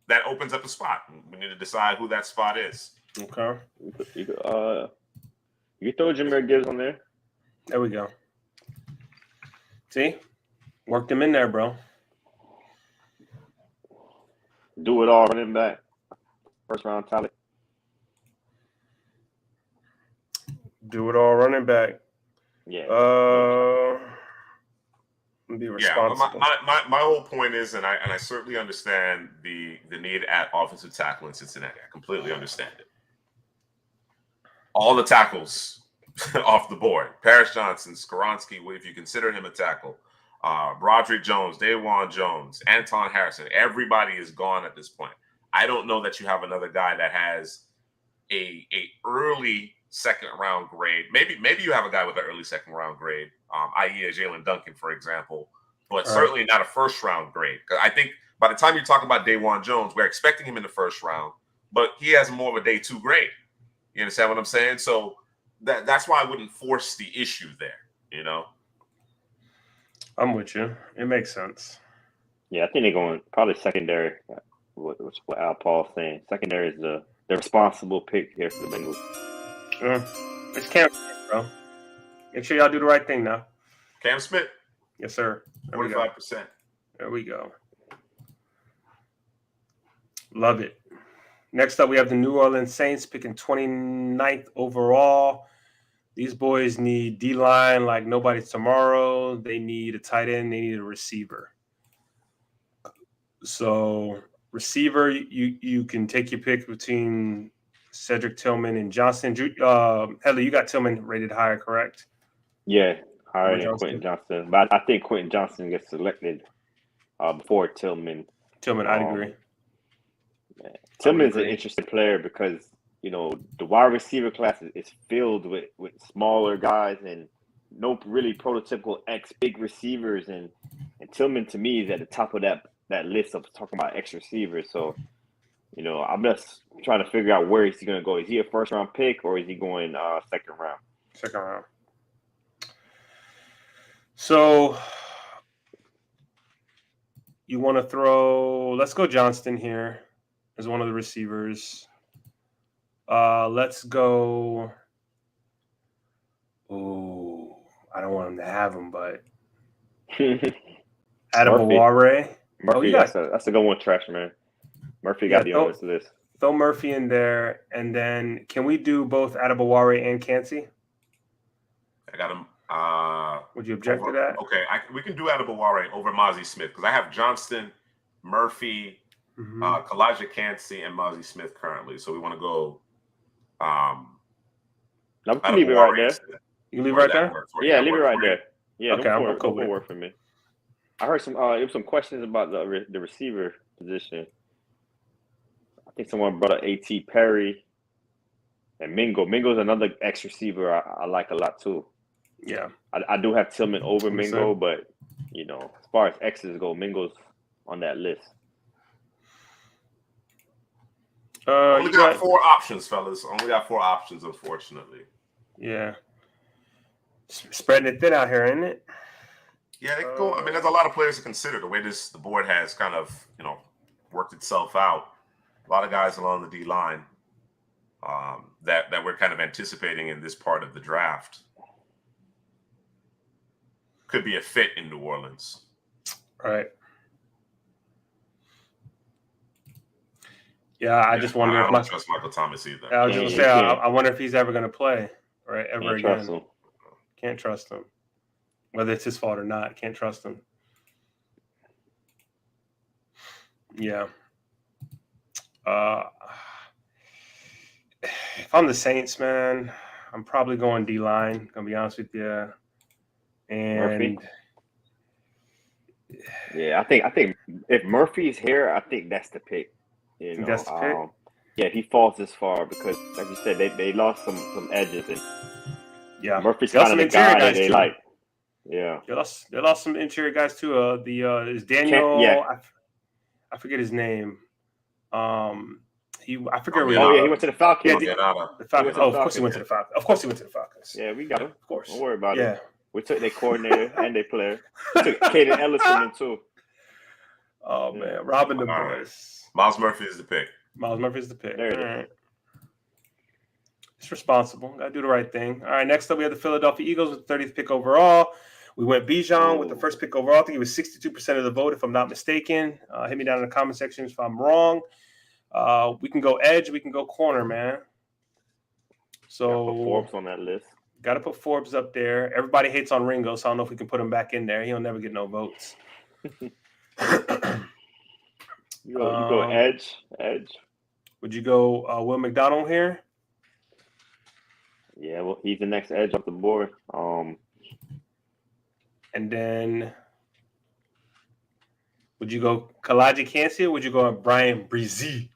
that opens up a spot. We need to decide who that spot is. Okay. You could throw Jameer Gibbs on there. There we go. See? Worked him in there, bro. Do it all running back. First round talent. Do it all running back. Yeah. Be Yeah, responsible. my whole point is, and I certainly understand the need at offensive tackle in Cincinnati. I completely understand it. All the tackles off the board. Paris Johnson, Skoronski, if you consider him a tackle. Broderick Jones, Dawan Jones, Anton Harrison. Everybody is gone at this point. I don't know that you have another guy that has a early second round grade. Maybe you have a guy with an early second round grade, i.e. a Jalen Duncan, for example, but certainly not a first round grade. I think by the time you're talking about Dawan Jones, we're expecting him in the first round, but he has more of a day 2 grade. You understand what I'm saying? So that's why I wouldn't force the issue there, you know? I'm with you. It makes sense. Yeah, I think they're going probably secondary. What Al Paul's saying. Secondary is the responsible pick here for the Bengals. It's Cam Smith, bro. Make sure y'all do the right thing now. Cam Smith. Yes, sir. 45%. There we go. Love it. Next up, we have the New Orleans Saints picking 29th overall. These boys need D-line like nobody's tomorrow. They need a tight end. They need a receiver. So receiver, you can take your pick between Cedric Tillman and Johnson. Heather, you got Tillman rated higher, correct? Yeah, higher than Quentin Johnson. But I think Quentin Johnson gets selected before Tillman. Tillman, I'd agree. Tillman's an interesting player because, you know, the wide receiver class is filled with smaller guys and no really prototypical big receivers. And Tillman, to me, is at the top of that list of talking about X receivers. So, you know, I'm just trying to figure out where is he going to go. Is he a first-round pick or is he going second round? Second round. So you want to let's go Johnston here as one of the receivers. Let's go. Oh, I don't want him to have him, but Adebaware. Murphy, that's a good one, trash man. Murphy got to be on this list. Throw Murphy in there, and then can we do both Adebaware and Cansey? I got him. Would you object to that? Okay, we can do Adebaware over Mozzie Smith because I have Johnston, Murphy, Kalijah Cansey, and Mozzie Smith currently. So we want to go. We can leave it right there. You leave it right there? Yeah, leave it right there. Yeah, okay, I'm cool with it. Work for me. I heard there was some questions about the receiver position. I think someone brought up A.T. Perry and Mingo. Mingo's another X receiver I like a lot too. Yeah, I do have Tillman over Mingo, but you know, as far as X's go, Mingo's on that list. Only got 4 options, fellas. Only got 4 options, unfortunately. Yeah, spreading it thin out here, isn't it? Yeah, they can go. I mean, there's a lot of players to consider. The way the board has kind of worked itself out. A lot of guys along the D line that we're kind of anticipating in this part of the draft could be a fit in New Orleans. Right. Yeah, I just wonder I don't trust Michael Thomas either. I was just gonna say, I wonder if he's ever going to play ever again. Can't trust him. Whether it's his fault or not, can't trust him. Yeah. If I'm the Saints, man, I'm probably going D-line. Gonna be honest with you. And Murphy? Yeah, I think if Murphy's here, I think that's the pick. You know, that's the pick? Yeah, he falls this far because, like you said, they lost some edges, and yeah, Murphy's kind of the guy that they like. Yeah, they lost some interior guys too. Is Daniel? I forget his name. I forget where he went to the Falcons. Yeah, the Falcons. Of course he went to the Falcons. Of course he went to the Falcons. Yeah, we got him. Of course. Don't worry about it. We took their coordinator and their player. We took Caden Ellison in too. Oh man, robbing the boys. Miles Murphy is the pick. Miles Murphy is the pick. There it All is. right. It's responsible. Got to do the right thing. All right, next up we have the Philadelphia Eagles with the 30th pick overall. We went Bijan with the first pick overall. I think it was 62% of the vote, if I'm not mistaken. Hit me down in the comment section if I'm wrong. We can go edge. We can go corner, man. So Put Forbes on that list. Got to put Forbes up there. Everybody hates on Ringo, so I don't know if we can put him back in there. He'll never get no votes. You go edge. Would you go Will McDonald here? Yeah, well, he's the next edge off the board. And then would you go Kalaji Kancey or would you go Brian Breezy?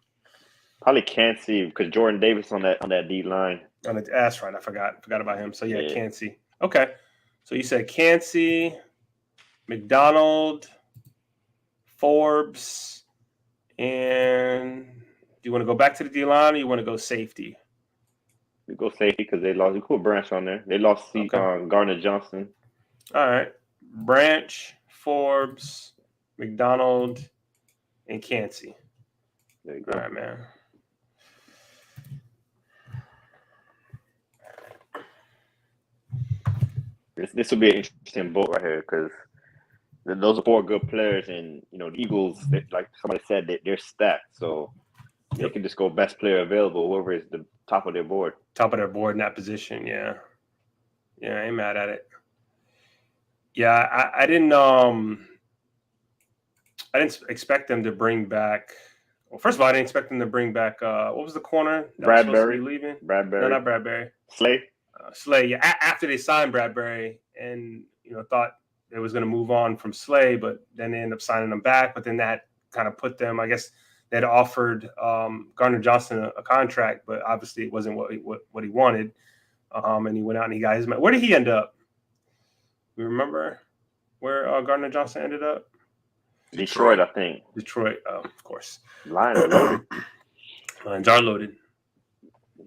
Probably Kancey because Jordan Davis on that D line. That's right. I forgot about him. So yeah, Kancey. Okay. So you said Kancey, McDonald, Forbes, and do you want to go back to the D line or you want to go safety? We go safety because they lost. We put Branch on there. They lost Gardner Johnson. All right. Branch, Forbes, McDonald, and Kancey. There you go. All right, man. This will be an interesting vote right here because those are 4 good players, and the Eagles, like somebody said, they're stacked, so they can just go best player available, whoever is the top of their board. Top of their board in that position, yeah. I ain't mad at it. Yeah, I didn't expect them to bring back. Well, first of all, I didn't expect them to bring back. What was the corner that was supposed to be leaving? Bradbury. No, not Bradbury. Slay. Slay. Yeah, after they signed Bradbury, and thought they was going to move on from Slay, but then they ended up signing him back. But then that kind of put them. I guess they'd offered Gardner Johnson a contract, but obviously it wasn't what he wanted. And he went out and he got his money. Where did he end up? You remember where Gardner Johnson ended up? Detroit, I think. Detroit, of course. Lines loaded. Lines are loaded.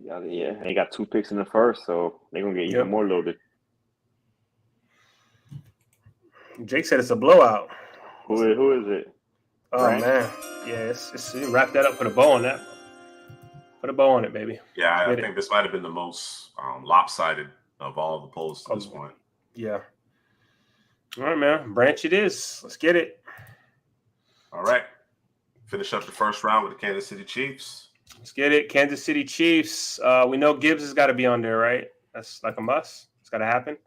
Yeah, and they got 2 picks in the first, so they're going to get even more loaded. Jake said it's a blowout. Who is it? Oh, Brand? Man. Yeah, it's wrap that up, put a bow on that. Put a bow on it, baby. Yeah, I think this might have been the most lopsided of all the polls to this point. Yeah. All right, man. Branch it is. Let's get it. All right. Finish up the first round with the Kansas City Chiefs. Let's get it. Kansas City Chiefs. We know Gibbs has got to be on there, right? That's like a must. It's got to happen.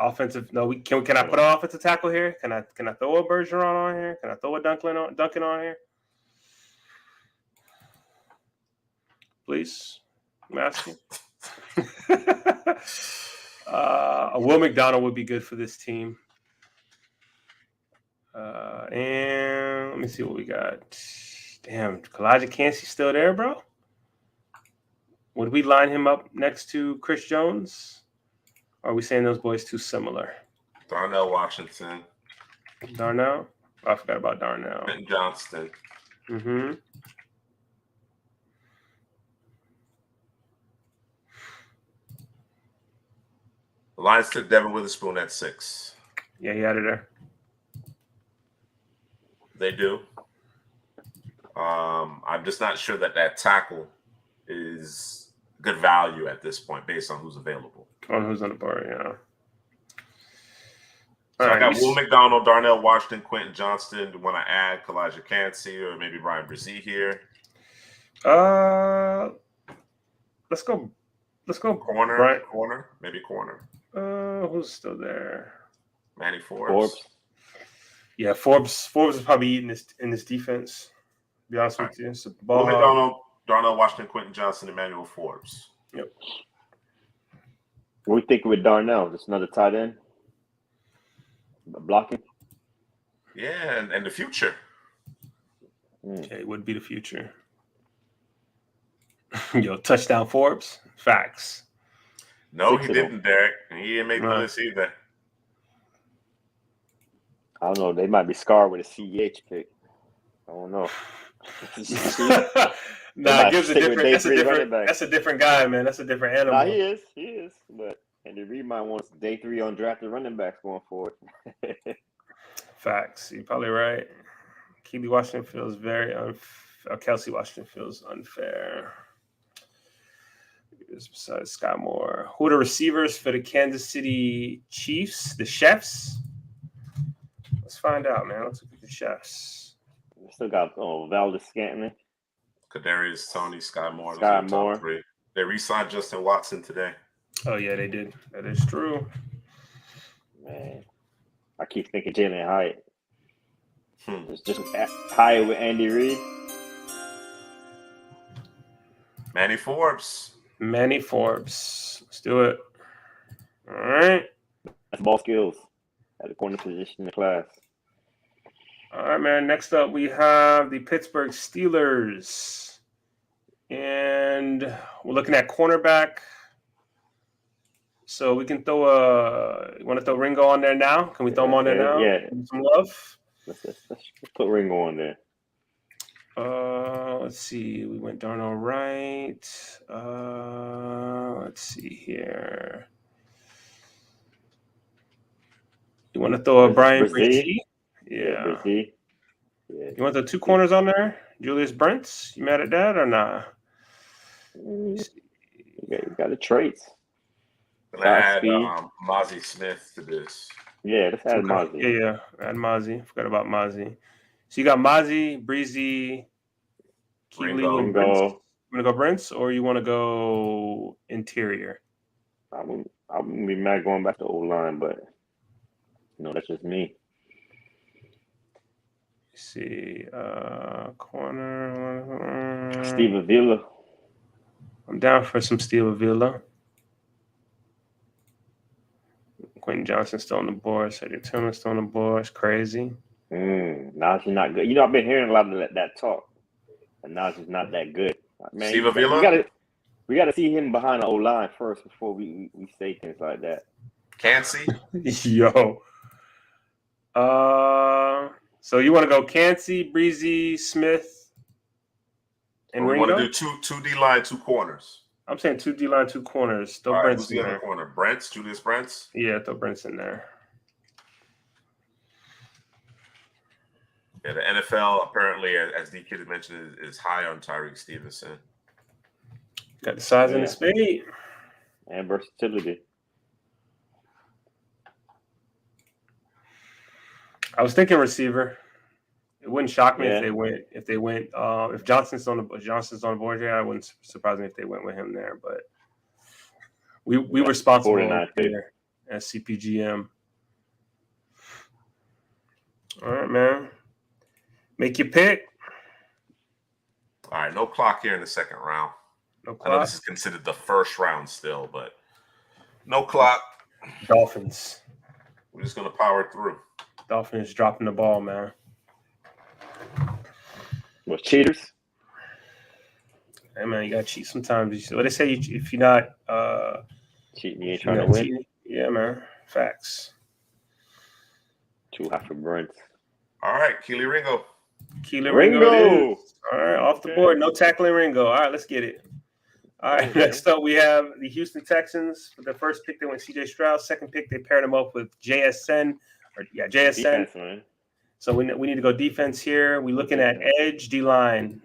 Offensive. No, can I put an offensive tackle here? Can I throw a Bergeron on here? Can I throw a Duncan on here? Please, I'm asking. Will McDonald would be good for this team. And let me see what we got. Damn, Kalaji Kancey still there, bro? Would we line him up next to Chris Jones? Or are we saying those boys too similar? Darnell Washington. Darnell? Oh, I forgot about Darnell. Quentin Johnston. Mm-hmm. The Lions took Devin Witherspoon at 6. Yeah, he had it there. They do. I'm just not sure that tackle is good value at this point based on who's available. On who's on the board, yeah. So I got Will McDonald, Darnell Washington, Quentin Johnston. Do you want to add Kalaji Kancey or maybe Brian Brzee here? Let's go corner. Brian. Corner. Who's still there? Manny Forbes. Yeah, Forbes is probably eating in this defense. To be honest with you. So Will McDonald, Darnell Washington, Quentin Johnston, Emmanuel Forbes. Yep. What we think with Darnell? Just another tight end? Blocking? Yeah, and the future. Okay, it would be the future. Yo, touchdown Forbes? Facts. No, he didn't, Derek. He didn't make the list either. I don't know. They might be scarred with a CEH pick. I don't know. Nah, Gibbs that's a different guy, man. That's a different animal. Nah, he is. But Andy Reid might want day 3 undrafted running backs going forward. Facts. You're probably right. Keely Washington feels very Kelsey Washington feels unfair. Besides Sky Moore, who are the receivers for the Kansas City Chiefs? The Chefs. Let's find out, man. Let's look at the Chefs. We still got Valdez Scantling, Kadarius Toney, Sky Moore. Those Sky are the top Moore. 3. They re-signed Justin Watson today. Oh yeah, they did. That is true. Man, I keep thinking Jalen Hyatt. It's just Hyatt with Andy Reid. Manny Forbes. Let's do it. All right. That's ball skills at the corner position in the class. All right, man. Next up, we have the Pittsburgh Steelers. And we're looking at cornerback. So we can throw you want to throw Ringo on there now? Can we throw him on there now? Yeah. Give him some love. Let's put Ringo on there. Let's see. We went Darnell Wright. Let's see here. You want to throw a Brian Brzee? Yeah. Brzee. You want the 2 corners on there? Julius Brents? You mad at that or not? You got the traits. Let's add Mozzie Smith to this. Yeah, let's add Mozzie. Yeah. Add Mozzie. Forgot about Mozzie. So you got Mozzie, Breezy, Keely, and Brents. You want to go Brents or you want to go interior? I wouldn't be mad going back to O-line, but that's just me. Let's see, corner. Steve Avila. I'm down for some Steve Avila. Quentin Johnson still on the board. Cedric Tillman still on the board. It's crazy. Najee not good. I've been hearing a lot of that talk, and Najee's not that good. Man, Steve Avila? We got to see him behind the O-line first before we say things like that. Can't see. Yo. So you want to go Cansey, Breezy, Smith, and we Ringo? want to do two D-line, 2 corners. I'm saying 2 D-line, 2 corners. Throw All right, Brents who's the in other there. corner? Brents? Julius Brents? Yeah, throw Brents in there. Yeah, the NFL apparently, as D Kid mentioned, is high on Tyreek Stevenson. Got the size and the speed. And versatility. I was thinking receiver. It wouldn't shock me if they went if Johnson's on the board here. I wouldn't surprise me if they went with him there. But we responsible here at CPGM. All right, man. Make your pick. All right, no clock here in the second round. No clock. I know this is considered the first round still, but no clock. Dolphins. We're just gonna power through. Dolphins dropping the ball, man. What, cheaters? Hey, man, you gotta cheat sometimes. What they say, if you're not cheating, you ain't trying to win. Cheating. Yeah, man. Facts. Too high for Brent. All right, Keely Ringo. Keely Ringo. All right, off the board. No tackling Ringo. All right, let's get it. All right, next up we have the Houston Texans. For the first pick, they went C.J. Stroud. Second pick, they paired him up with JSN. Defense, man. So we need to go defense here. We're looking at edge, D-line.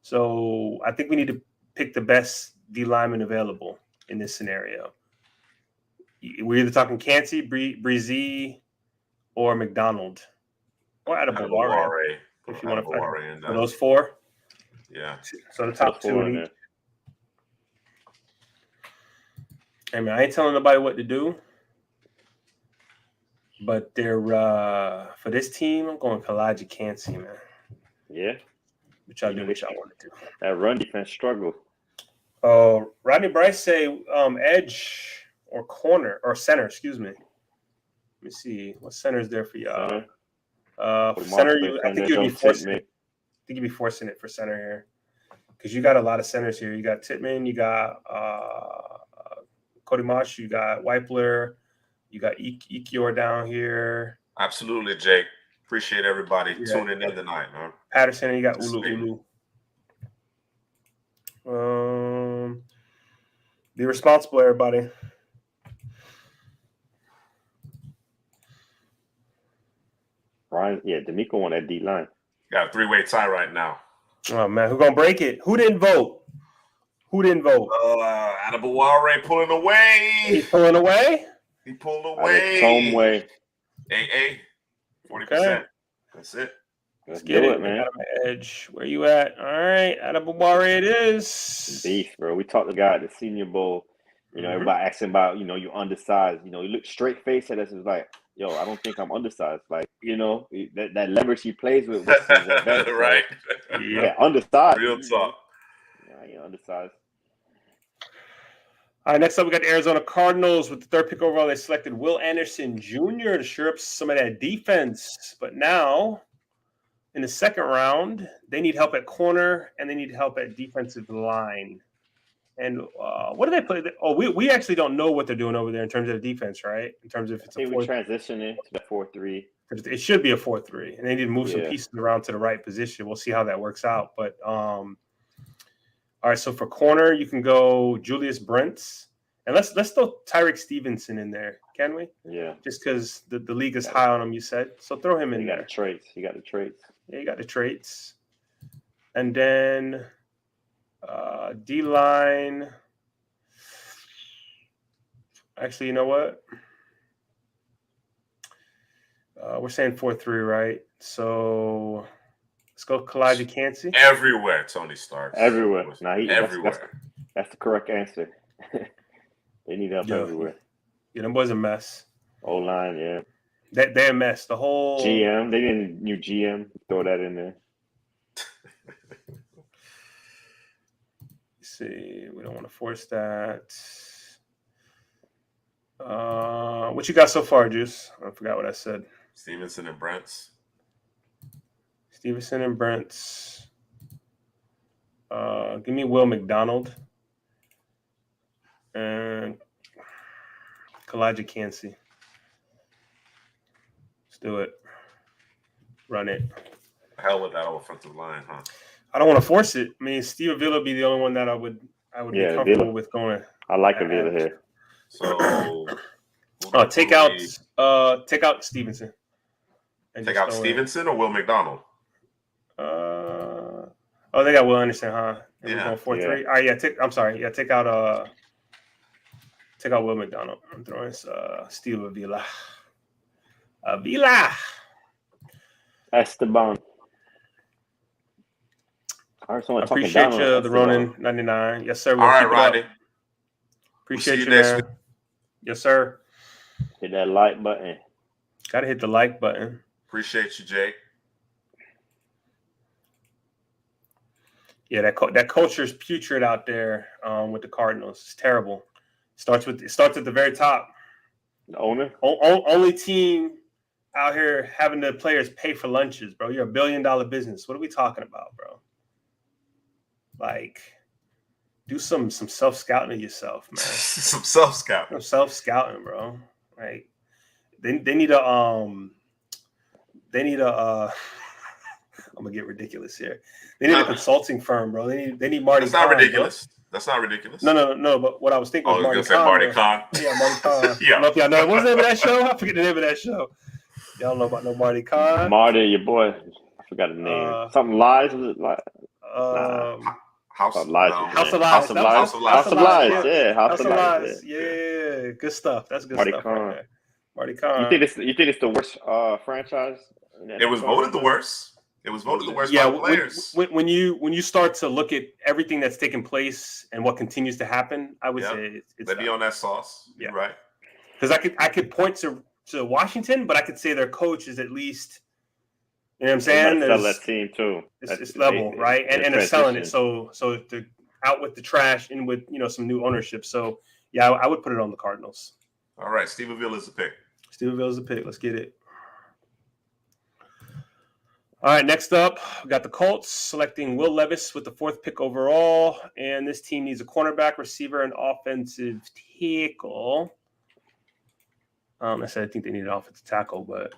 So I think we need to pick the best D-lineman available in this scenario. We're either talking Cansey, Brzee, or McDonald. Or Adebaware. If you want to find those 4. Yeah. So the top 2. Hey, man, I ain't telling nobody what to do. But they're for this team, I'm going Kalijah Cansey, man. Yeah. Which y'all do what y'all want to do. That run defense struggle. Rodney Bryce say edge or corner or center, excuse me. Let me see. What center is there for y'all? Center, I think you'd be forcing it. I think you'd be forcing it for center here. Because you got a lot of centers here. You got Tittman, you got Cody Mosh, you got Weipler, you got Ekior down here. Absolutely, Jake. Appreciate everybody tuning in tonight, man. Patterson, and you got Ulu. Be responsible, everybody. Ryan, D'Amico on that D line. Got a three-way tie right now. Oh man, who's gonna break it? Who didn't vote? Who didn't vote? Adebaware pulling away. He's pulling away. He pulled away. Way. AA, 40%. Okay. That's it. Let's Get do it, it, man. Out of my edge. Where you at? All right, Adebaware it is. Beast, bro. We talked to the guy at the Senior Bowl. You know, everybody asking about, you know, you undersized. You know, he looked straight face at us and was like, yo, I don't think I'm undersized. Like, you know, that leverage he plays with his event, right. So, yeah, undersized. Real talk. Yeah, undersized. All right, next up, we got the Arizona Cardinals with the third pick overall. They selected Will Anderson Jr. to shore up some of that defense. But now, in the second round, they need help at corner and they need help at defensive line. And what do they play? Oh, we actually don't know what they're doing over there in terms of the defense, right? In terms of if it's a 4-3. We're transitioning to the 4-3. It should be a 4-3, and they need to move some pieces around to the right position. We'll see how that works out. But all right, so for corner, you can go Julius Brents, and let's throw Tyreek Stevenson in there, can we? Yeah. Just because the league is high on him, you said. So throw him in there. Got the traits. You got the traits. Yeah, you got the traits. And then D-line. Actually, you know what? We're saying 4-3, right? So let's go Kalijah Kancey. Everywhere Tony Starks. Everywhere. Now everywhere. That's the correct answer. They need help everywhere. Yeah, them boys a mess. O-line, yeah. They're a mess. The whole GM. They need a new GM. Throw that in there. See, we don't want to force that. What you got so far, Juice? I forgot what I said. Stevenson and Brents. Stevenson and Brents. Give me Will McDonald and Kalijah Kancey. Let's do it. Run it. Hell with that offensive line, huh? I don't want to force it. I mean, Steve Avila would be the only one that I would be comfortable with going. I like Avila here. So take out Stevenson. Take out Stevenson or Will McDonald? They got Will Anderson, huh? And yeah. We're going 4-3. All right, take out Will McDonald. I'm throwing Steve Avila. Esteban. I appreciate you, the Ronin 99. Yes, sir. All right, Rodney. Appreciate you, man. Yes, sir. Hit that like button. Gotta hit the like button. Appreciate you, Jake. Yeah, that culture is putrid out there with the Cardinals. It's terrible. Starts at the very top. The owner? Only team out here having the players pay for lunches, bro. You're $1 billion business. What are we talking about, bro? Like, do some self-scouting of yourself, man. Some self-scouting. Some self-scouting, bro. Like, they need a I'm gonna get ridiculous here. They need a consulting firm, bro. They need Marty. That's not ridiculous. Bro. That's not ridiculous. No. But what I was thinking was Marty Khan. Marty Khan. Yeah, Marty Khan. Yeah. I don't know if y'all know. What's the name of that show? I forget the name of that show. Y'all don't know about no Marty Khan. Marty, your boy. I forgot the name. Something Lies. Was it like? House of Lies. House of Lies. Yeah, House of Lies. Yeah, good stuff. That's good stuff. Khan. Right there. Marty Khan. You think it's the worst franchise? It was voted the worst. It was voted the worst by the players. When you start to look at everything that's taken place and what continues to happen, I would say it's they'd be on that sauce. Yeah, right. Because I could point to Washington, but I could say their coach is at least, you know what I'm saying? Sell that team too. It's level, right? And they're selling it. So they're out with the trash and with some new ownership. So yeah, I would put it on the Cardinals. All right, Steve Avila is the pick. Steve Avila is the pick. Let's get it. All right, next up, we got the Colts selecting Will Levis with the 4th pick overall. And this team needs a cornerback, receiver, and offensive tackle. I said I think they need an offensive tackle, but,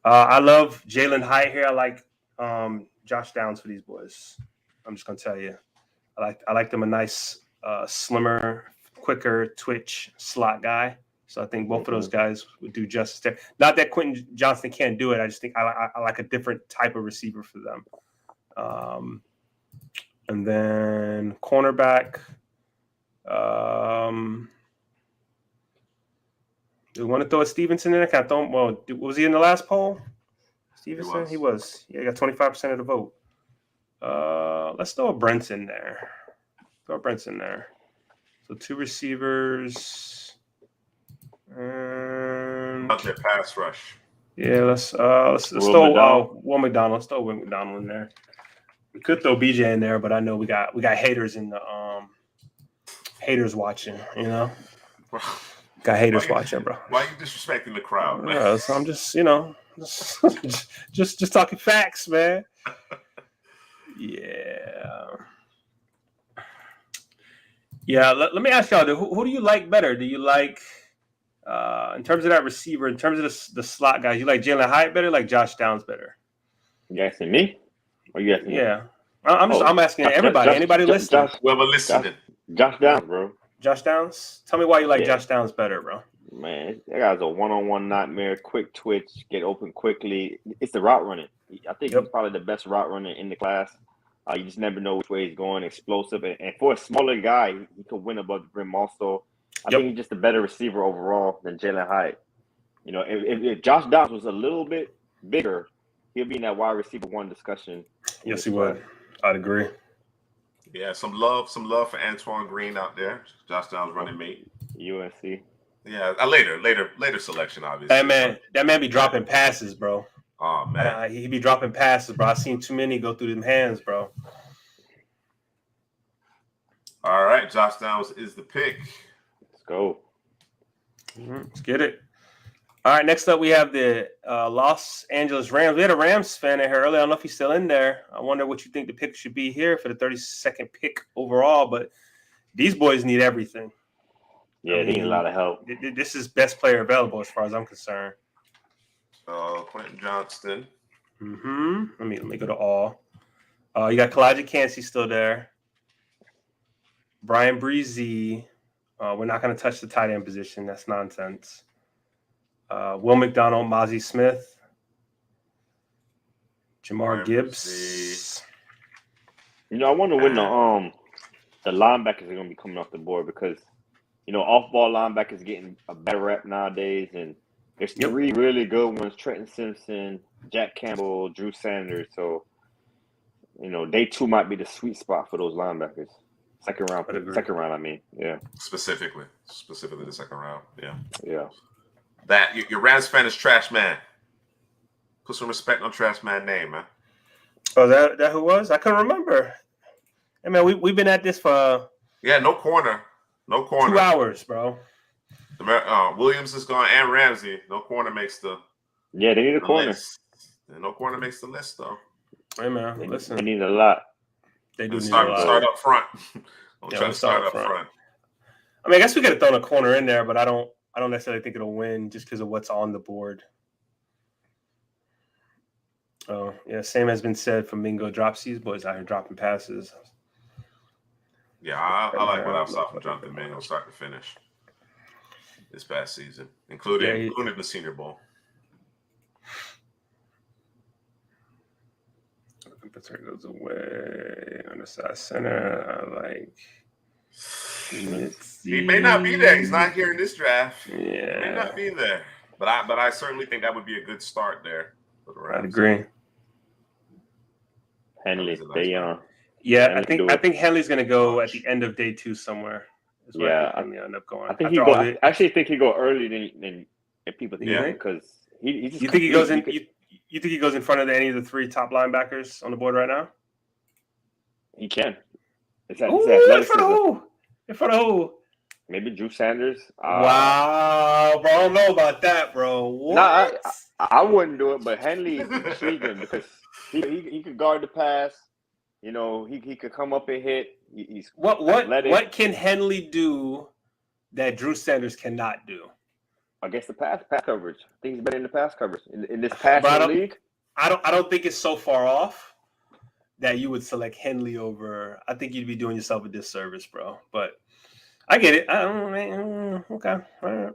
I love Jalen Hyatt here. I like Josh Downs for these boys. I'm just going to tell you. I like them a nice, slimmer, quicker twitch slot guy. So I think both of those guys would do justice there. Not that Quentin Johnston can't do it. I just think I like a different type of receiver for them. And then cornerback. Do we want to throw a Stevenson in there? Can I throw him? Well, was he in the last poll? Stevenson? He was. Yeah, he got 25% of the vote. Let's throw a Brents in there. So 2 receivers. Out there, pass rush. Yeah, let's throw Will McDonald. Let's throw Will McDonald in there. We could throw BJ in there, but I know we got haters in the haters watching, you know. Got haters watching, bro. Why are you disrespecting the crowd, man? So I'm just, just talking facts, man. Yeah. Let me ask y'all, who do you like better? Do you like, in terms of that receiver, in terms of the slot guys, you like Jalen Hyatt better, like Josh Downs better? You asking me? Or you asking? Yeah, I'm asking everybody. Anybody listening? Whoever listening. Josh Downs, bro. Josh Downs. Tell me why you like Josh Downs better, bro. Man, that guy's a one-on-one nightmare. Quick twitch, get open quickly. It's the route running. I think he's probably the best route runner in the class. You just never know which way he's going. Explosive, and for a smaller guy, he could win above the rim. Also, I think he's just a better receiver overall than Jalen Hyatt. You know, if Josh Downs was a little bit bigger, he'll be in that wide receiver 1 discussion. Yes, he would. I'd agree. Yeah, some love for Antoine Green out there. Josh Downs running mate. UNC. Yeah, a later selection, obviously. That man be dropping passes, bro. Oh man, he be dropping passes, bro. I've seen too many go through them hands, bro. All right, Josh Downs is the pick. Let's go. Let's get it. All right, next up we have the Los Angeles Rams. We had a Rams fan in here earlier. I don't know if he's still in there. I wonder what you think the pick should be here for the 32nd pick overall. But these boys need everything. Yeah, they need a lot of help. This is best player available as far as I'm concerned. Quentin Johnston. Let me go to all. You got Kalijah Kancey still there. Brian Breezy. We're not going to touch the tight end position. That's nonsense. Will McDonald, Mozzie Smith, Jamar Gibbs. I wonder when the linebackers are going to be coming off the board because, off-ball linebackers getting a better rep nowadays, and there's 3 really good ones: Trenton Simpson, Jack Campbell, Drew Sanders. So, day 2 might be the sweet spot for those linebackers. Second round, I mean. Yeah. Specifically the second round. Yeah. Yeah. That your Rams fan is Trash Man. Put some respect on Trash Man name, man. Oh, that who was? I couldn't remember. Hey man, we've been at this for no corner. 2 hours, bro. Williams is gone and Ramsey. No corner makes the. Yeah, they need a corner. No corner makes the list though. Hey man, listen. They need a lot. They do need start, a lot. Start up front. Try to start up front. I mean, I guess we could have thrown a corner in there, but I don't necessarily think it'll win just because of what's on the board. Oh, yeah, same has been said for Mingo. Drops these boys out here dropping passes. Yeah, I like what I saw from Jonathan Mingo start to finish this past season, including the Senior Bowl. Pittsburgh goes away on the side center. I like. He may not be there. He's not here in this draft. Yeah, he may not be there. But I certainly think that would be a good start there. I'd agree. Henley, they Yeah, I think Henley's going to go at the end of day 2 somewhere. Yeah, I end up going. I think I actually think he go early than people think. Yeah, because he just. You think he goes in? You think he goes in front of any of the 3 top linebackers on the board right now? He can. In front of who? Maybe Drew Sanders. Wow, bro! I don't know about that, bro. What? Nah, I wouldn't do it, but Henley is intriguing because he could guard the pass. He could come up and hit. He's what can Henley do that Drew Sanders cannot do? I guess the pass coverage. I think he's better in the pass coverage in this passing league. I don't think it's so far off that you would select Henley over. I think you'd be doing yourself a disservice, bro. But I get it. Okay. All right.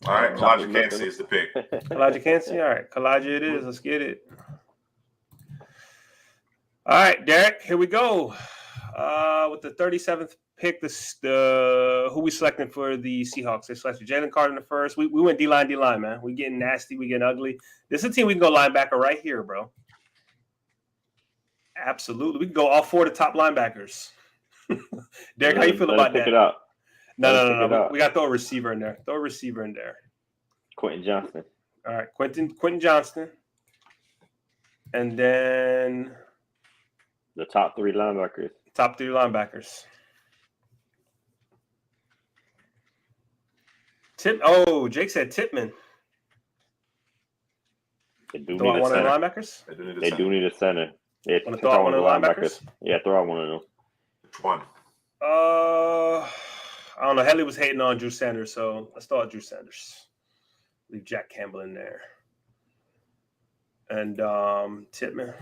All right, Elijah Cansey is the pick. Elijah Cansey? All right, Elijah it is. Let's get it. All right, Derek, here we go. With the 37th pick, who we selecting for the Seahawks? They selected Jalen Carter in the first. We went D-line, man. We getting nasty. We getting ugly. This is a team we can go linebacker right here, bro. Absolutely. We can go all 4 of the top linebackers. Derek, how you feel about that? Pick it up. No. We got to throw a receiver in there. Quentin Johnston. All right, Quentin Johnston. And then the top 3 linebackers. Jake said Tippmann. They do need one of the linebackers? They do need a center. Yeah, want to throw out one of the linebackers? Yeah, throw out one of them. Which one? I don't know. Helly was hating on Drew Sanders, so let's throw out Drew Sanders. Leave Jack Campbell in there. And Tippmann.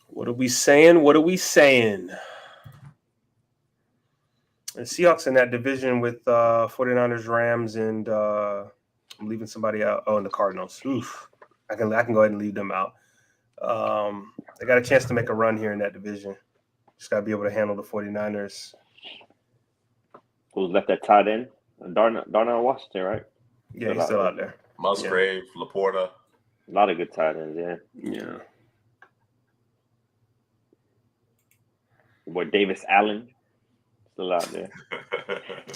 What are we saying? The Seahawks in that division with 49ers, Rams, and I'm leaving somebody out. Oh, and the Cardinals. Oof. I can go ahead and leave them out. They got a chance to make a run here in that division. Just got to be able to handle the 49ers. Who's left at tight end? Darnell Washington, right? Yeah, he's still out there. Musgrave, yeah. Laporta. A lot of good tight ends, yeah. Yeah. Boy, Davis Allen still out there.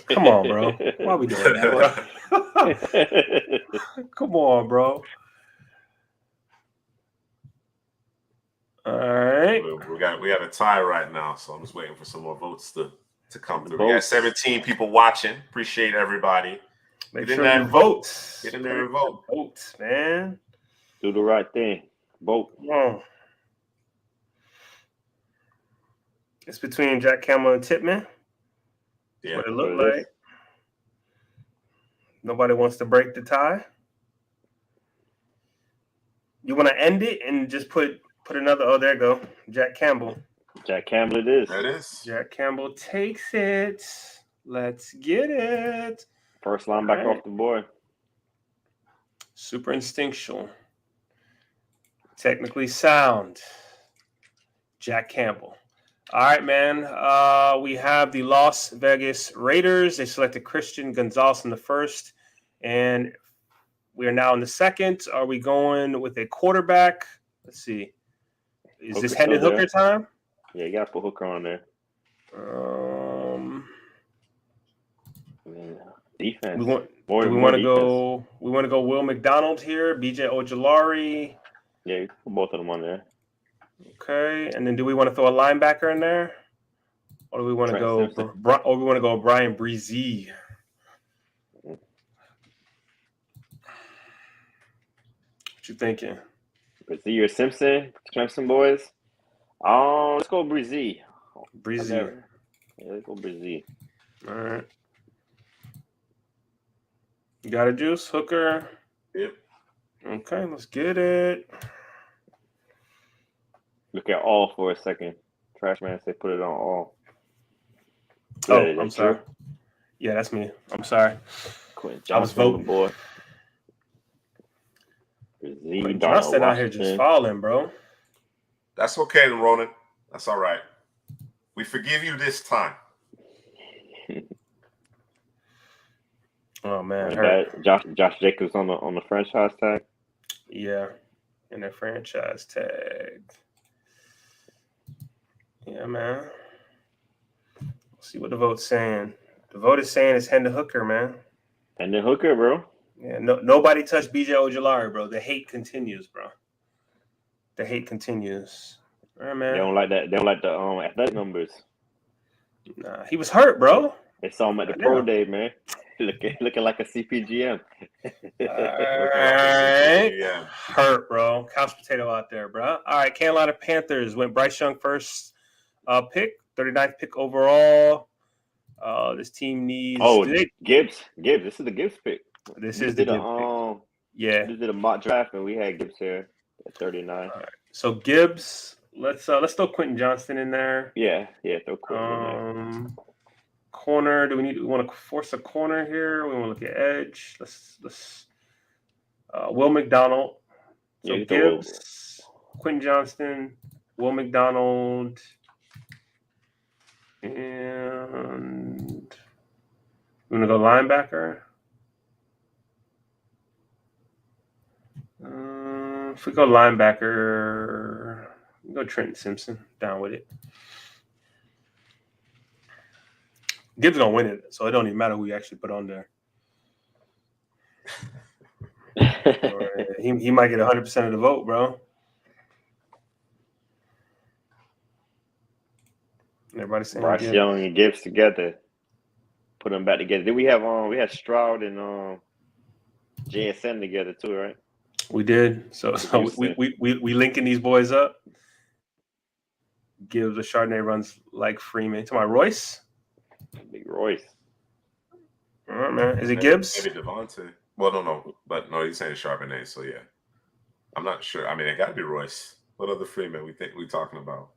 Come on, bro. Why are we doing that, bro? Come on, bro. All right. We got a tie right now, so I'm just waiting for some more votes to come through. We got 17 people watching. Appreciate everybody. Make sure you vote. Get in there and vote. Vote, man. Do the right thing. Vote. Oh. It's between Jack Campbell and Tippmann. Yeah. What it looked like. Nobody wants to break the tie. You want to end it and just put another. Oh, there you go. Jack Campbell. Jack Campbell it is. There it is. Jack Campbell takes it. Let's get it. First linebacker off the board. Super instinctual. Technically sound. Jack Campbell. All right, man. We have the Las Vegas Raiders. They selected Christian Gonzalez in the first, and we are now in the second. Are we going with a quarterback? Let's see. Is Hooker's this Hendon Hooker time? Yeah, you got to put Hooker on there. Defense. We want to go Will McDonald here. BJ Ojolari. Yeah, you put both of them on there. Okay, and then do we want to throw a linebacker in there, or do we want to go? Or we want to go Brian Breezy? What you thinking? Breezy or Simpson? Clemson boys. Let's go Breezy. Breezy. Yeah, let's go Breezy. All right. You got a juice, Hooker? Yep. Okay, let's get it. Look at all for a second. Trash man say put it on all. Oh, I'm sorry. True? Yeah, that's me. I'm sorry. I was voting, boy. Justin out here just falling, bro. That's okay, Ronan. That's all right. We forgive you this time. Oh man, Josh Jacobs on the franchise tag. Yeah, in the franchise tag. Yeah, man. Let's see what the vote's saying. The vote is saying it's Hendon Hooker, man. Hendon Hooker, bro. Yeah, nobody touched BJ Ojolari, bro. The hate continues, bro. The hate continues. All right, man. They don't like that. They don't like the athletic numbers. Nah, he was hurt, bro. They saw him at the pro day, man. Looking like a CPGM. All right. Yeah. Hurt, bro. Couch potato out there, bro. All right, Carolina Panthers went Bryce Young first pick, 39th pick overall. This team needs... Gibbs. This is the Gibbs pick. This is the Gibbs pick. Yeah. We did a mock draft, and we had Gibbs here. At 39. All right. So Gibbs, let's throw Quentin Johnston in there. Yeah, throw Quentin in there. Corner. We want to force a corner here? We want to look at edge. Let's Will McDonald. So Yeah, Gibbs, Quentin Johnston, Will McDonald, and we're gonna go linebacker. If we go linebacker, we go Trenton Simpson. Down with it. Gibbs gonna win it, so it don't even matter who you actually put on there. He might get 100% of the vote, bro. Everybody saying Bryce Gibbs. Young and Gibbs together. Put them back together. Then we had Stroud and JSN together too, right? We did. So we linking these boys up. Gibbs a Chardonnay runs like Freeman. To my Royce. Big Royce. All right, man. Is it Gibbs? Maybe Devontae. Well, no, but no, he's saying Charbonnet. So yeah, I'm not sure. I mean, it got to be Royce. What other Freeman we think we're talking about?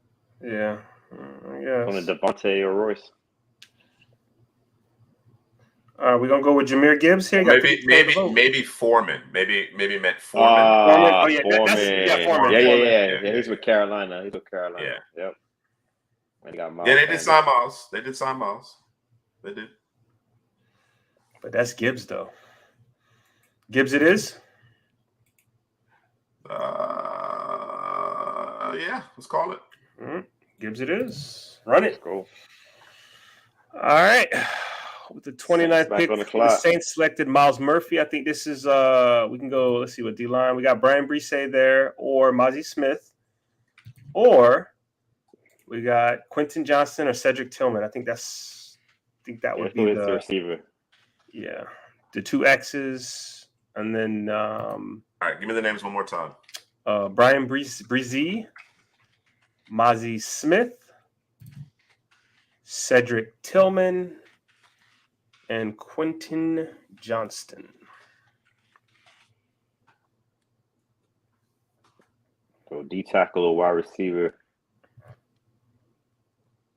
Yeah, I guess. On the Devontae or Royce. We're gonna go with Jahmyr Gibbs here. Maybe Foreman. Maybe meant Foreman. Foreman. Oh yeah, Foreman. Foreman. Yeah. He's with Carolina. Yeah. Yep. And got Miles. Yeah, they did sign Miles. They did. But that's Gibbs though. Gibbs it is. Yeah, let's call it. Gibbs it is. Run it. Let's go. All right. With the 29th pick, the Saints selected Miles Murphy. I think this is we can go, let's see what D-line. We got Brian Brisset there, or Mozzie Smith, or we got Quentin Johnston or Cedric Tillman. I think that would be the receiver. Yeah. The two X's, and then all right, give me the names one more time. Brian Brisset, Mozzie Smith, Cedric Tillman, and Quentin Johnston. So D tackle or wide receiver.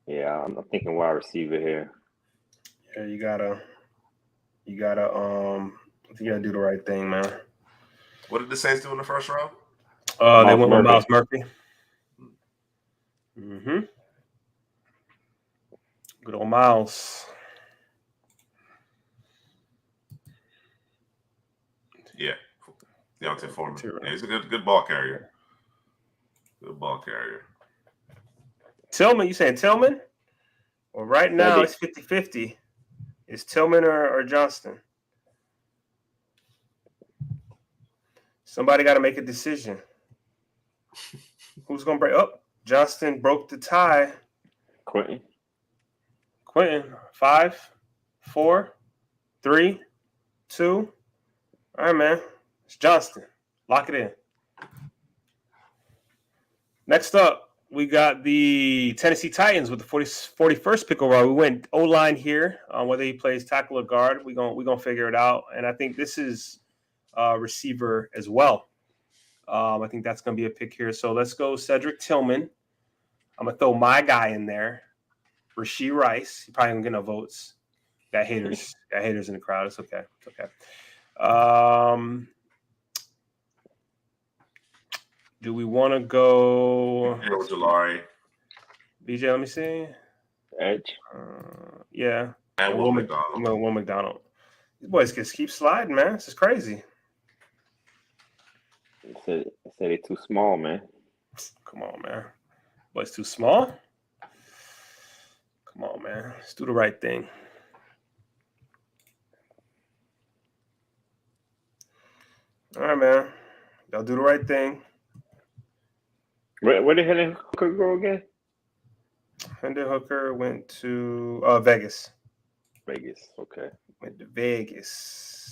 Yeah, I'm thinking wide receiver here. Yeah, you gotta do the right thing, man. What did the Saints do in the first round? They went with Miles Murphy. Good old Miles. Yeah, Deontay Foreman. Yeah, he's a good ball carrier. Good ball carrier. Tillman, you saying Tillman? Well, right now it's 50-50. Is Tillman or Johnston? Somebody got to make a decision. Who's going to break up? Johnston broke the tie. Quentin. 5, 4, 3, 2. All right, man. It's Johnston. Lock it in. Next up, we got the Tennessee Titans with the 41st pick overall. We went O-line here. Whether he plays tackle or guard, we're gonna figure it out. And I think this is receiver as well. I think that's going to be a pick here. So let's go Cedric Tillman. I'm going to throw my guy in there. Rashee Rice. He probably going to get no votes. Got haters. In the crowd. It's okay. Do we want to go? Jalari. BJ, let me see. Edge. Yeah. And Will McDonald. Will McDonald. These boys just keep sliding, man. This is crazy. I said they're too small, man. Come on, man. Boys too small? Come on, man. Let's do the right thing. All right, man. Y'all do the right thing. Where did Hendon Hooker go again? Hendon Hooker went to Vegas. Okay. Went to Vegas.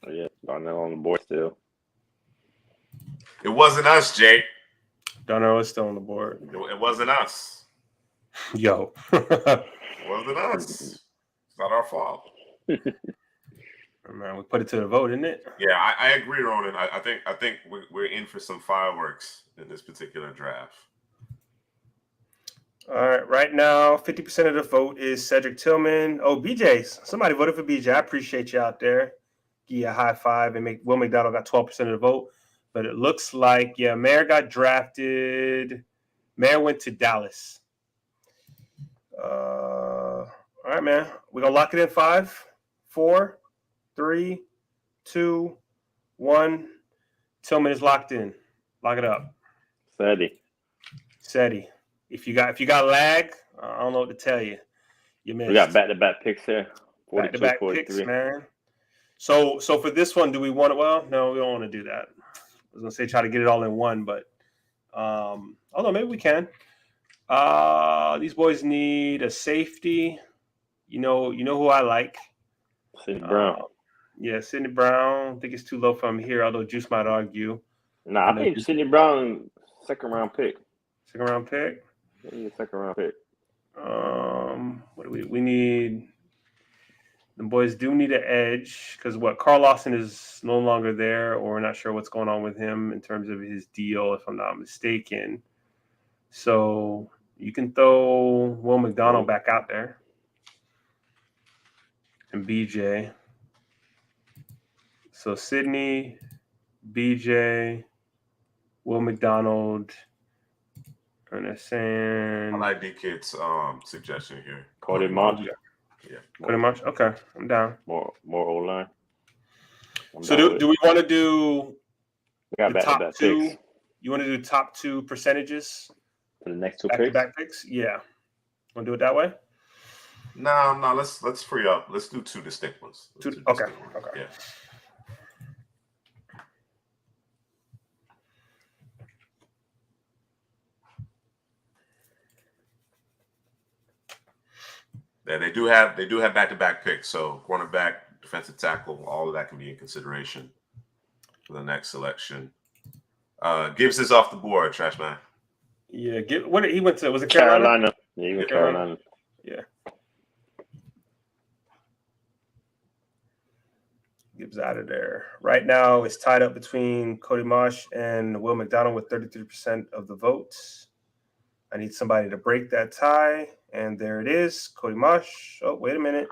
Oh, yeah, Darnell on the board still. It wasn't us, Jake. Darnell is still on the board. It wasn't us. Yo. It wasn't us. It's not our fault. Man, we put it to the vote, isn't it? Yeah, I agree, Ronan. I think we're in for some fireworks in this particular draft. All right, right now, 50% of the vote is Cedric Tillman. Oh, BJ's. Somebody voted for BJ. I appreciate you out there. Give you a high five and Will McDonald got 12% of the vote. But it looks like, Mayer got drafted. Mayer went to Dallas. All right, man. We're going to lock it in 5, 4, 3, 2, 1. Tillman is locked in. Lock it up. Seti. If you got lag, I don't know what to tell you. You missed. We got back-to-back picks here. Back-to-back picks, man. So for this one, do we want it? Well, no, we don't want to do that. I was gonna say try to get it all in one, but although maybe we can. These boys need a safety. You know who I like. Sidney Brown. Sidney Brown. I think it's too low for him here, although Juice might argue. Nah, I think Sidney Brown, second round pick. Second round pick? Yeah, second round pick. What do we need? The boys do need an edge because Carl Lawson is no longer there, or we're not sure what's going on with him in terms of his deal, if I'm not mistaken. So you can throw Will McDonald back out there and BJ. So Sidney, BJ, Will McDonald, and they're saying I like D-Kid's suggestion here. Cody Marsh. Yeah. Cody Marsh. Okay, I'm down. More O-line. So do we want to do we got the top two? Picks. You want to do top two percentages for the next two back-to-back picks? Yeah. Want to do it that way? No. Let's free up. Let's do two distinct ones. Okay. Yeah. Yeah, they do have back-to-back picks. So cornerback, defensive tackle, all of that can be in consideration for the next selection. Gibbs is off the board, Trash Man. Yeah, what he went to? Was it Carolina? Yeah, he went to Carolina. Yeah. Gibbs out of there. Right now, it's tied up between Cody Marsh and Will McDonald with 33% of the votes. I need somebody to break that tie. And there it is, Cody Marsh. Oh, wait a minute.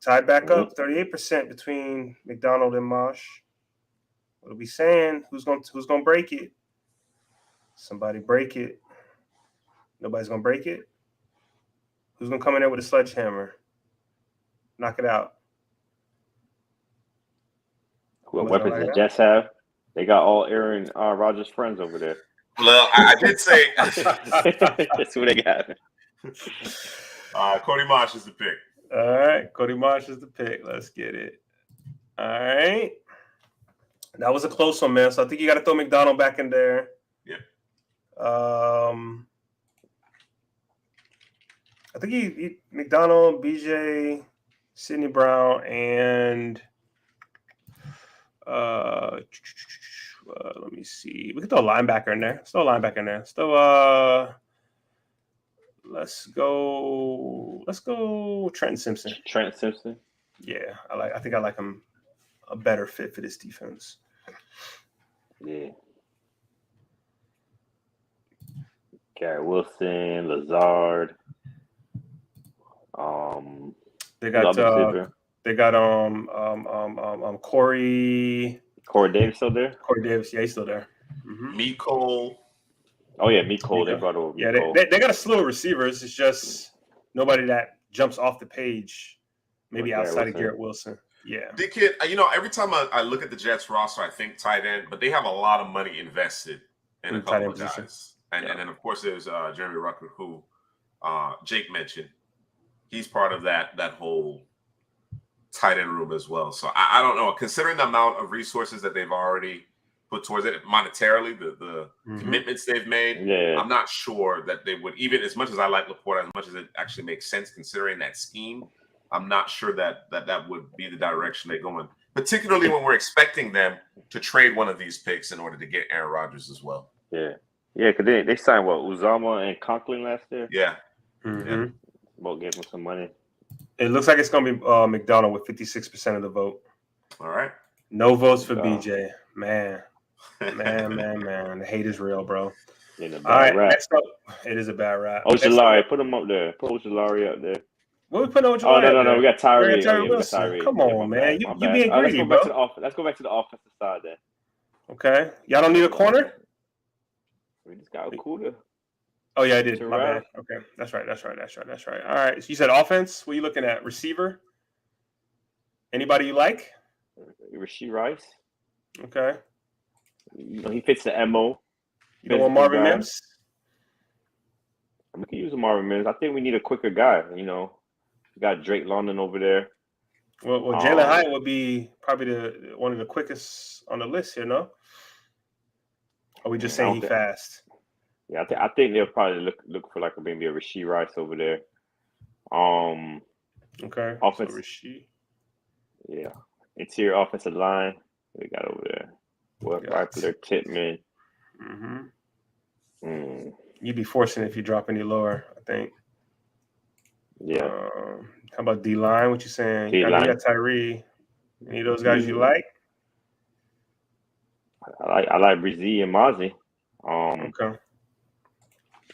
Tied back up, 38% between McDonald and Marsh. What are we saying? Who's gonna break it? Somebody break it. Nobody's gonna break it. Who's gonna come in there with a sledgehammer? Knock it out. What weapons the Jets have? They got all Aaron Rodgers' friends over there. Well, I did say that's who they got. Cody Marsh is the pick. All right, Cody Marsh is the pick. Let's get it. All right. That was a close one, man. So I think you got to throw McDonald back in there. Yeah. I think he McDonald, BJ, Sidney Brown, and let me see. We can throw a linebacker in there. Let's throw a linebacker in there. Let's go Trenton Simpson. Trent Simpson? Yeah, I think I like him a better fit for this defense. Yeah. Garrett Wilson, Lazard. They got Corey Davis still there? Corey Davis, yeah, he's still there. Mm-hmm. Mecole. Oh yeah, Mecole. They brought over. Yeah, they got a slew of receivers. It's just nobody that jumps off the page. Maybe outside of Garrett Wilson. Yeah. The kid, every time I look at the Jets roster, I think tight end, but they have a lot of money invested in a couple of guys. And then of course there's Jeremy Rucker, who Jake mentioned. He's part of that whole tight end room as well. So I don't know. Considering the amount of resources that they've already put towards it monetarily, the commitments they've made, I'm not sure that they would, even as much as I like Laporte, as much as it actually makes sense considering that scheme, I'm not sure that would be the direction they go in, particularly when we're expecting them to trade one of these picks in order to get Aaron Rodgers as well. Yeah, because they signed Uzama and Conklin last year. Yeah. Mm-hmm. Both gave him some money. It looks like it's going to be McDonald with 56% of the vote. All right. No votes for BJ. Man. The hate is real, bro. In a All bad right, rap. next up, it is a bad rap. Ojolari, put him up there. Put Ojolari up there. What we putting Ojolari? Oh no, we got Tyree. We got Tyree We got Wilson. Tyree. Come on, man. My You being greedy, let's go bro. back to the let's go back to the offensive side then. Okay. Y'all don't need a corner? We just got Okuda. Oh yeah, I did. My bad. Okay, that's right. All right. So you said offense. What are you looking at? Receiver? Anybody you like? Rashee Rice. Okay. He fits the MO. You don't want Marvin Mims? We can use a Marvin Mims. I think we need a quicker guy. We got Drake London over there. Well, Jalen Hyatt would be probably one of the quickest on the list here, no? Or are we just saying he fast? Yeah, I think they'll probably look for like maybe a Rashee Rice over there. Okay. Offense. So Rashee. Yeah. Interior offensive line. We got over there. Ripler, Titman. You'd be forcing if you drop any lower, I think. Yeah. How about D-line? What you saying? I know you got Tyree. Any of those guys you like? I like Brizzy and Mozzie. Okay.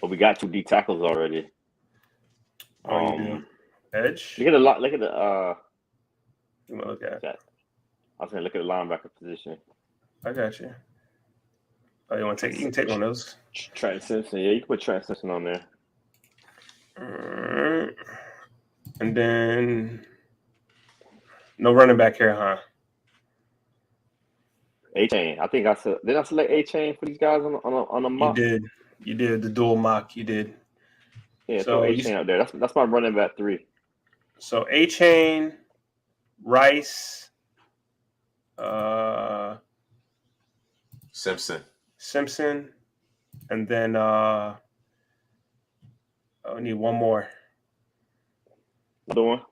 But we got 2 D tackles already. You do. Edge. Look at the. You want to look at that. I was gonna look at the linebacker position. I got you. Oh, you want to take? You can take one of those. Trent Simpson. Yeah, you can put Trent Simpson on there. And then no running back here, huh? A-Chain. I think did I select A-Chain for these guys on a mock? You did the dual mock. You did. Yeah, so A-Chain out there. That's my running back 3. So A-Chain, Rice, Simpson, and then I need one more. Another one?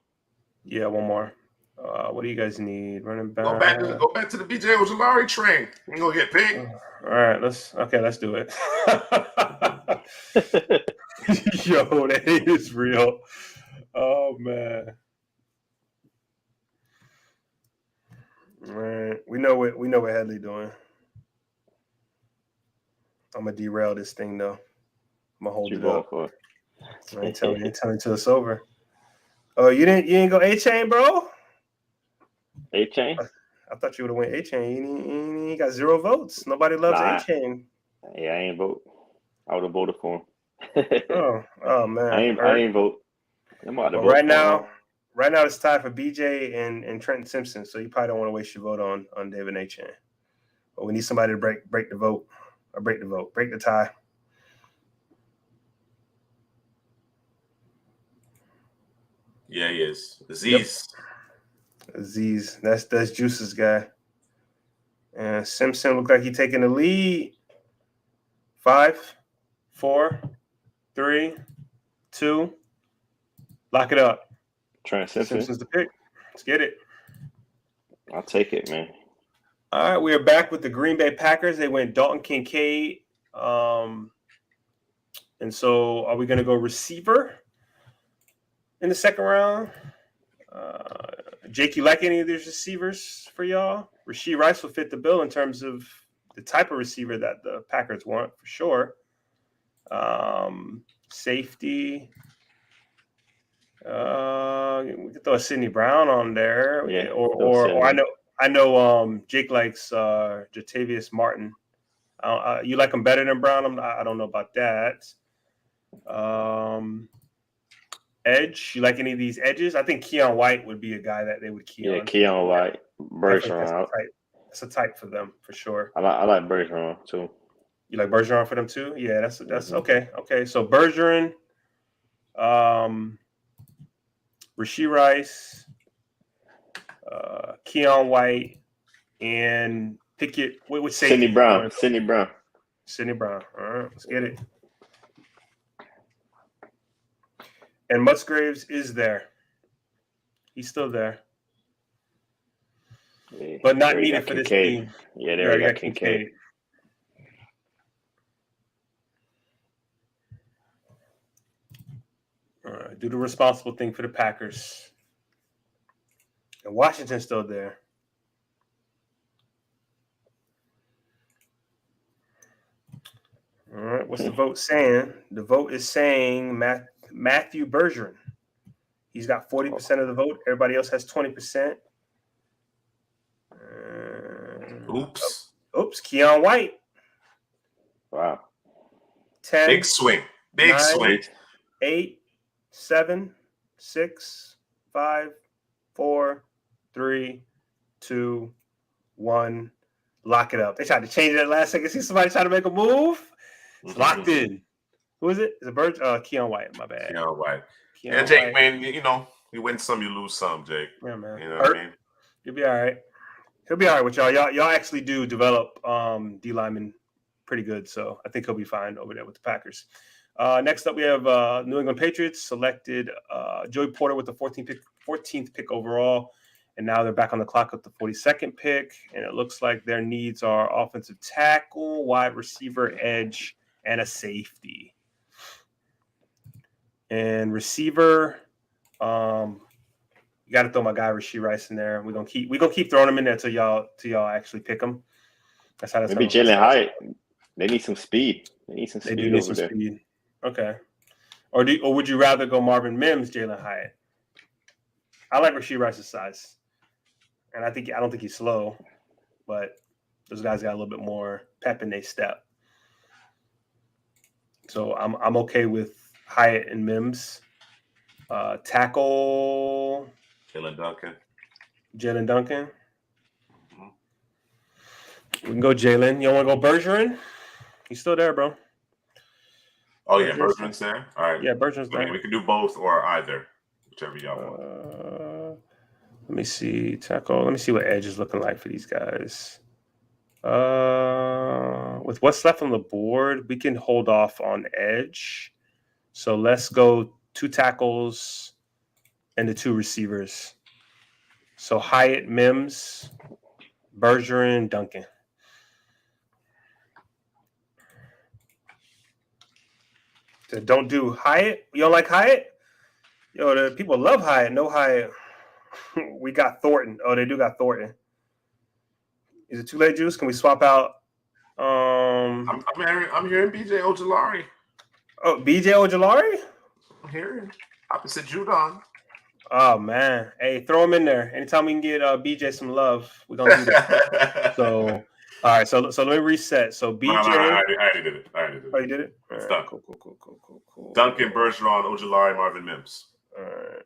Yeah, one more. What do you guys need? Running back. Go back to the BJ Ojolari train. You gonna get picked. All right, let's do it. Yo, that is real. Oh man. Man, we know what Headley doing. I'm gonna derail this thing though. I'm gonna hold it up. I ain't telling you till it's over. Oh, you didn't go A-Chain, bro? A-Chain? I thought you would have went A-Chain. You got 0 votes. Nobody loves A-Chain. Yeah, I ain't vote. I would have voted for him. oh man. I ain't vote. Right now it's time for BJ and Trenton Simpson. So you probably don't want to waste your vote on David A-Chain. But we need somebody to break the vote. Or break the tie. Yeah, he is. Aziz. Yep. Aziz. That's Juice's guy. And Simpson looked like he's taking the lead. 5, 4, 3, 2. Lock it up. Trent Simpson. Simpson's the pick. Let's get it. I'll take it, man. All right, we are back with the Green Bay Packers. They went Dalton Kincaid. And so are we going to go receiver in the second round? Jake, you like any of these receivers for y'all? Rashee Rice will fit the bill in terms of the type of receiver that the Packers want for sure. Safety. We could throw a Sidney Brown on there. Yeah, or I know Jake likes Jatavius Martin. You like him better than Brown? I don't know about that. Edge. You like any of these edges? I think Keon White would be a guy that they would key on. Yeah, Keon White. Bergeron. That's a type for them for sure. I like Bergeron too. You like Bergeron for them too? Yeah, that's okay. Okay, so Bergeron, Rashee Rice, Keon White, and Pickett. What say Sidney Brown. Sidney Brown. All right, let's get it. And Musgraves is there. He's still there. Yeah, but not needed for this team. Yeah, they already got Kincaid. All right, do the responsible thing for the Packers. And Washington's still there. All right, what's the vote saying? The vote is saying Matthew Bergeron. He's got 40% of the vote. Everybody else has 20%. Oops. Oops, Keon White. Wow. 10. Big swing. Big 9, swing. 8, 7, 6, 5, 4, 3, 2, 1. Lock it up. They tried to change it at last second. See somebody trying to make a move? It's locked in. Who is it? Is it Bird? Keon White. My bad. Keon White. Keon Yeah, Jake, White. man, you know, you win some, you lose some, Jake. Yeah, man. You know what I mean? He'll be all right. He'll be all right with y'all. Y'all actually do develop D linemen pretty good, so I think he'll be fine over there with the Packers. Next up, we have New England Patriots selected Joey Porter with the 14th pick overall, and now they're back on the clock with the 42nd pick, and it looks like their needs are offensive tackle, wide receiver, edge, and a safety. And receiver, you got to throw my guy Rashee Rice in there. We're gonna keep throwing him in there till y'all actually pick him. That's how that's maybe Jalen Hyatt. They need some speed. They need some speed. They do need some speed. Okay. Or would you rather go Marvin Mims, Jalen Hyatt? I like Rashee Rice's size, and I don't think he's slow, but those guys got a little bit more pep in their step. So I'm okay with Hyatt and Mims. Tackle. Jalen Duncan. Mm-hmm. We can go Jalen. You don't want to go Bergeron? He's still there, bro. Oh, yeah, Bergeron's there? All right. Yeah, Bergeron's there. We can do both or either, whichever y'all want. Let me see. Tackle. Let me see what edge is looking like for these guys. With what's left on the board, we can hold off on edge. So let's go 2 tackles and the 2 receivers. So Hyatt, Mims, Bergeron, Duncan. So don't do Hyatt. You don't like Hyatt? Yo, the people love Hyatt. No Hyatt. We got Thornton. Oh, they do got Thornton. Is it too late, Juice? Can we swap out? I'm hearing BJ Ojulari. Oh, BJ Ojulari? I'm hearing opposite Judon. Oh man, hey, throw him in there. Anytime we can get BJ some love, we're gonna do that. So, all right. So let me reset. So BJ, I already did it. Oh, you did it. It's done. Cool. Cool. Duncan, Bergeron, Ojulari, Marvin Mims. All right.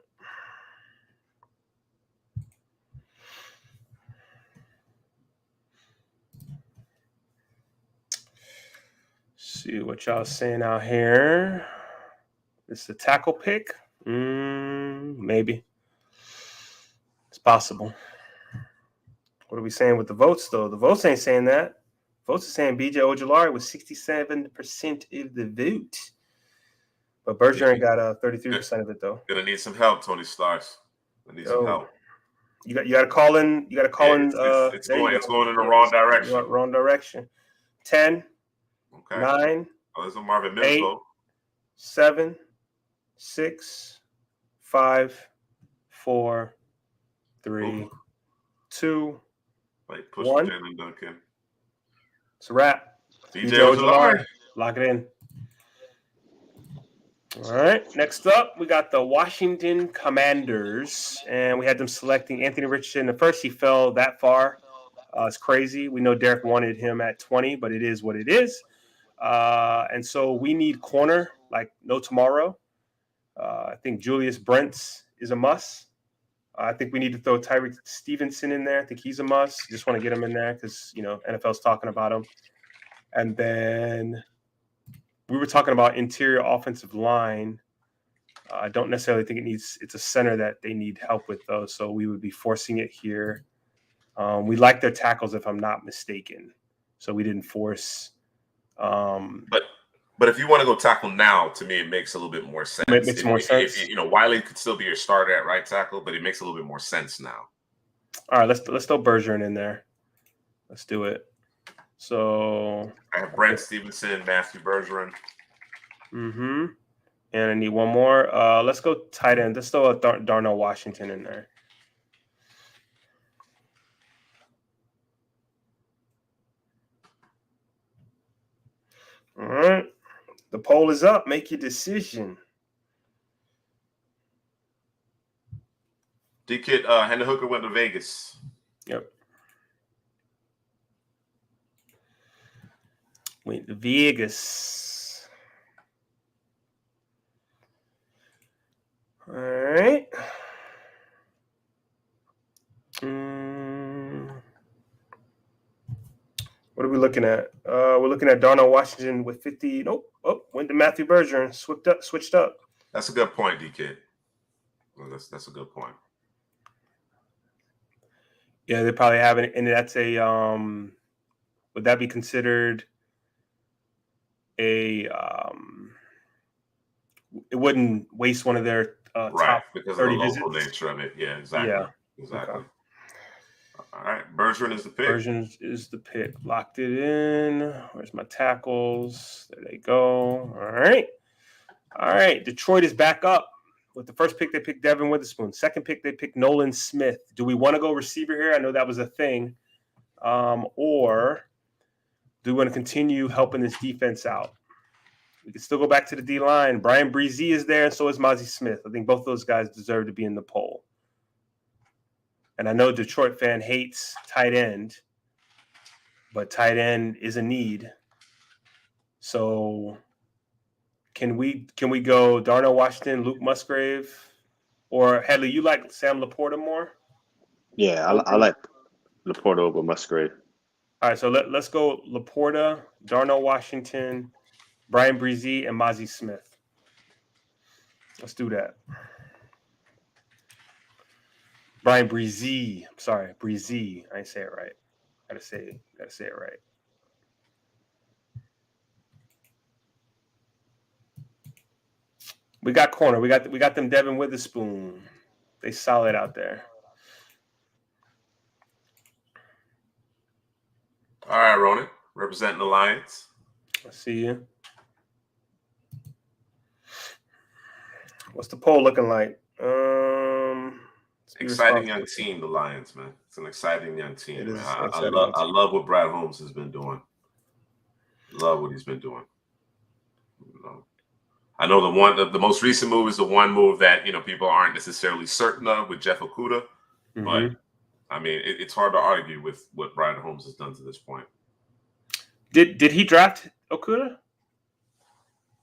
See what y'all saying out here. This is a tackle pick. Maybe. It's possible. What are we saying with the votes, though? The votes ain't saying that. Votes are saying BJ Ojulari with 67% of the vote. But Bergeron got 33% of it, though. Gonna need some help, Tony Starks. Gonna need some help. You got to call in. You got to call in. It's going in the wrong direction. Wrong direction. 10. Okay. 9. Oh, there's a Marvin Mims 8, vote. 7, 6, 5, 4, 3, 2, Like push 1. Jalen Duncan. It's a wrap. BJ Ojulari. Lock it in. All right. Next up, we got the Washington Commanders, and we had them selecting Anthony Richardson. At first, he fell that far. It's crazy. We know Derek wanted him at 20, but it is what it is. And so we need corner like no tomorrow. I think Julius Brents is a must. I think we need to throw Tyreek Stevenson in there. I think he's a must. Just want to get him in there because, NFL's talking about him. And then we were talking about interior offensive line. I don't necessarily think it's a center that they need help with, though. So we would be forcing it here. We like their tackles, if I'm not mistaken. So we didn't force. But if you want to go tackle now, to me, it makes a little bit more sense. It makes more sense. Wiley could still be your starter at right tackle, but it makes a little bit more sense now. All right, let's throw Bergeron in there. Let's do it. So I have Brent Stevenson, Matthew Bergeron. Mm-hmm. And I need one more. Let's go tight end. Let's throw Darnell Washington in there. poll is up. Make your decision. D-Kid, Hendon Hooker went to Vegas. Yep. Went to Vegas. All right. What are we looking at? We're looking at Darnell Washington with 50. Nope. Oh, went to Matthew Bergeron. Switched up. That's a good point, D-Kid. Well, that's a good point. Yeah, they probably haven't, and that's a would that be considered a it wouldn't waste one of their right, top because 30 of the local visits? nature of it. Yeah, exactly. Yeah. Exactly. Okay. All right. Bergeron is the pick. Bergeron is the pick. Locked it in. Where's my tackles? There they go. All right. All right. Detroit is back up. With the first pick, they picked Devin Witherspoon. Second pick, they picked Nolan Smith. Do we want to go receiver here? I know that was a thing. Or do we want to continue helping this defense out? We can still go back to the D-line. Brian Breezy is there, and so is Mozzie Smith. I think both those guys deserve to be in the poll. And I know Detroit fan hates tight end, but tight end is a need. So can we go Darnell Washington, Luke Musgrave, or Headley? You like Sam Laporta more? Yeah, I like Laporta over Musgrave. All right, so let's go Laporta, Darnell Washington, Brian Breezy, and Mozzie Smith. Let's do that. Brian Breezy. I'm sorry, Breezy. I didn't say it right. Gotta say it right. We got corner. We got them Devin Witherspoon. They solid out there. All right, Ronan, representing the Lions. I see you. What's the poll looking like? Exciting young team, the Lions, man. It's an exciting young team, man. I love what Brad Holmes has been doing. Love what he's been doing. You know, I know the most recent move is the one move that people aren't necessarily certain of with Jeff Okudah, but I mean it's hard to argue with what Brad Holmes has done to this point. Did he draft Okudah?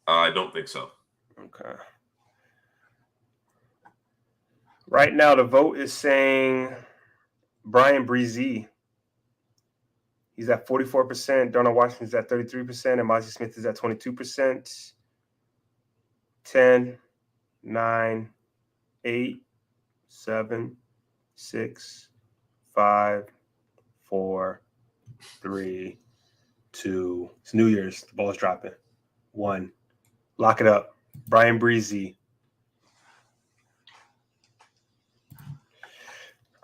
I don't think so. Okay. Right now, the vote is saying Brian Breezy. He's at 44%. Darnell Washington is at 33%. And Mozzie Smith is at 22%. 10, 9, 8, 7, 6, 5, 4, 3, 2. It's New Year's. The ball is dropping. 1. Lock it up. Brian Breezy.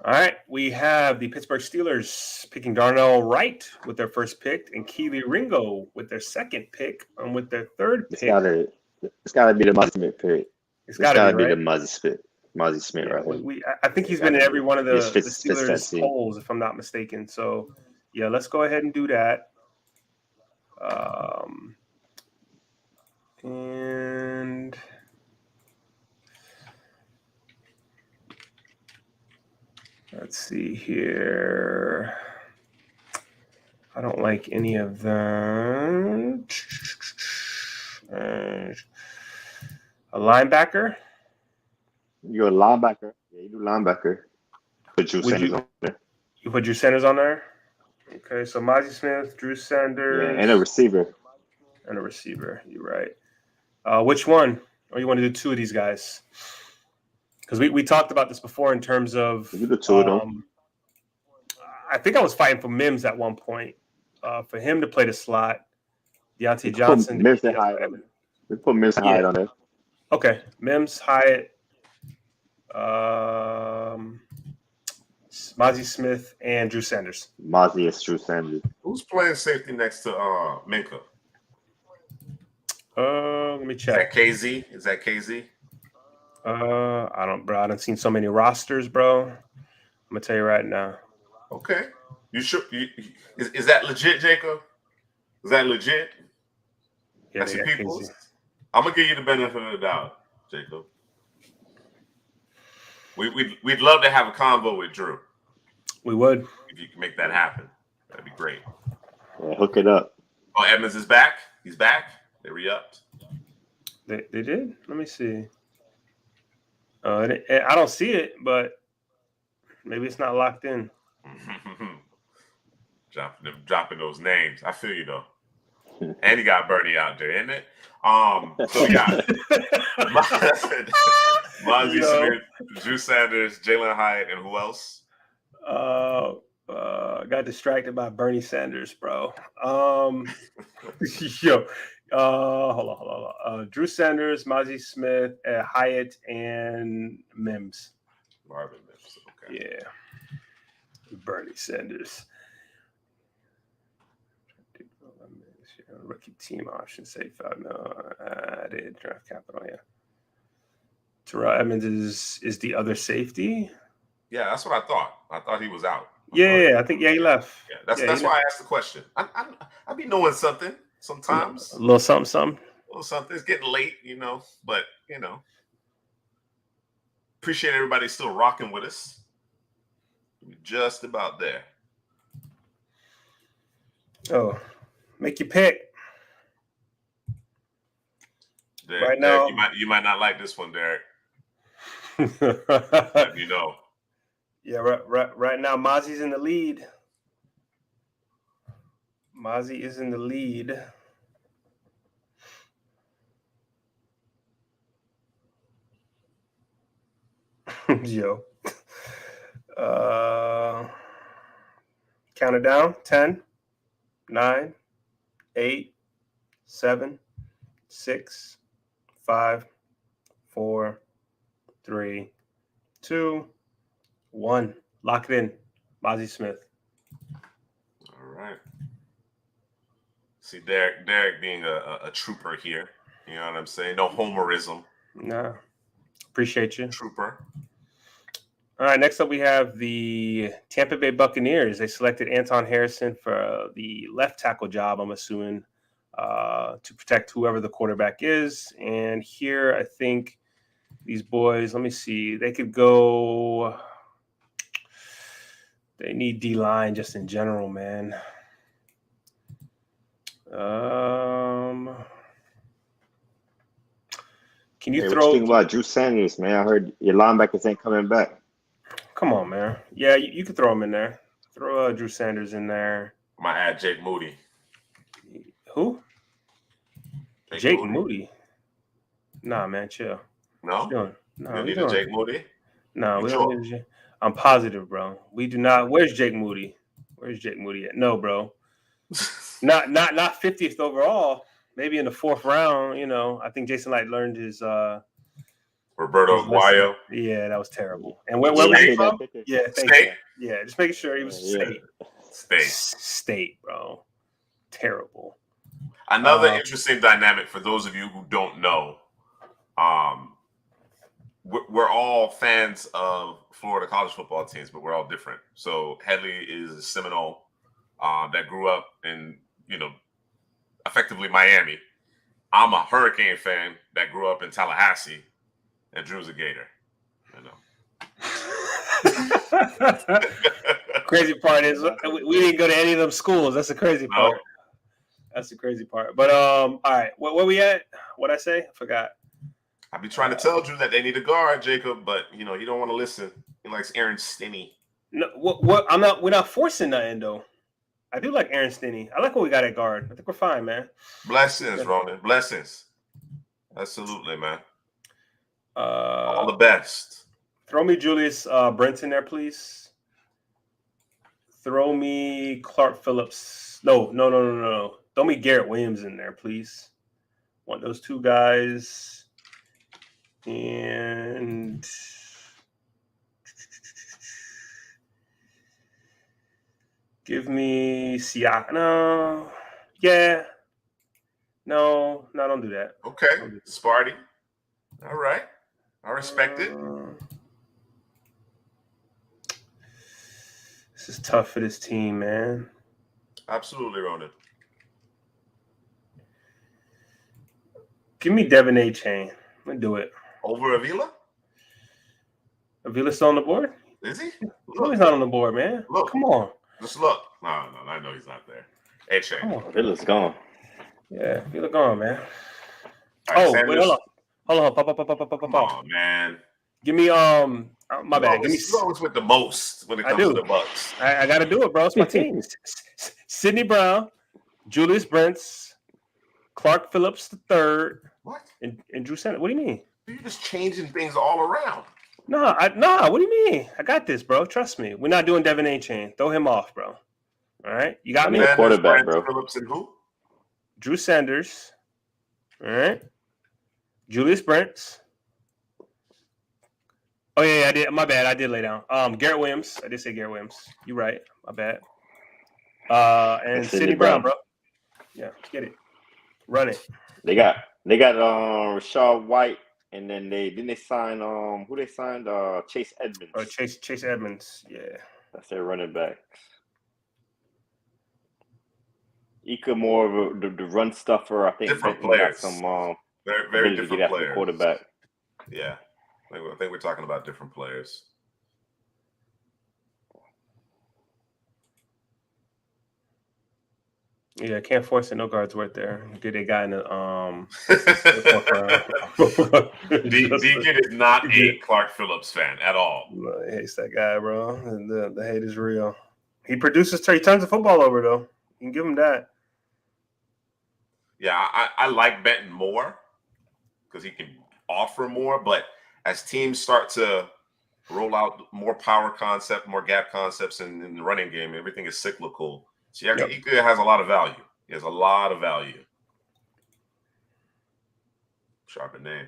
All right, we have the Pittsburgh Steelers picking Darnell Wright with their first pick and Keely Ringo with their second pick and with their third pick. It's gotta be the Mozzie Smith pick. It's gotta be the Mozzie Smith yeah, right here. I think he's been in every one of the Steelers polls, if I'm not mistaken. So, yeah, let's go ahead and do that. And let's see here. I don't like any of them. A linebacker? You're a linebacker. Yeah, you do linebacker. Put Drew Sanders on there. You put Drew Sanders on there? Okay, so Mozzie Smith, Drew Sanders. Yeah, and a receiver. You're right. Which one? Or you want to do two of these guys? Because we talked about this before in terms of you do the two of them. I think I was fighting for Mims at one point. For him to play the slot. Deontay Johnson. We put Mims and Hyatt on there. Okay. Mims, Hyatt, Mozzie Smith, and Drew Sanders. Mozzie is Drew Sanders. Who's playing safety next to Minka? Let me check. Is that KZ? I don't seen so many rosters, bro. I'm gonna tell you right now. Okay. You sure? Is that legit, Jacob? Is that legit? Yeah, That's the people. I'm gonna give you the benefit of the doubt, Jacob. We'd love to have a convo with Drew. We would. If you can make that happen, that'd be great. Yeah, hook it up. Oh, Edmonds is back. He's back. They re-upped. They did. Let me see. I don't see it, but maybe it's not locked in. dropping those names. I feel you though. And he got Bernie out there, isn't it? So we got Mozzie Smith, Drew Sanders, Jalen Hyatt, and who else? Got distracted by Bernie Sanders, bro. Hold on. Drew Sanders, Mozzie Smith, Hyatt, and Mims. Marvin Mims. Okay. Yeah. Bernie Sanders. Rookie team option, safe out. No, I did draft capital. Yeah. Terrell Edmonds is the other safety. Yeah, that's what I thought. I thought he was out. I think he left. Yeah, that's why I asked the question. I be knowing something sometimes. A little something. A little something. It's getting late, but appreciate everybody still rocking with us. We're just about there. Oh, make your pick. Derek, right now, you might not like this one, Derek. Let me know. Yeah, right now, Mozzie's in the lead. Mozzie is in the lead. Yo. Count it down. 10, 9, 8, 7, 6, 5, 4, 3, 2, 1. Lock it in. Mozzie Smith. All right. See, Derek being a trooper here. You know what I'm saying? No homerism. Nah. Appreciate you. Trooper. All right, next up we have the Tampa Bay Buccaneers. They selected Anton Harrison for the left tackle job, I'm assuming, to protect whoever the quarterback is. And here I think these boys, let me see, they could go – they need D-line just in general, man. Can you What throw – you think about Drew Sanders, man? I heard your linebackers ain't coming back. Come on, man. Yeah, you could throw him in there. Throw Drew Sanders in there. I might add Jake Moody. Who? Jake Moody. Nah, man, chill. No? No, you don't need a Jake Moody? No, we don't need a Jake. I'm positive, bro. We do not. Where's Jake Moody? Where's Jake Moody at? No, bro. not 50th overall. Maybe in the 4th round. I think Jason Light learned his Roberto Aguayo. Yeah, that was terrible. And where was he from? Yeah, thank you. Yeah, just making sure he was State, bro. Terrible. Another interesting dynamic for those of you who don't know. We're all fans of Florida college football teams, but we're all different. So Headley is a Seminole that grew up in, effectively Miami. I'm a Hurricane fan that grew up in Tallahassee, and Drew's a Gator. Crazy part is we didn't go to any of them schools. That's the crazy part. That's the crazy part. But all right, where we at? What'd I say? I forgot. I be trying to tell Drew that they need a guard, Jacob, but he don't want to listen. He likes Aaron Stinney. No, we're not forcing nothing though. I do like Aaron Stinney. I like what we got at guard. I think we're fine, man. Blessings, Ronan. Blessings. Absolutely, man. All the best. Throw me Julius Brents in there, please. Throw me Clark Phillips. No. Throw me Garrett Williams in there, please. Want those two guys. And give me Siak. No. Yeah. No, don't do that. Okay. Sparty. All right. I respect it. This is tough for this team, man. Absolutely, Ronan. Give me Devin A. Chain. Let me do it. Over Avila? Avila's still on the board? Is he? No, he's not on the board, man. Look. Come on. Just look. No, I know he's not there. Hey, Chain. Come on. Villa's gone. Yeah, Avila gone, man. All right, Oh, Sanders. wait, hold on. Come on, man. Give me my bad. Give me. You always with the most when it comes to the Bucks. I got to do it, bro. It's my team. Sidney Brown, Julius Brents, Clark Phillips III, What? and Drew Sanders. What do you mean? You're just changing things all around. No. What do you mean? I got this, bro. Trust me. We're not doing Devin A. Chain. Throw him off, bro. All right, you got me. Sanders, quarterback, bro. Phillips and who? Drew Sanders. All right. Julius Brents. Oh yeah, I did. My bad. I did lay down. Garrett Williams. I did say Garrett Williams. You're right. My bad. And Sidney Brown, bro. Yeah, get it. Run it. They got Rashad White, and then they sign who they signed Chase Edmonds. Oh, Chase Edmonds. Yeah, that's their running back. Ika more of the run stuffer. I think different players. Got some very different players. Quarterback. Yeah, I think we're talking about different players. Yeah, can't force it. No guards worth there. Get a guy in the Deacon is not a Clark Phillips fan at all. No, he hates that guy, bro. And the hate is real. He produces. He turns the football over, though. You can give him that. Yeah, I like Benton more because he can offer more. But as teams start to roll out more power concept, more gap concepts in the running game, everything is cyclical. So he has a lot of value. He has a lot of value. Sharpen name.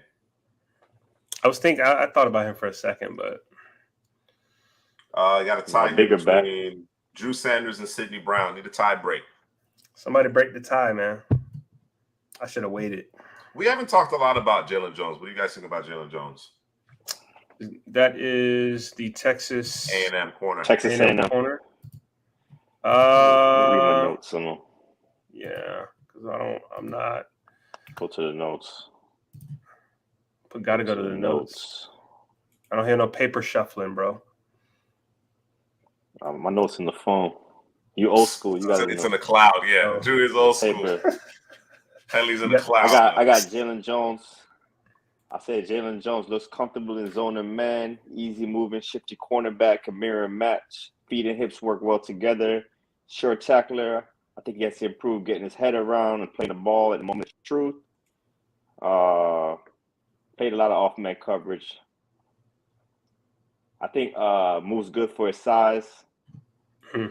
I thought about him for a second, but you got a tie between Drew Sanders and Sidney Brown. Need a tie break. Somebody break the tie, man. I should have waited. We haven't talked a lot about Jalen Jones. What do you guys think about Jalen Jones? That is the Texas A&M corner. Texas A&M corner. Read my notes on them. Yeah, because I'm not. Go to the notes. But gotta go to the notes. I don't hear no paper shuffling, bro. My notes in the phone. You old school. You got it's in the cloud. Yeah, Drew is old school. Henley's in the cloud. I got Jalen Jones. I said Jalen Jones looks comfortable in zone and man, easy moving, shifty cornerback, can mirror and match. Feet and hips work well together. Sure tackler. I think he has to improve getting his head around and playing the ball at the moment of truth. Played a lot of off-man coverage. I think moves good for his size. I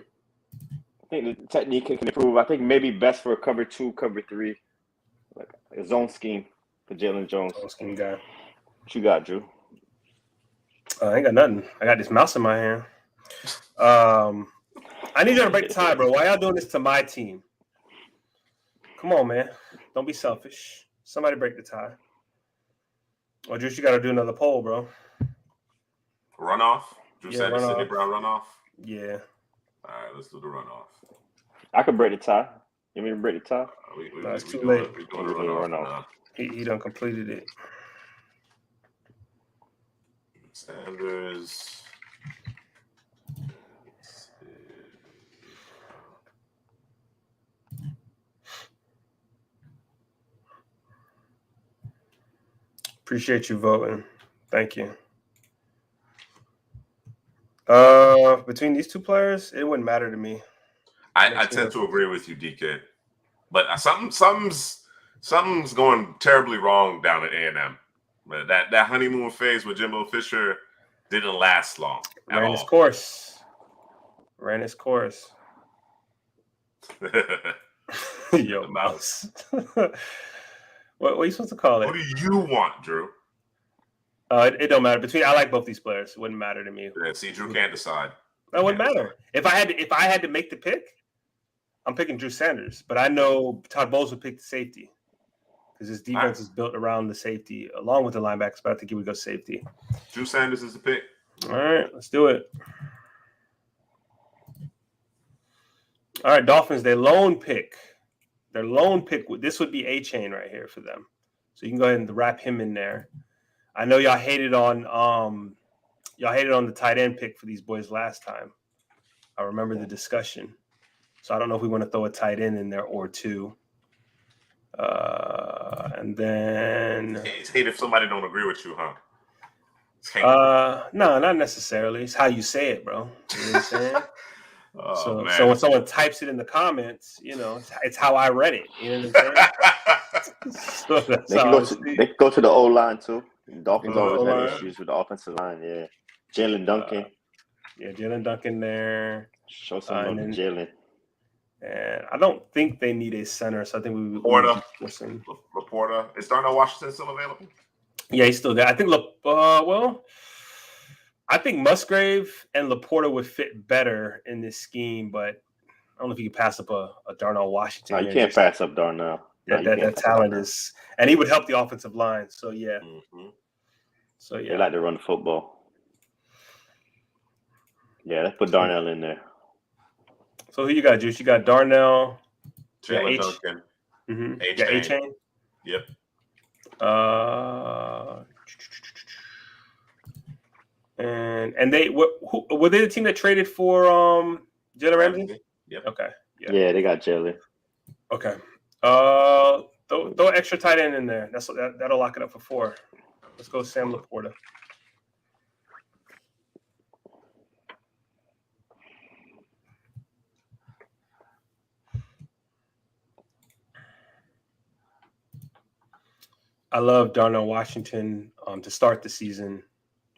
think the technique can improve. I think maybe best for a cover 2, cover 3. Like a zone scheme for Jalen Jones. Zone scheme guy. What you got, Drew? I ain't got nothing. I got this mouse in my hand. I need y'all to break the tie, bro. Why y'all doing this to my team? Come on, man. Don't be selfish. Somebody break the tie. Or just you got to do another poll, bro. Runoff? Drew Sanders, Sidney Brown runoff? Yeah. All right, let's do the runoff. I could break the tie. You mean to break the tie? It's too late. We're doing the runoff. He done completed it. Sanders. Appreciate you voting. Thank you. Between these two players, it wouldn't matter to me. I tend to agree with you, DK. But something's going terribly wrong down at A&M. That honeymoon phase with Jimbo Fisher didn't last long. Ran its course. Yo, mouse. What are you supposed to call it? What do you want, Drew? It don't matter. I like both these players. It wouldn't matter to me. Yeah, see, Drew can't decide. That wouldn't matter. If I had to make the pick, I'm picking Drew Sanders. But I know Todd Bowles would pick the safety because his defense is built around the safety along with the linebackers. But I think he would go safety. Drew Sanders is the pick. All right, let's do it. All right, Dolphins. Their lone pick. This would be A-chain right here for them. So you can go ahead and wrap him in there. I know y'all hated on the tight end pick for these boys last time. I remember the discussion. So I don't know if we want to throw a tight end in there or two. And then It's hate if somebody don't agree with you, huh? No, not necessarily. It's how you say it, bro. You know what I'm saying? Oh, man. So when someone types it in the comments, it's how I read it. You know what I'm saying? So that's how I see it. They can go to the O line too. Dolphins always O-line. had issues with the offensive line. Yeah, Jalen Duncan. Jalen Duncan there. Show some love to Jalen. And I don't think they need a center, so I think we would Laporta. Is Darnell Washington still available? Yeah, he's still there. I think I think Musgrave and Laporta would fit better in this scheme, but I don't know if you can pass up a Darnell Washington. No, you can't pass up Darnell. That talent is, and he would help the offensive line. So yeah. Mm-hmm. So yeah, they like to run the football. Yeah, let's put Darnell in there. So who you got, Juice? You got Darnell, Jalen Duncan, A-Chain. Yep. And they were they the team that traded for Jalen Ramsey? Yep. Okay. Yeah, they got Jalen. Okay. Throw extra tight end in there. That'll lock it up for 4. Let's go Sam Laporta. I love Darnell Washington to start the season.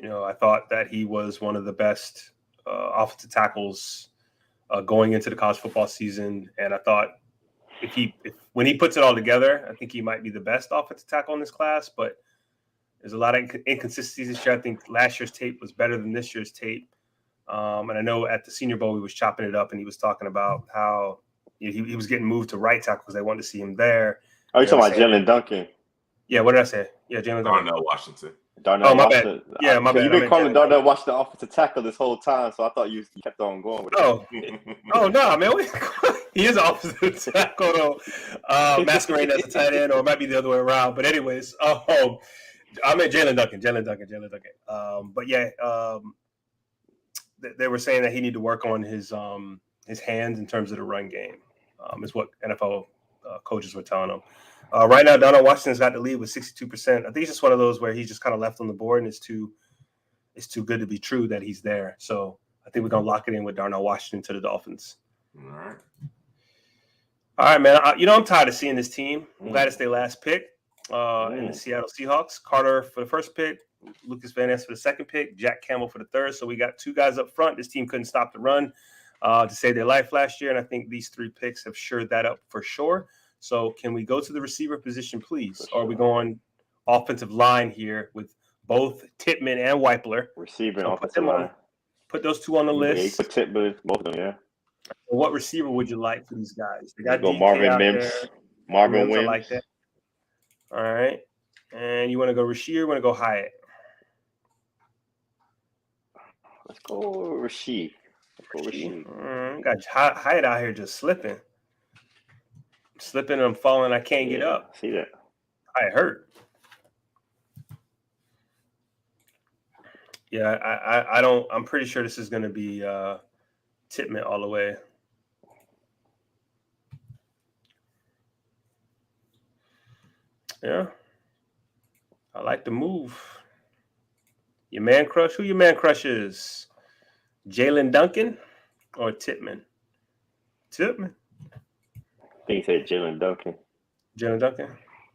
I thought that he was one of the best offensive tackles going into the college football season, and I thought when he puts it all together, I think he might be the best offensive tackle in this class. But there's a lot of inconsistencies this year. I think last year's tape was better than this year's tape, and I know at the Senior Bowl he was chopping it up, and he was talking about how he was getting moved to right tackle because they wanted to see him there. Oh, you're talking about Jalen Duncan? Yeah, what did I say? Yeah, Jalen Duncan. Darnell Washington. My bad. Yeah, my bad. You've been calling Darnell Washington the offensive tackle this whole time, so I thought you kept on going with it. Oh, no, man. He is an offensive tackle, though. Masquerading as a tight end, or it might be the other way around. But anyways, I meant Jalen Duncan. But yeah, they were saying that he needed to work on his hands in terms of the run game, is what NFL coaches were telling him. Right now, Darnell Washington's got the lead with 62%. I think it's just one of those where he's just kind of left on the board, and it's too good to be true that he's there. So I think we're gonna lock it in with Darnell Washington to the Dolphins. All right, man. I'm tired of seeing this team. I'm glad it's their last pick in the Seattle Seahawks. Carter for the first pick, Lucas Van Ness for the second pick, Jack Campbell for the third. So we got 2 guys up front. This team couldn't stop the run to save their life last year, and I think these 3 picks have shored that up for sure. So can we go to the receiver position, please? Or are we going offensive line here with both Tippmann and Weipler? Receiver and offensive line. Put those 2 on the list. Put Tippmann, both of them, yeah. What receiver would you like for these guys? They got go Marvin Mims. Marvin Mims. I like that. All right. And you want to go Rasheed or you want to go Hyatt? Let's go Rasheed. Got Hyatt out here just slipping. I'm falling. I can't get up. See that? I hurt. Yeah, I don't. I'm pretty sure this is going to be Tippmann all the way. Yeah, I like the move. Your man crush? Who your man crush is? Jalen Duncan or Tippmann? Tippmann. I think he said Jalen Duncan. Jalen Duncan?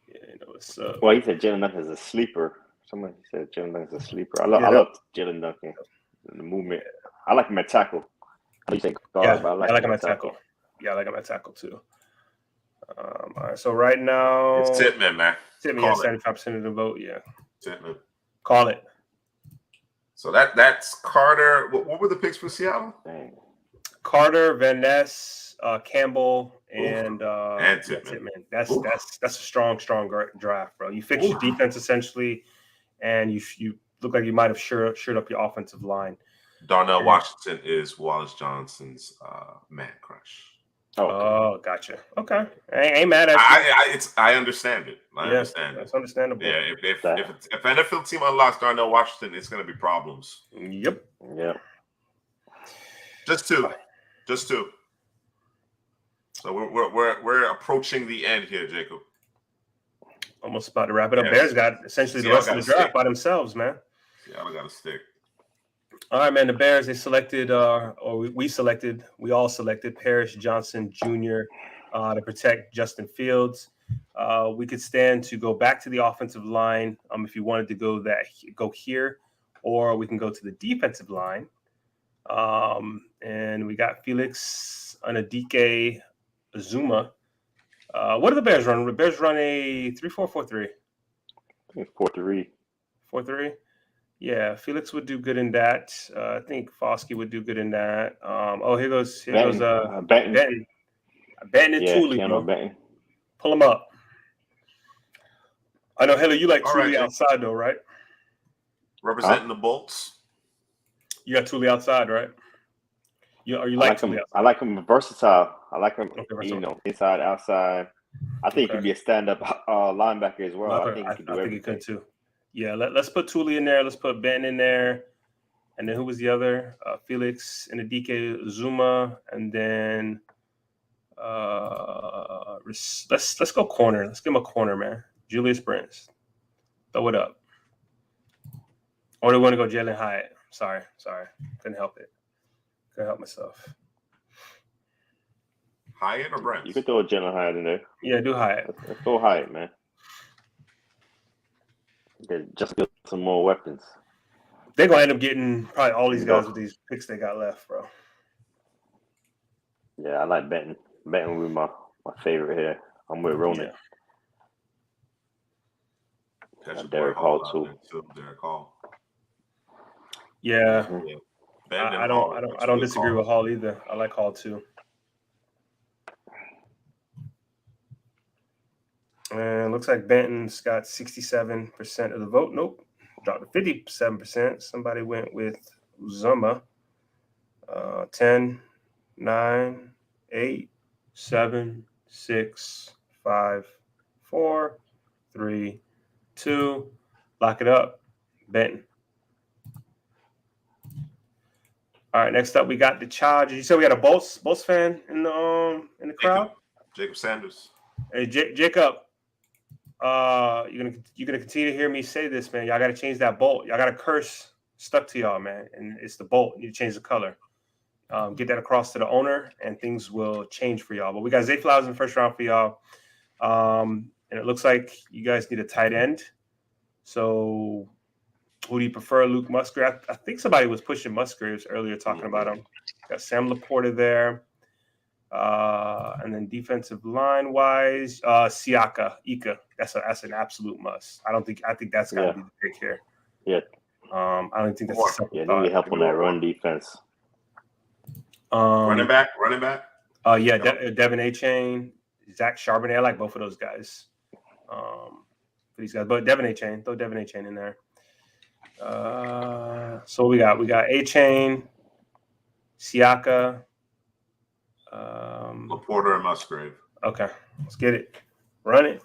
Yeah, you know what's up. Well, he said Jalen Duncan is a sleeper. Somebody said Jalen Duncan is a sleeper. I love Jalen Duncan. The movement. I like him at tackle. I like him at tackle. Yeah, I like him at tackle too. All right, so right now it's Tippmann, man. Tippmann, yeah, 75% of the vote. Yeah, Tippmann. Call it. So that's Carter. What were the picks for Seattle? Dang. Carter, Van Ness, Campbell, and Tippmann. That's a strong draft, bro. You fixed your defense essentially, and you look like you might have shored up your offensive line. Darnell Washington is Wallace Johnson's man crush. Oh, gotcha. Okay, I ain't mad at you. I understand it. I Yeah, understand it. that's understandable. Yeah, if NFL team unlocks Darnell Washington, it's going to be problems. Yep. Yeah. Just two. So we're approaching the end here, Jacob. Almost about to wrap it up. Yes. Bears got essentially the rest of the draft by themselves, man. Seattle got to stick. All right, man. The Bears, they selected, we all selected Parrish Johnson Jr. To protect Justin Fields. We could stand to go back to the offensive line if you wanted to go here, or we can go to the defensive line. And we got Felix Anadike Azuma. What do the Bears run? The Bears run a 3-4-4-3. 4-3. 4-3. Yeah, Felix would do good in that. I think Foskey would do good in that. Here goes Benton. Benton and Thule, bro. Benton. Pull him up. I know, Heller, you like All Thule right, outside though, right? Representing the Bolts. You got Thule outside, right? Thule outside? I like him versatile. I like him, versatile. inside, outside. I think he could be a stand-up linebacker as well. I think he could do everything. He could too. Yeah, let's put Thule in there. Let's put Benton in there. And then who was the other? Felix Anadike Zuma. And then let's go corner. Let's give him a corner, man. Julius Brents. Throw it up. Or do we want to go Jalen Hyatt? Sorry. Couldn't help it. Couldn't help myself. Hyatt or Brents? You could throw a Jalen Hyatt in there. Yeah, do Hyatt. Let's throw Hyatt, man. Just get some more weapons. They're going to end up getting probably all these guys with these picks they got left, bro. Yeah, I like Benton. Benton would be my favorite here. I'm with Ronan. Yeah. Derek Hall, too. Derek Hall. Yeah. I don't disagree with Hall either. I like Hall too. And looks like Benton's got 67% of the vote. Nope. Dropped to 57%. Somebody went with Uzama. 10, 9, 8, 7, 6, 5, 4, 3, 2. Lock it up. Benton. All right, next up we got the Chargers. You said we got a Bolts fan in the crowd. Jacob Sanders. Hey, Jacob, you're gonna continue to hear me say this, man. Y'all got to change that bolt. Y'all got a curse stuck to y'all, man, and it's the bolt. You need to change the color. Get that across to the owner, and things will change for y'all. But we got Zay Flowers in the first round for y'all, and it looks like you guys need a tight end. So, who do you prefer, Luke Musgrave? I think somebody was pushing Musgraves earlier, talking about him. Got Sam Laporta there. And then defensive line wise, Ika. That's an absolute must. I think that's gotta be the pick here. Yeah. I don't think that's a second they thought. need help on that run defense. Running back. Devin A-Chain, Zach Charbonnet. I like both of those guys. For these guys, but Devin A-Chain, throw Devin A-Chain in there. So we got A-Chain, Siaka. Laporta and Musgrave. Okay, let's get it. Run it.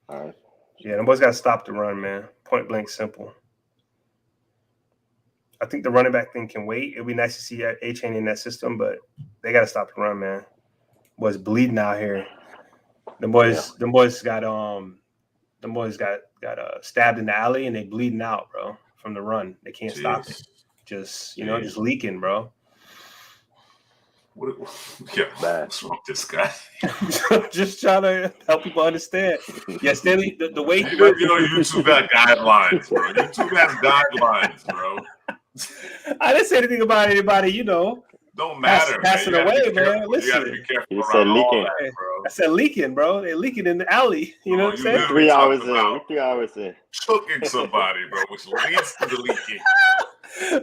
All right. Yeah, them boys got to stop the run, man. Point blank, simple. I think the running back thing can wait. It'd be nice to see A-Chain in that system, but they got to stop the run, man. Boys bleeding out here. Them boys got stabbed in the alley and they bleeding out, bro, from the run. They can't stop it. Just leaking, bro. What's wrong with this guy? Just trying to help people understand. Yeah, Stanley, the way YouTube got guidelines, bro. YouTube has guidelines, bro. I didn't say anything about anybody, Don't matter. Passing away, man. Listen. You gotta be careful. You said leaking. That, bro. I said leaking, bro. They're leaking in the alley. You know what I'm saying? 3 hours in. 3 hours in. Choking somebody, bro, which leads to the leaking.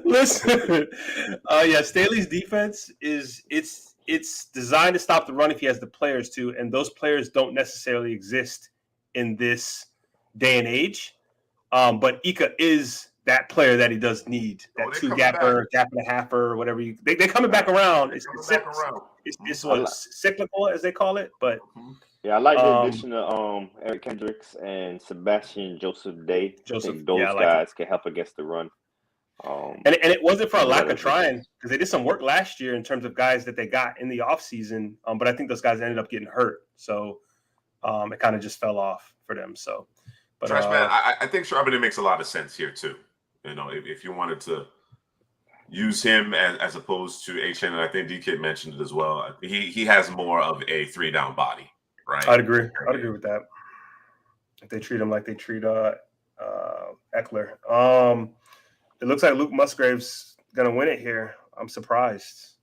Listen, Staley's defense it's designed to stop the run if he has the players to, and those players don't necessarily exist in this day and age. But Ika is that player that he does need. That two gapper, gap and a halfer, whatever you. They're coming back around. It's what cyclical as they call it, but. Yeah, I like the addition of Eric Kendricks and Sebastian Joseph Day. I think those guys can help against the run. And it wasn't for a lack of trying, because they did some work last year in terms of guys that they got in the offseason. But I think those guys ended up getting hurt. So it kind of just fell off for them. So, but Trash man, I think Charbonnet makes a lot of sense here too. You know, if you wanted to use him as opposed to HN, and I think DK mentioned it as well. He has more of a 3-down body. Right. I'd agree with that. If they treat him like they treat Eckler. It looks like Luke Musgrave's gonna win it here. I'm surprised.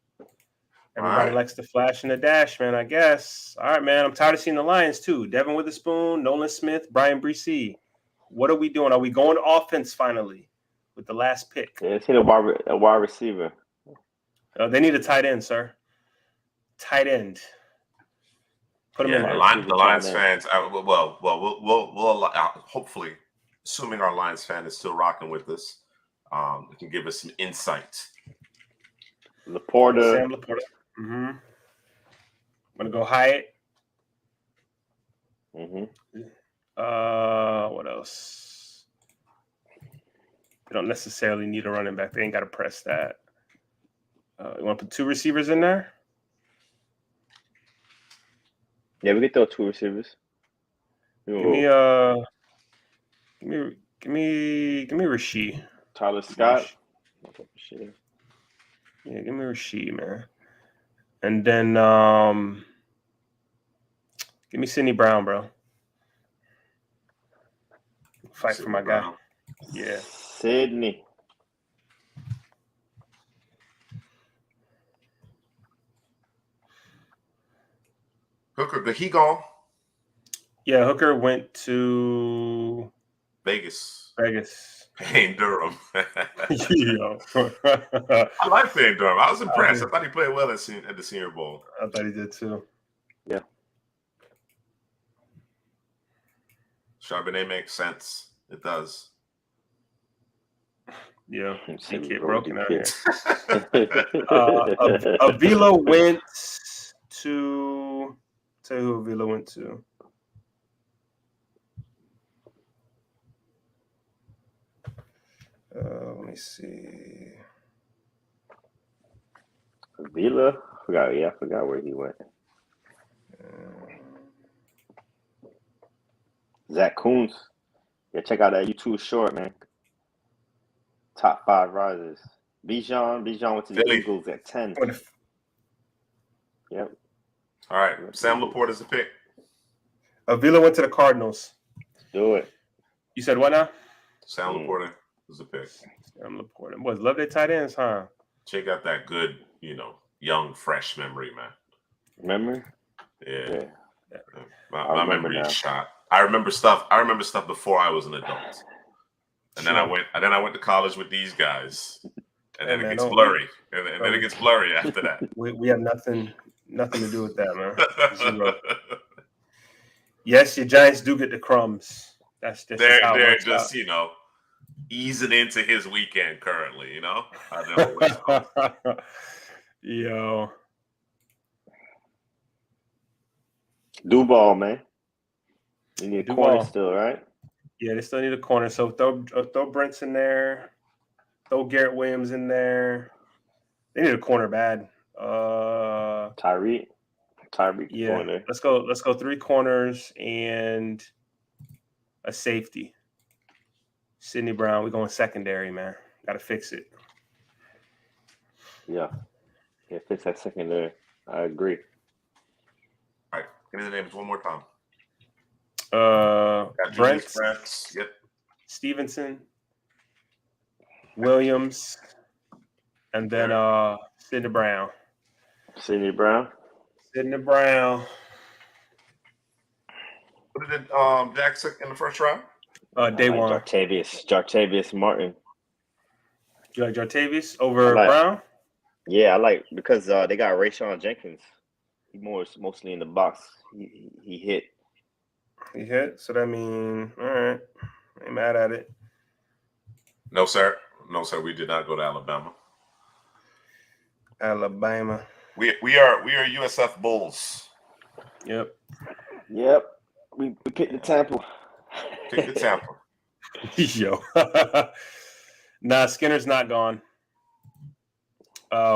Everybody likes to flash in the dash, man, I guess. All right, man. I'm tired of seeing the Lions too. Devin Witherspoon, Nolan Smith, Brian Bresee. What are we doing? Are we going offense finally with the last pick? Yeah, let's hit a wide receiver. They need a tight end, sir. Tight end. Put them in there. The Lions fans. We'll hopefully, assuming our Lions fan is still rocking with us, it can give us some insight. Laporta. Sam Laporta. I'm gonna go Hyatt. What else? They don't necessarily need a running back. They ain't got to press that. You want to put 2 receivers in there? Yeah, we can throw 2 receivers. Give me Rasheed. Tyler Scott. Yeah, give me Rasheed, man. And then give me Sidney Brown, bro. Fight Sidney for my Brown. Guy. Yeah. Sidney. Hooker, did he go? Yeah, Hooker went to Vegas. Payne Durham. I like Payne Durham. I was impressed. I thought he played well at the Senior Bowl. I thought he did too. Yeah. Charbonnet makes sense. It does. Yeah, he get broken out here. Avila went to. Tell you who Avila went to. Let me see. Avila? I forgot where he went. Zach Kuntz. Yeah, check out that YouTube short, man. Top 5 risers. Bijan went to the Eagles at 10. Yep. All right. Sam Laporta is the pick. Avila went to the Cardinals. Let's do it. You said what now? Sam Laporta is the pick. Sam Laporta. Boys love their tight ends, huh? Check out that good, young, fresh memory, man. Memory? Yeah. My memory is shot. I remember stuff before I was an adult. And then I went to college with these guys. And then it gets blurry. And then it gets blurry after that. We have nothing to do with that, man. Zero. Yes, your Giants do get the crumbs. That's just they're just easing into his weekend currently. I know. Yo, Duval, man. You need a corner still, right? Yeah, they still need a corner. So throw Brents in there. Throw Garrett Williams in there. They need a corner bad. Tyreek. Yeah. Corner. Let's go 3 corners and a safety. Sidney Brown. We're going secondary, man. Got to fix it. Yeah, fix that secondary. I agree. All right, give me the names one more time. Brent. Yep. Stevenson. Williams. And then Sidney Brown. Sidney Brown. What did Jackson in the first round? Day one. Jartavius Martin. You like Jartavius over Brown? Yeah, I like because they got Rayshon Jenkins. He mostly in the box. He hit. He hit. So that means all right. Ain't mad at it. No, sir. No, sir. We did not go to Alabama. Alabama. We are USF Bulls. Yep. We picked the Tampa. Pick the Tampa. Yo. Nah, Skinner's not gone.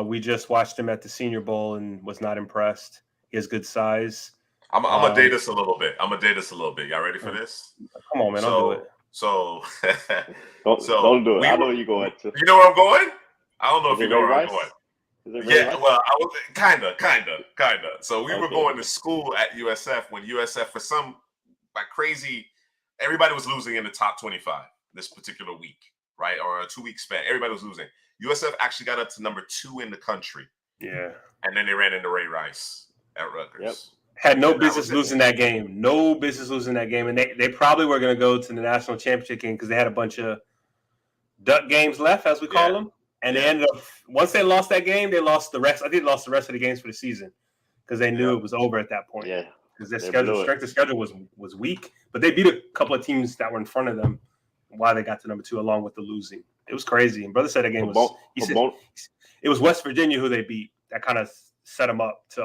We just watched him at the Senior Bowl and was not impressed. He has good size. I'm gonna date us a little bit. Y'all ready for this? Come on, man. Don't do it. So Don't do it. I know where you're going to. You know where I'm going? I don't know if you know where I'm going. Yeah, well, I was kinda. So we were going to school at USF when USF, for some crazy, everybody was losing in the top 25 this particular week, right? Or a 2 week span. Everybody was losing. USF actually got up to number 2 in the country. Yeah. And then they ran into Ray Rice at Rutgers. Yep. Had no business losing that game. No business losing that game. And they probably were going to go to the national championship game because they had a bunch of duck games left, as we call them. And they ended up, once they lost that game, they lost the rest. I think they lost the rest of the games for the season because they knew it was over at that point. Yeah. Because their strength of schedule was weak. But they beat a couple of teams that were in front of them while they got to number 2 along with the losing. It was crazy. And brother said that game was, he said it was West Virginia who they beat. That kind of set them up to,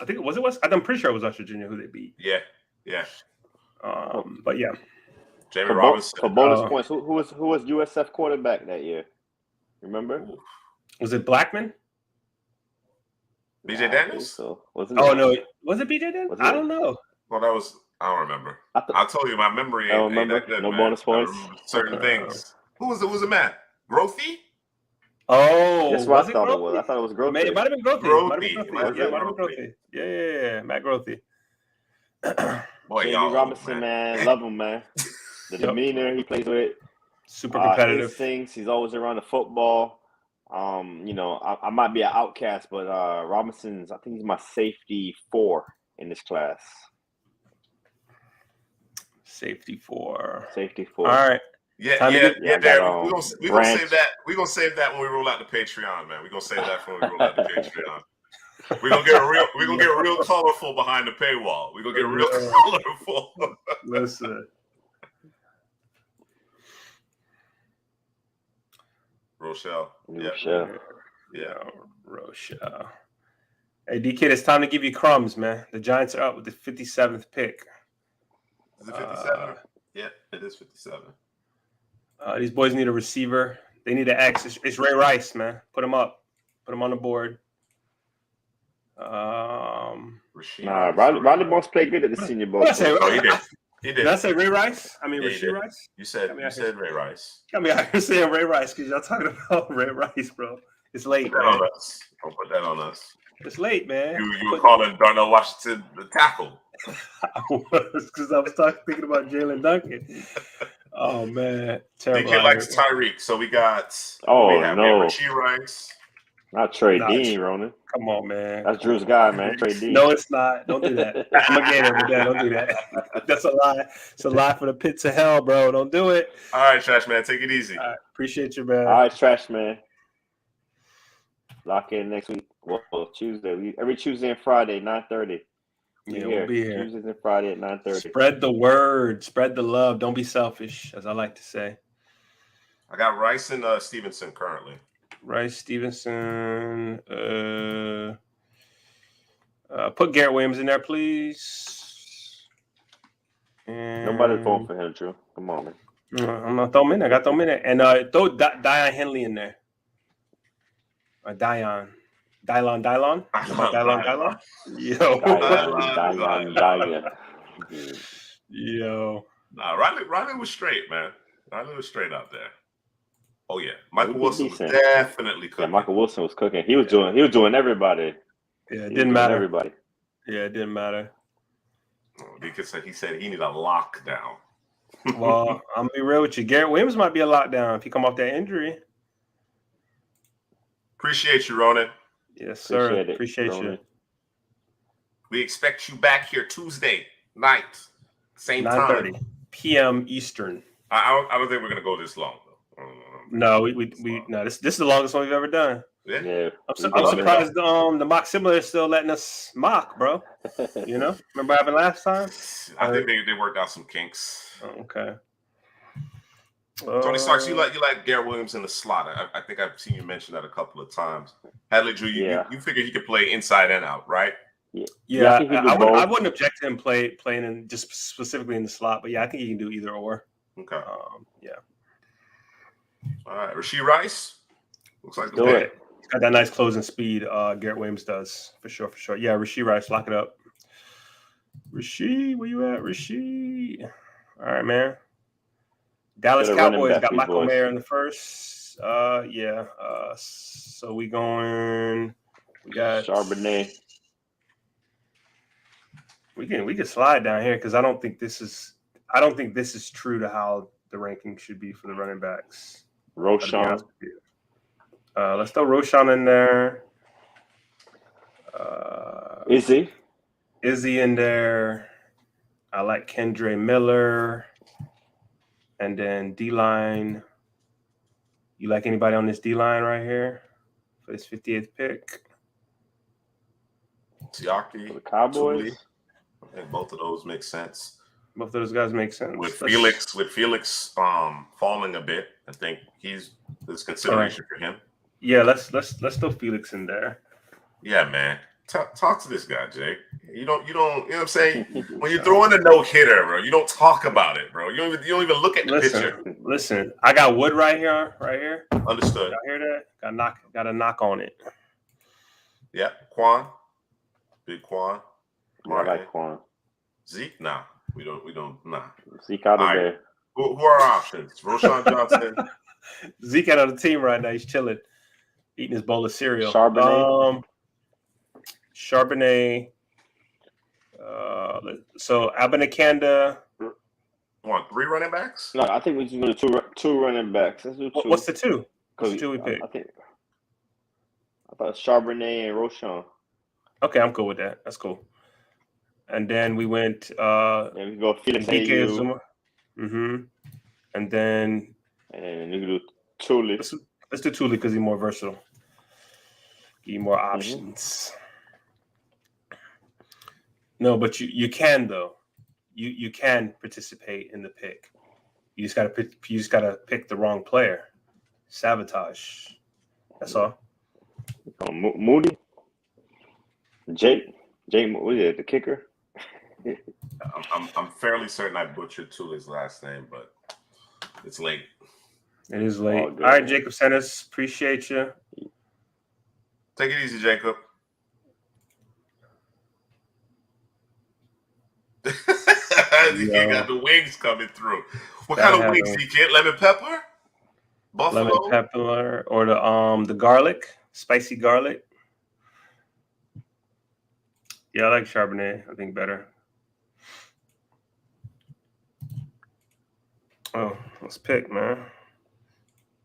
I think it was West. I'm pretty sure it was West Virginia who they beat. Yeah. But yeah. Jamie Robinson. For bonus points, who was USF quarterback that year? Remember? Was it Blackman? BJ Daniels? So no, was it BJ Daniels? I don't know. Well, I don't remember. I told you my memory ain't that good. No bonus points. Certain things. Who was it, man? Grothy? Oh, that's what I thought it was. I thought it was Grothy. It might have been Grothy. Grothy. Yeah, Matt Grothy. Boy, Jamie Robinson, man, love him, man. The demeanor he plays with, super competitive. Instincts, he's always around the football. I might be an outcast, but Robinson's, I think he's my safety 4 in this class. Safety 4. All right. Yeah, Darren. We're gonna save that. We're gonna save that when we roll out the Patreon, man. We're gonna save that when we roll out the Patreon. We're gonna get real colorful behind the paywall. We're gonna get real colorful. Listen. Rochelle. Yeah, Rochelle. Hey, DK, it's time to give you crumbs, man. The Giants are up with the 57th pick. Is it 57? Yeah, it is 57. These boys need a receiver. They need an X. It's Ray Rice, man. Put him up. Put him on the board. Ronnie Moss played good at the Senior Bowl. He did. Did I say Ray Rice? I mean, Rasheed Rice? You said Ray Rice. Got me out here saying Ray Rice because y'all talking about Ray Rice, bro. It's late, man. Don't put that on us. It's late, man. You were calling Darnell Washington the tackle. I was, because I was thinking about Jalen Duncan. Oh, man. Terrible. The kid likes Tyreek. So we have Rasheed Rice. Not Trey Dean, Ronan. Come on, man. That's Drew's guy, man. Trey Dean. No, it's not. Don't do that. I'm a gator with that. Don't do that. That's a lie. It's a lie for the pits of hell, bro. Don't do it. All right, Trash Man. Take it easy. All right. Appreciate you, man. All right, Trash Man. Lock in next week. Well, Tuesday. Every Tuesday and Friday, 9:30. Yeah, we'll be here. Tuesdays and Friday at 9:30. Spread the word. Spread the love. Don't be selfish, as I like to say. I got Rice and Stevenson currently. Rice, Stevenson. Put Garrett Williams in there, please. And Nobody's voting for him, Drew. Come on, man. I'm gonna throw him in there. I got to throw him in there. And throw Dion Henley in there. Dylon. Yo. Dylon. Yo. Nah, Riley was straight, man. Riley was straight out there. Oh yeah, Michael Wilson was definitely cooking. Yeah, Michael Wilson was cooking. He was doing everybody. Yeah, it didn't matter. Everybody. Yeah, it didn't matter. Because he said he needed a lockdown. Well, I'm gonna be real with you. Garrett Williams might be a lockdown if he come off that injury. Appreciate you, Ronan. Yes, sir. Appreciate you. We expect you back here Tuesday night, same time, 9:30 p.m. Eastern. I don't think we're gonna go this long though. No, this is the longest one we've ever done. Yeah. I'm surprised the mock simulator is still letting us mock, bro. You know, remember what happened last time? I think they worked out some kinks. Oh, okay. Tony Starks, you like Garrett Williams in the slot. I think I've seen you mention that a couple of times. Hadley Drew, you figure he could play inside and out, right? Yeah, I think he can do I both. wouldn't object to him playing in just specifically in the slot, but yeah, I think he can do either or. Okay. Yeah. All right, Rashee Rice looks like Do it. He's got that nice closing speed. Garrett Williams does for sure. Yeah, Rashee Rice, lock it up. Rashee, where you at, Rashee? All right, man. Dallas Cowboys got Michael Mayer in the first. Yeah. So we going. We got Charbonnet. We can slide down here because I don't think this is true to how the ranking should be for the running backs. Roschon. Let's throw Roschon in there. Izzy in there. I like Kendre Miller. And then D-line. You like anybody on this D-line right here for this 58th pick? Siaki, for the Cowboys. Tuli. I think both of those make sense. Both of those guys make sense. With Felix falling a bit, I think there's consideration for him. Yeah, let's throw Felix in there. Yeah, man. Talk to this guy, Jake. You know what I'm saying? When you throw in a no-hitter, bro, you don't talk about it, bro. You don't even look at the picture. Listen, I got Wood right here. Understood. Y'all hear that? Got a knock on it. Yeah, Quan. Big Quan. Yeah, I like Quan. Zeke? Nah. We don't nah. Zeke out of there. Who are our options? Roschon Johnson. Zeke out of the team right now. He's chilling, eating his bowl of cereal. Charbonnet. So Abanikanda. Want 3 running backs? No, I think we just do two running backs. Let's do 2. What's the 2? What's the 2 we picked? I thought it was Charbonnet and Roschon. Okay, I'm cool with that. That's cool. And then we went. Then we go Felix Zuma. And then. And we can do Tuli. Let's do Tuli because he's more versatile. Give you more options. No, but you can though. You can participate in the pick. You just gotta pick the wrong player. Sabotage. That's all. Moody. Jake, what is it? The kicker. I'm fairly certain I butchered Tuli's last name, but it's late. It is late. All right, Jacob Sennis, appreciate you. Take it easy, Jacob. You got the wings coming through. What kind of wings you get? Lemon pepper? Buffalo? Lemon pepper or the garlic, spicy garlic. Yeah, I like Charbonnet. I think better. Oh, let's pick, man.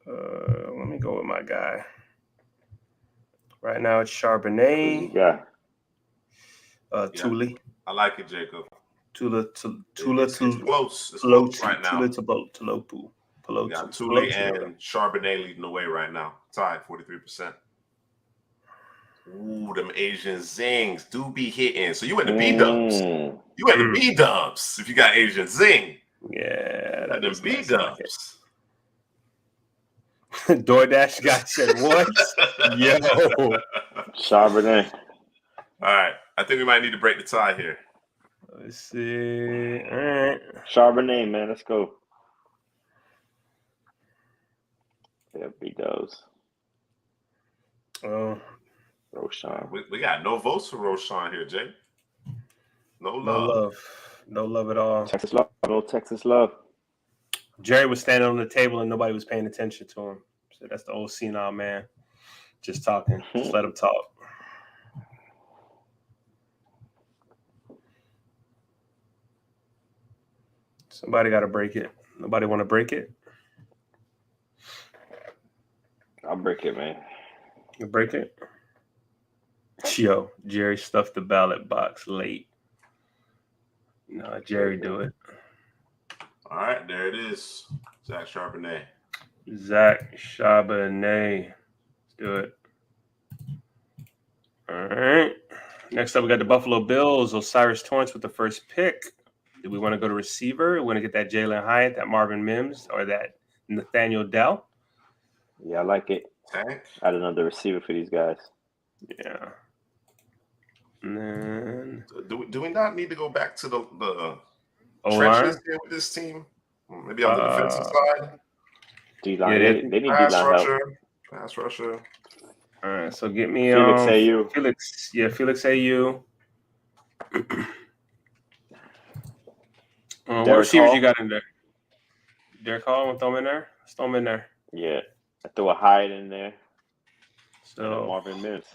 Let me go with my guy. Right now it's Charbonnet. Yeah. Tuli. I like it, Jacob. It's close. It's close right now. Tulopu. We got Tuli and Charbonnet leading the way right now. Tied 43%. Ooh, them Asian zings do be hitting. So you went to B-dubs. You went to B-dubs if you got Asian zing. Yeah. Them B-dubs. DoorDash guy said what? Yo. Charbonnet. All right. I think we might need to break the tie here. Let's see. All right. Charbonnet, man. Let's go. Yeah, B-dubs. Oh. Roschon. We got no votes for Roschon here, Jay. No love at all. Texas love. No Texas love. Jerry was standing on the table and nobody was paying attention to him. So that's the old senile man. Just talking. Just let him talk. Somebody got to break it. Nobody want to break it? I'll break it, man. You break it? Yo, Jerry stuffed the ballot box late. No, Jerry do it. All right, there it is. Zach Charbonnet. Let's do it. All right. Next up, we got the Buffalo Bills. Osiris Torrance with the first pick. Do we want to go to receiver? We want to get that Jalen Hyatt, that Marvin Mims, or that Nathaniel Dell. Yeah, I like it. Tank. Add another receiver for these guys. Yeah. And then Do we not need to go back to the O-line? trenches here with this team? Maybe on the defensive side. D-line. Yeah, they need Pass D-line help. rusher. Pass rusher. All right, so get me Felix AU. Felix. Yeah, Felix AU. What Derek receivers Hall. you got in there? Derek Hall, want to throw him in there? Let's throw him in there. Yeah, I throw a Hyde in there. And a So Marvin Mims.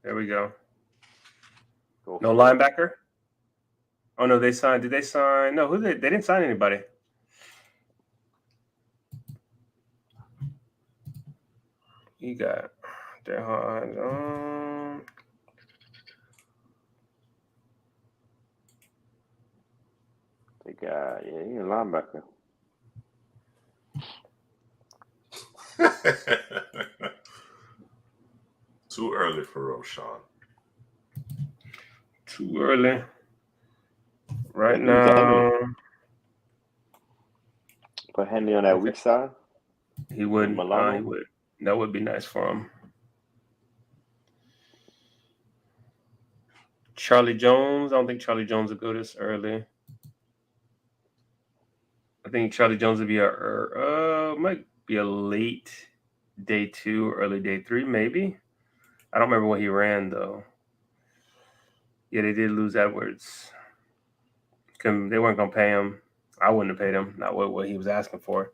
there we go. Go No for it. linebacker? Oh no, they signed. Did they sign? No, they didn't sign anybody. You got Derek Hall. They got he's a linebacker. Too early for Roshan. Too early. Right Maybe we got now, Put Henry on that Okay. weak side. he would. Milano. He would. That would be nice for him. Charlie Jones. I don't think Charlie Jones will go this early. I think Charlie Jones would be might be a late day 2, early day 3, maybe. I don't remember what he ran though. Yeah, they did lose Edwards. They weren't gonna pay him. I wouldn't have paid him. Not what he was asking for.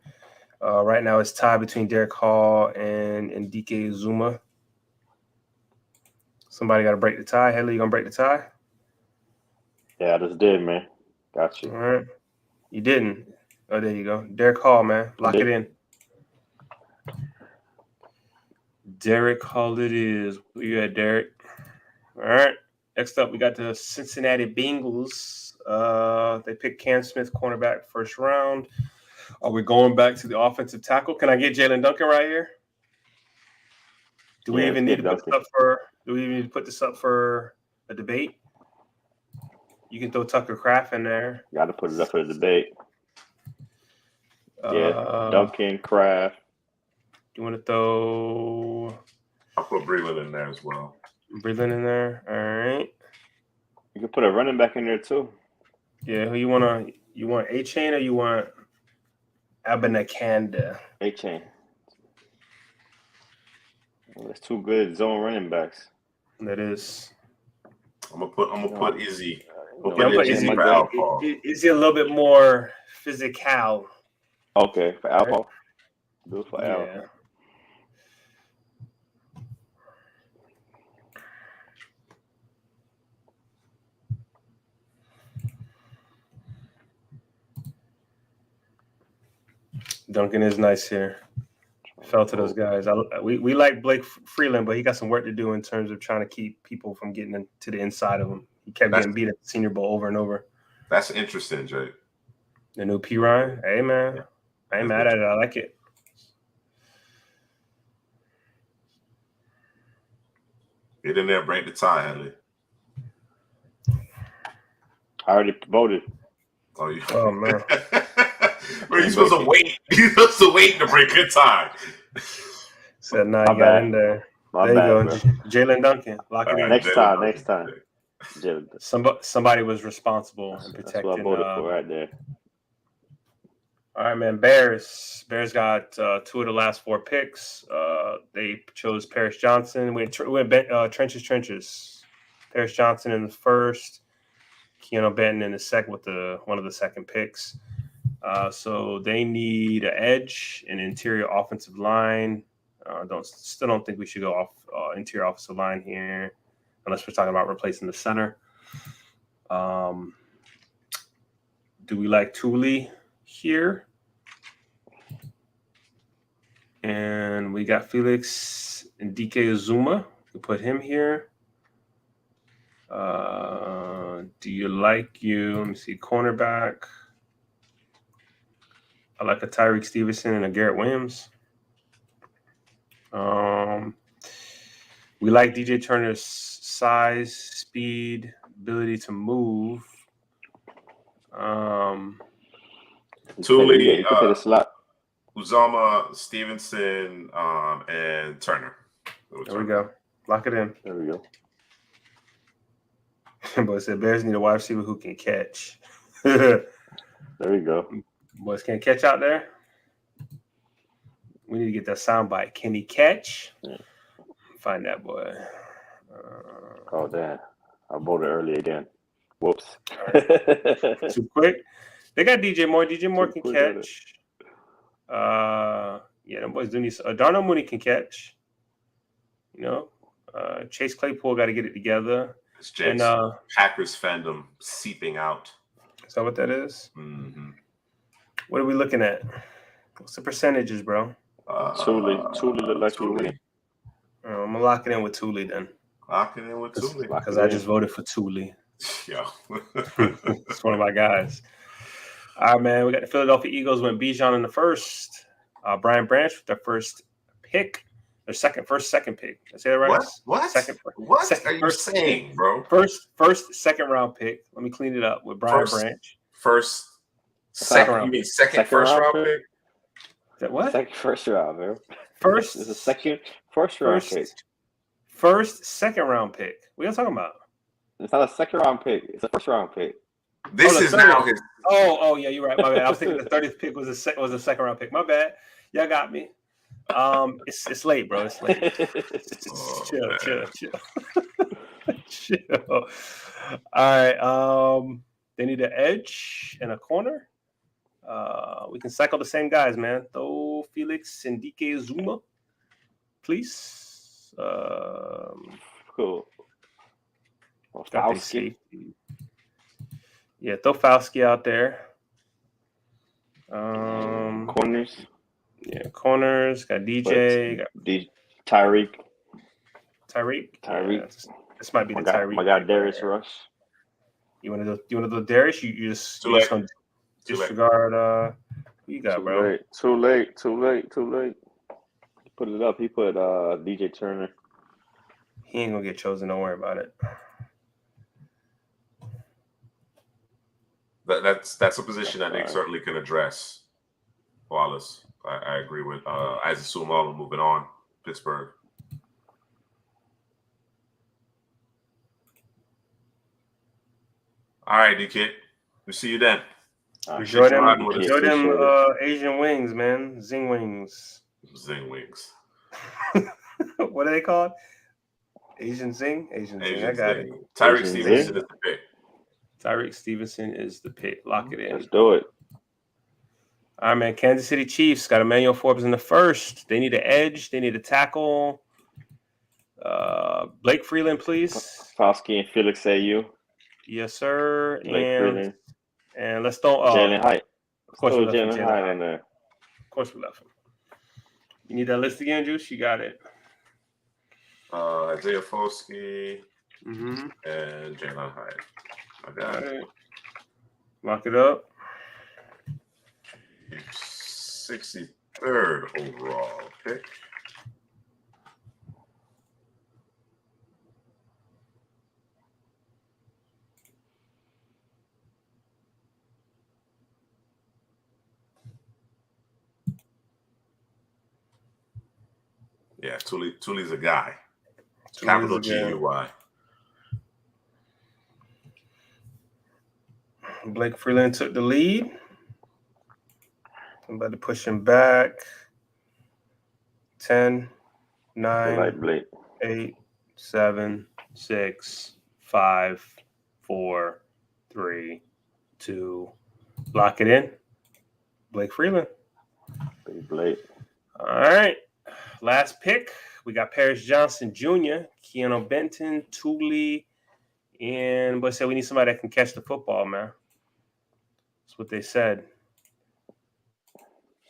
Right now it's tied between Derek Hall and Ndike Zuma. Somebody got to break the tie. Haley, you gonna break the tie? Yeah, I just did, man. Got you. All right. You didn't. Oh, there you go. Derek Hall, man. Lock it in. Derek Hall it is. Where you at, Derek? All right. Next up, we got the Cincinnati Bengals. They picked Cam Smith, cornerback, first round. Are we going back to the offensive tackle? Can I get Jalen Duncan right here? Do we even need to put this up for? Do we even need to put this up for a debate? You can throw Tucker Kraft in there. Got to put it up for the debate. Yeah, Duncan, Kraft. You want to throw? I'll put Breland in there as well. Breland in there. All right. You can put a running back in there too. Yeah, who you want? You want A-Chain or you want Abanikanda? A-Chain. Well, that's two good zone running backs. That is. I'm gonna put Izzy. I'm put Izzy for Alpha. Izzy a little bit more physical. Okay, for Alpha. Right. Do it for Alpha. Duncan is nice here. Fell to those guys. We like Blake Freeland, but he got some work to do in terms of trying to keep people from getting into the inside of him. He kept getting beat at the Senior Bowl over and over. That's interesting, Jay. The new P. Ryan. Hey, man. I ain't mad at it. I like it. Get in there, break the tie, Henley. I already voted. Oh man. Bro, you're supposed to wait. You're supposed to wait to break a tie. Said, nah, you got in there. My there bad, you go. Jalen Duncan. Lock it in. Next time. Somebody was responsible in protecting. That's what I voted for right there. All right, man. Bears got 2 of the last 4 picks. They chose Paris Johnson. Went trenches. Paris Johnson in the first. Keanu Benton in the second with one of the second picks. So they need an edge, an interior offensive line. Still don't think we should go off interior offensive line here, unless we're talking about replacing the center. Do we like Thule here? And we got Felix Ndike Zuma. We put him here. Do you like let me see, cornerback? I like a Tyreek Stevenson and a Garrett Williams. We like DJ Turner's size, speed, ability to move. Thule, you can take a slot. Uzama, Stevenson, and Turner. There we go. Lock it in. There we go. Boy said Bears need a wide receiver who can catch. There we go. Boys can't catch out there. We need to get that soundbite. Can he catch? Yeah. Find that boy. Oh, damn. I voted early again. Whoops. Too quick. They got DJ Moore. DJ Moore can quick, catch. Yeah, them boys do need. Darnell Mooney can catch. You know, Chase Claypool got to get it together. It's James. And Packers fandom seeping out. Is that what that is? Mm-hmm. What are we looking at? What's the percentages, bro? Thule look like you win. I'm gonna lock it in with Thule then. Lock it in with Thule because I just voted for Thule. Yeah, it's one of my guys. All right, man. We got the Philadelphia Eagles went Bijan in the first. Brian Branch with their first pick. Their second pick. Did I say that right? What? What are you saying, bro? First, second round pick. Let me clean it up with Brian Branch. Second round pick? Is that what? First round, man. First. It's a first round pick. Second round pick. What are you talking about? It's not a second round pick. It's a first round pick. This is now his. Oh, yeah, you're right. My bad. I was thinking the 30th pick was a second round pick. My bad. Y'all got me. It's late, bro. It's late. Chill. All right. They need an edge and a corner. We can cycle the same guys, man. Throw Felix and DK Zuma, please. Cool. Yeah, throw Fauski out there. Corners. Yeah, corners. Got DJ. Got Tyreek. Yeah, this might be the Tyreek. My guy Darius Rush. You want to do Darius? You just gonna disregard. Who you got, bro? Too late. Put it up. He put DJ Turner. He ain't gonna get chosen. Don't worry about it. That's a position that Nick certainly can address. Wallace, I agree with. I assume all are moving on. Pittsburgh. All right, D-Kid. We'll see you then. Enjoy them Asian wings, man. Zing wings. What are they called? Asian Zing? Asian Zing. I got it. Tyreek Stevenson is the pick. Tyreek Stevenson is the pick. Lock it in. Let's do it. All right, man. Kansas City Chiefs got Emmanuel Forbes in the first. They need an edge. They need a tackle. Blake Freeland, please. Fauski and Felix AU. Yes, sir. Freeland. And let's throw Jalen Hyatt. Of course, we left Jalen Hyatt in there. Of course, we left him. You need that list again, Juice? You got it. Isaiah Foskey and Jalen Hyatt. I got it. Lock it up. 63rd overall pick. Yeah, Tule's a guy. Capital G-U-Y. Blake Freeland took the lead. I'm about to push him back. 10, 9, 8, 7, 6, 5, 4, 3, 2. Lock it in. Blake Freeland. Blake. All right. Last pick. We got Paris Johnson Jr., Keanu Benton, Thule, and but said we need somebody that can catch the football, man. That's what they said.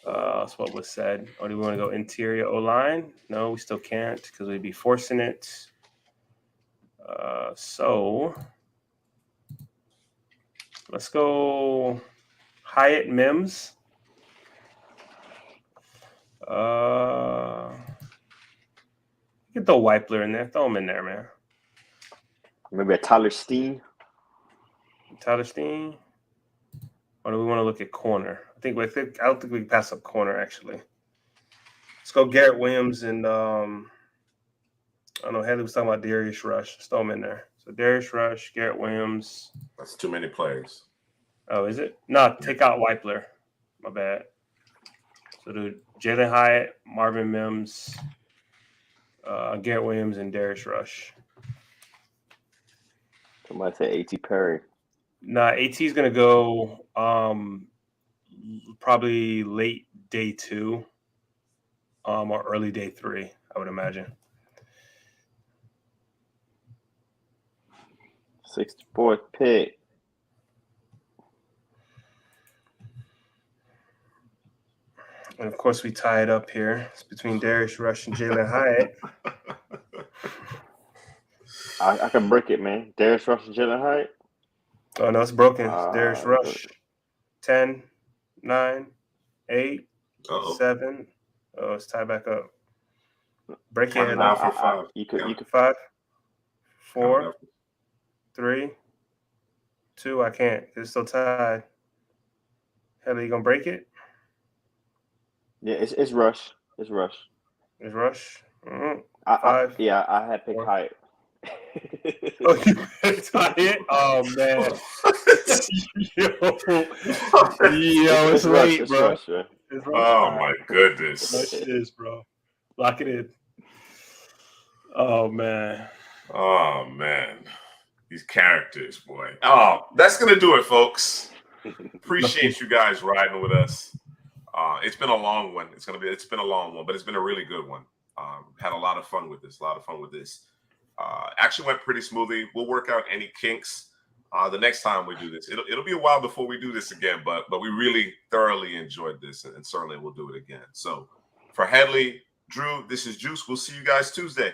That's what was said. Or do we want to go interior O-line? No, we still can't because we'd be forcing it. So let's go Hyatt Mims. You can throw Weipler in there. Throw him in there, man. Maybe a Tyler Steen. Or do we want to look at corner? I don't think we can pass up corner actually. Let's go Garrett Williams and I don't know. Haley was talking about Darius Rush. Just throw him in there. So Darius Rush, Garrett Williams. That's too many players. Oh, is it? No, take out Weipler. My bad. So do Jalen Hyatt, Marvin Mims, Garrett Williams, and Darius Rush. Somebody say A.T. Perry. Nah, AT is gonna go probably late day 2, or early day 3, I would imagine. 64th pick. And of course, we tie it up here. It's between Darius Rush and Jalen Hyatt. I can break it, man. Darius Rush and Jalen Hyatt. Oh no, it's broken. Darius Rush. 10, 9, 8, 7. Oh, it's tied back up. Break it now for 5. You could 5, 4, 3, 2. I can't. It's still tied. Hell, you gonna break it? Yeah, it's Rush. It's Rush. It's Rush. Mm-hmm. I had picked Hyatt. Oh, you picked Hyatt? Oh man. Yo, it's late, Rush, bro. Rush, man. It's Rush. Oh my goodness. Rush it is, bro. Lock it in. Oh man. Oh man. These characters, boy. Oh, that's gonna do it, folks. Appreciate you guys riding with us. It's been a long one. It's been a long one, but it's been a really good one. Had a lot of fun with this. Actually went pretty smoothly. We'll work out any kinks the next time we do this. It'll be a while before we do this again, but we really thoroughly enjoyed this, and certainly we'll do it again. So for Headley, Drew, this is Juice. We'll see you guys Tuesday.